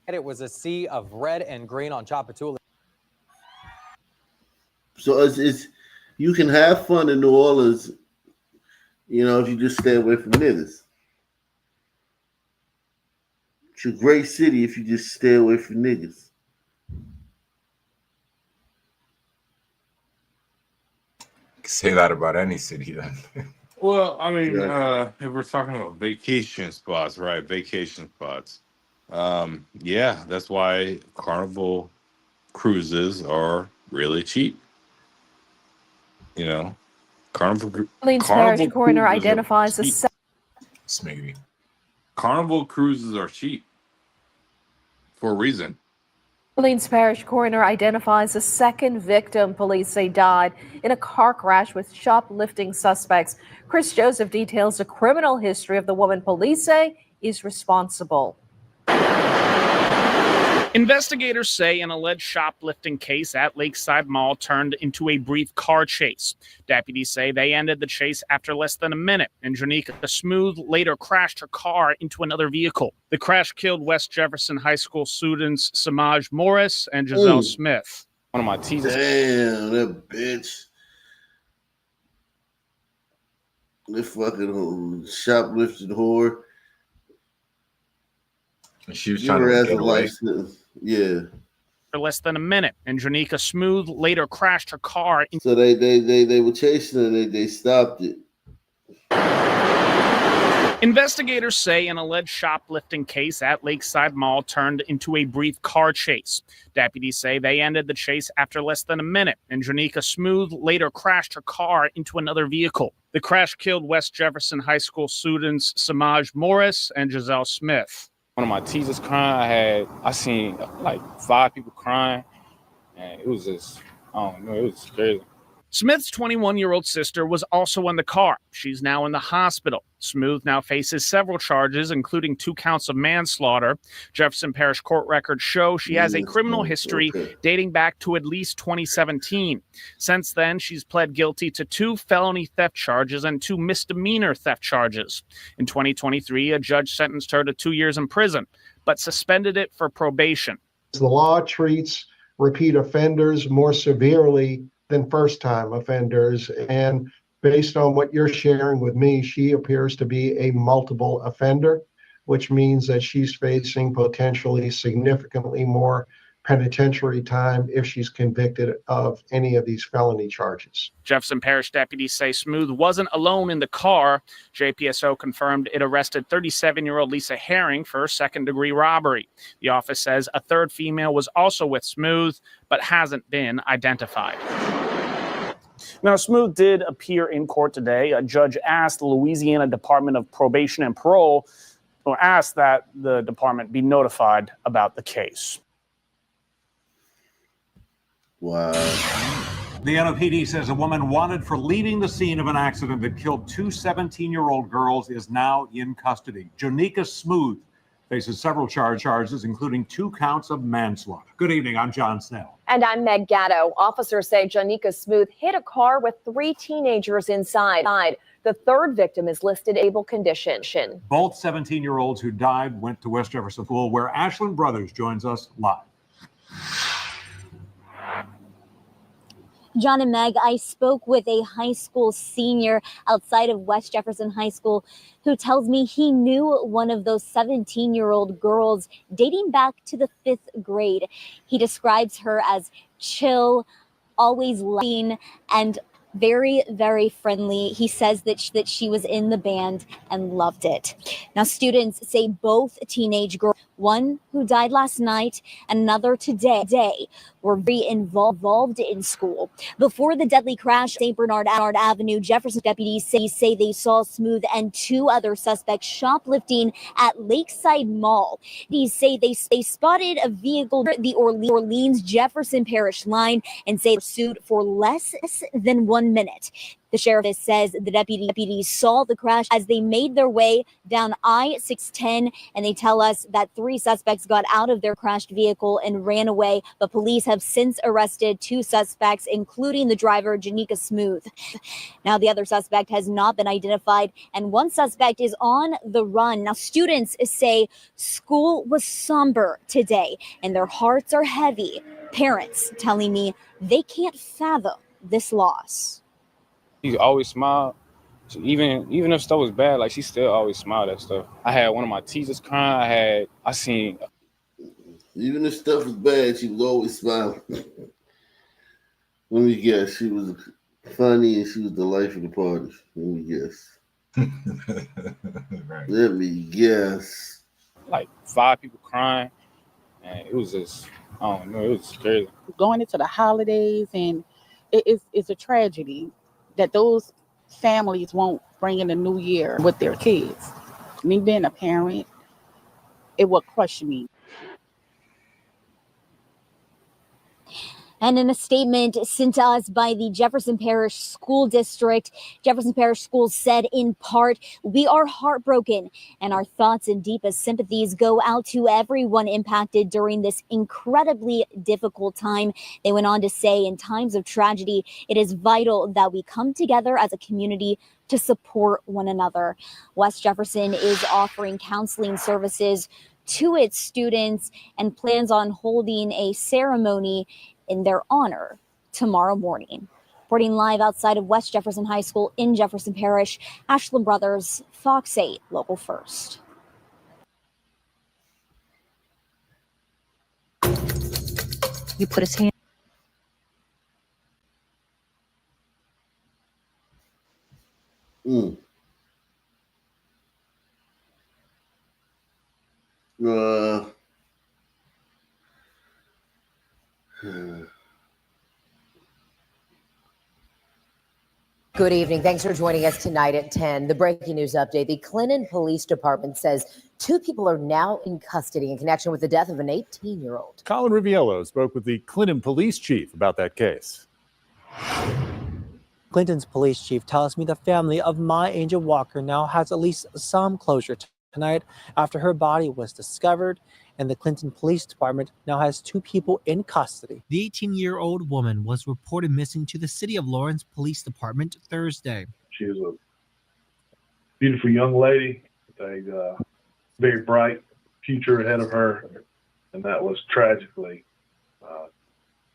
And it was a sea of red and green on Chapatoulas. So it's you can have fun in New Orleans, if you just stay away from niggas. It's a great city if you just stay away from niggas. Say that about any city then. Well, I mean, if we're talking about vacation spots, right? Vacation spots. Yeah, that's why Carnival cruises are really cheap. Carnival. Orleans Carnival Parish coroner cruises are identifies the cheap. Smiggy. Carnival cruises are cheap for a reason. Orleans Parish coroner identifies a second victim police say died in a car crash with shoplifting suspects. Chris Joseph details the criminal history of the woman police say is responsible. Investigators say an alleged shoplifting case at Lakeside Mall turned into a brief car chase. Deputies say they ended the chase after less than a minute, and Janika Smooth later crashed her car into another vehicle. The crash killed West Jefferson High School students Samaj Morris and Giselle Smith. One of my teachers. Damn, that bitch. The fucking shoplifting whore. She was trying to get away. Yeah. after less than a minute, and Janika Smooth later crashed her car. So they were chasing her. They stopped it. Investigators say an alleged shoplifting case at Lakeside Mall turned into a brief car chase. Deputies say they ended the chase after less than a minute, and Janika Smooth later crashed her car into another vehicle. The crash killed West Jefferson High School students Samaj Morris and Giselle Smith. One of my teachers crying, I seen like 5 people crying, and it was just, I don't know, it was crazy. Smith's 21-year-old sister was also in the car. She's now in the hospital. Smooth now faces several charges, including 2 counts of manslaughter. Jefferson Parish court records show she has a criminal history dating back to at least 2017. Since then, she's pled guilty to 2 felony theft charges and 2 misdemeanor theft charges. In 2023, a judge sentenced her to 2 years in prison, but suspended it for probation. The law treats repeat offenders more severely than first-time offenders. And based on what you're sharing with me, she appears to be a multiple offender, which means that she's facing potentially significantly more penitentiary time if she's convicted of any of these felony charges. Jefferson Parish deputies say Smooth wasn't alone in the car. JPSO confirmed it arrested 37-year-old Lisa Herring for second-degree robbery. The office says a third female was also with Smooth, but hasn't been identified. Now, Smooth did appear in court today. A judge asked the Louisiana Department of Probation and Parole, or asked that the department be notified about the case. Wow. The NOPD says a woman wanted for leaving the scene of an accident that killed 2 17-year-old girls is now in custody. Janika Smooth faces several charges, including 2 counts of manslaughter. Good evening. I'm John Snell. And I'm Meg Gatto. Officers say Janika Smooth hit a car with 3 teenagers inside. The third victim is listed able condition. Both 17-year-olds who died went to West Jefferson School, where Ashlyn Brothers joins us live. John and Meg, I spoke with a high school senior outside of West Jefferson High School who tells me he knew one of those 17-year-old girls dating back to the 5th grade. He describes her as chill, always laughing, and very, very friendly. He says that she was in the band and loved it. Now, students say both teenage girls, one who died last night and another today, were very involved in school. Before the deadly crash, St. Bernard Avenue, Jefferson deputies say they saw Smooth and 2 other suspects shoplifting at Lakeside Mall. These say they spotted a vehicle the Orleans Jefferson Parish line and say pursued for less than 1 minute. The sheriff says the deputies saw the crash as they made their way down I-610, and they tell us that 3 suspects got out of their crashed vehicle and ran away, but police have since arrested 2 suspects, including the driver, Janika Smooth. Now, the other suspect has not been identified, and 1 suspect is on the run. Now, students say school was somber today, and their hearts are heavy. Parents telling me they can't fathom this loss. She always smiled. So even if stuff was bad, like she still always smiled at stuff. I had one of my teachers crying. I seen. Even if stuff was bad, she was always smiling. Let me guess, she was funny and she was the life of the party. Let me guess. Right. Let me guess. Like 5 people crying, and it was just, I don't know, it was crazy. Going into the holidays, and it's a tragedy that those families won't bring in the new year with their kids. Me being a parent, it will crush me. And in a statement sent to us by the Jefferson Parish School District, Jefferson Parish Schools said in part, "We are heartbroken and our thoughts and deepest sympathies go out to everyone impacted during this incredibly difficult time." They went on to say, in times of tragedy, it is vital that we come together as a community to support one another. West Jefferson is offering counseling services to its students and plans on holding a ceremony in their honor tomorrow morning. Reporting live outside of West Jefferson High School in Jefferson Parish, Ashlyn Brothers, Fox 8, Local First. He put his hand. Mm. Good evening. Thanks for joining us tonight at 10. The breaking news update. The Clinton Police Department says 2 people are now in custody in connection with the death of an 18-year-old. Colin Riviello spoke with the Clinton police chief about that case. Clinton's police chief tells me the family of My Angel Walker now has at least some closure tonight after her body was discovered, and the Clinton Police Department now has 2 people in custody. The 18-year-old woman was reported missing to the City of Lawrence Police Department Thursday. She was a beautiful young lady with a very bright future ahead of her, and that was tragically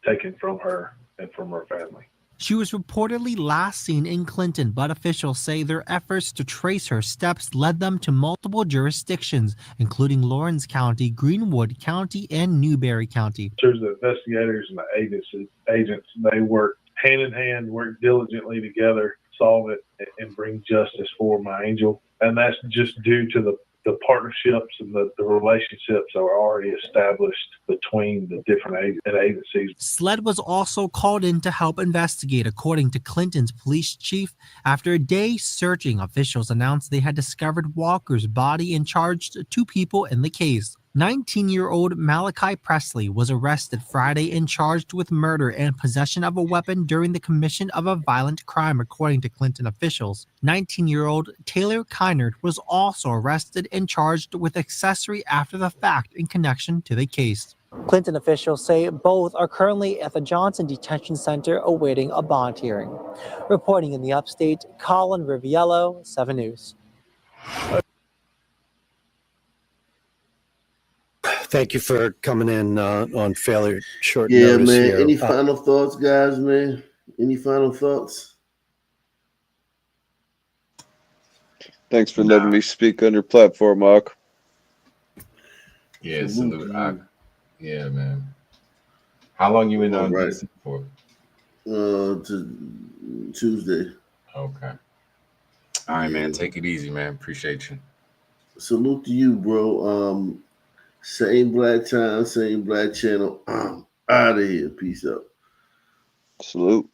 taken from her and from her family. She was reportedly last seen in Clinton, but officials say their efforts to trace her steps led them to multiple jurisdictions, including Lawrence County, Greenwood County, and Newberry County. There's the investigators and the agents, they work hand in hand, work diligently together, solve it, and bring justice for My Angel. And that's just due to the partnerships and the relationships that were already established between the different agencies. SLED was also called in to help investigate, according to Clinton's police chief. After a day searching, officials announced they had discovered Walker's body and charged 2 people in the case. 19-year-old Malachi Presley was arrested Friday and charged with murder and possession of a weapon during the commission of a violent crime, according to Clinton officials. 19-year-old Taylor Kynard was also arrested and charged with accessory after the fact in connection to the case. Clinton officials say both are currently at the Johnson Detention Center awaiting a bond hearing. Reporting in the upstate, Colin Riviello, 7 News. Thank you for coming in on fairly short Yeah, notice man. here. Any final thoughts, guys, man? Any final thoughts? Thanks for letting me speak on your platform, Mark. Yeah, salute. Yeah, man. How long you in on this for? To Tuesday. Okay. All right, man. Take it easy, man. Appreciate you. Salute to you, bro. Same black time, same black channel. Out of here. Peace out. Salute.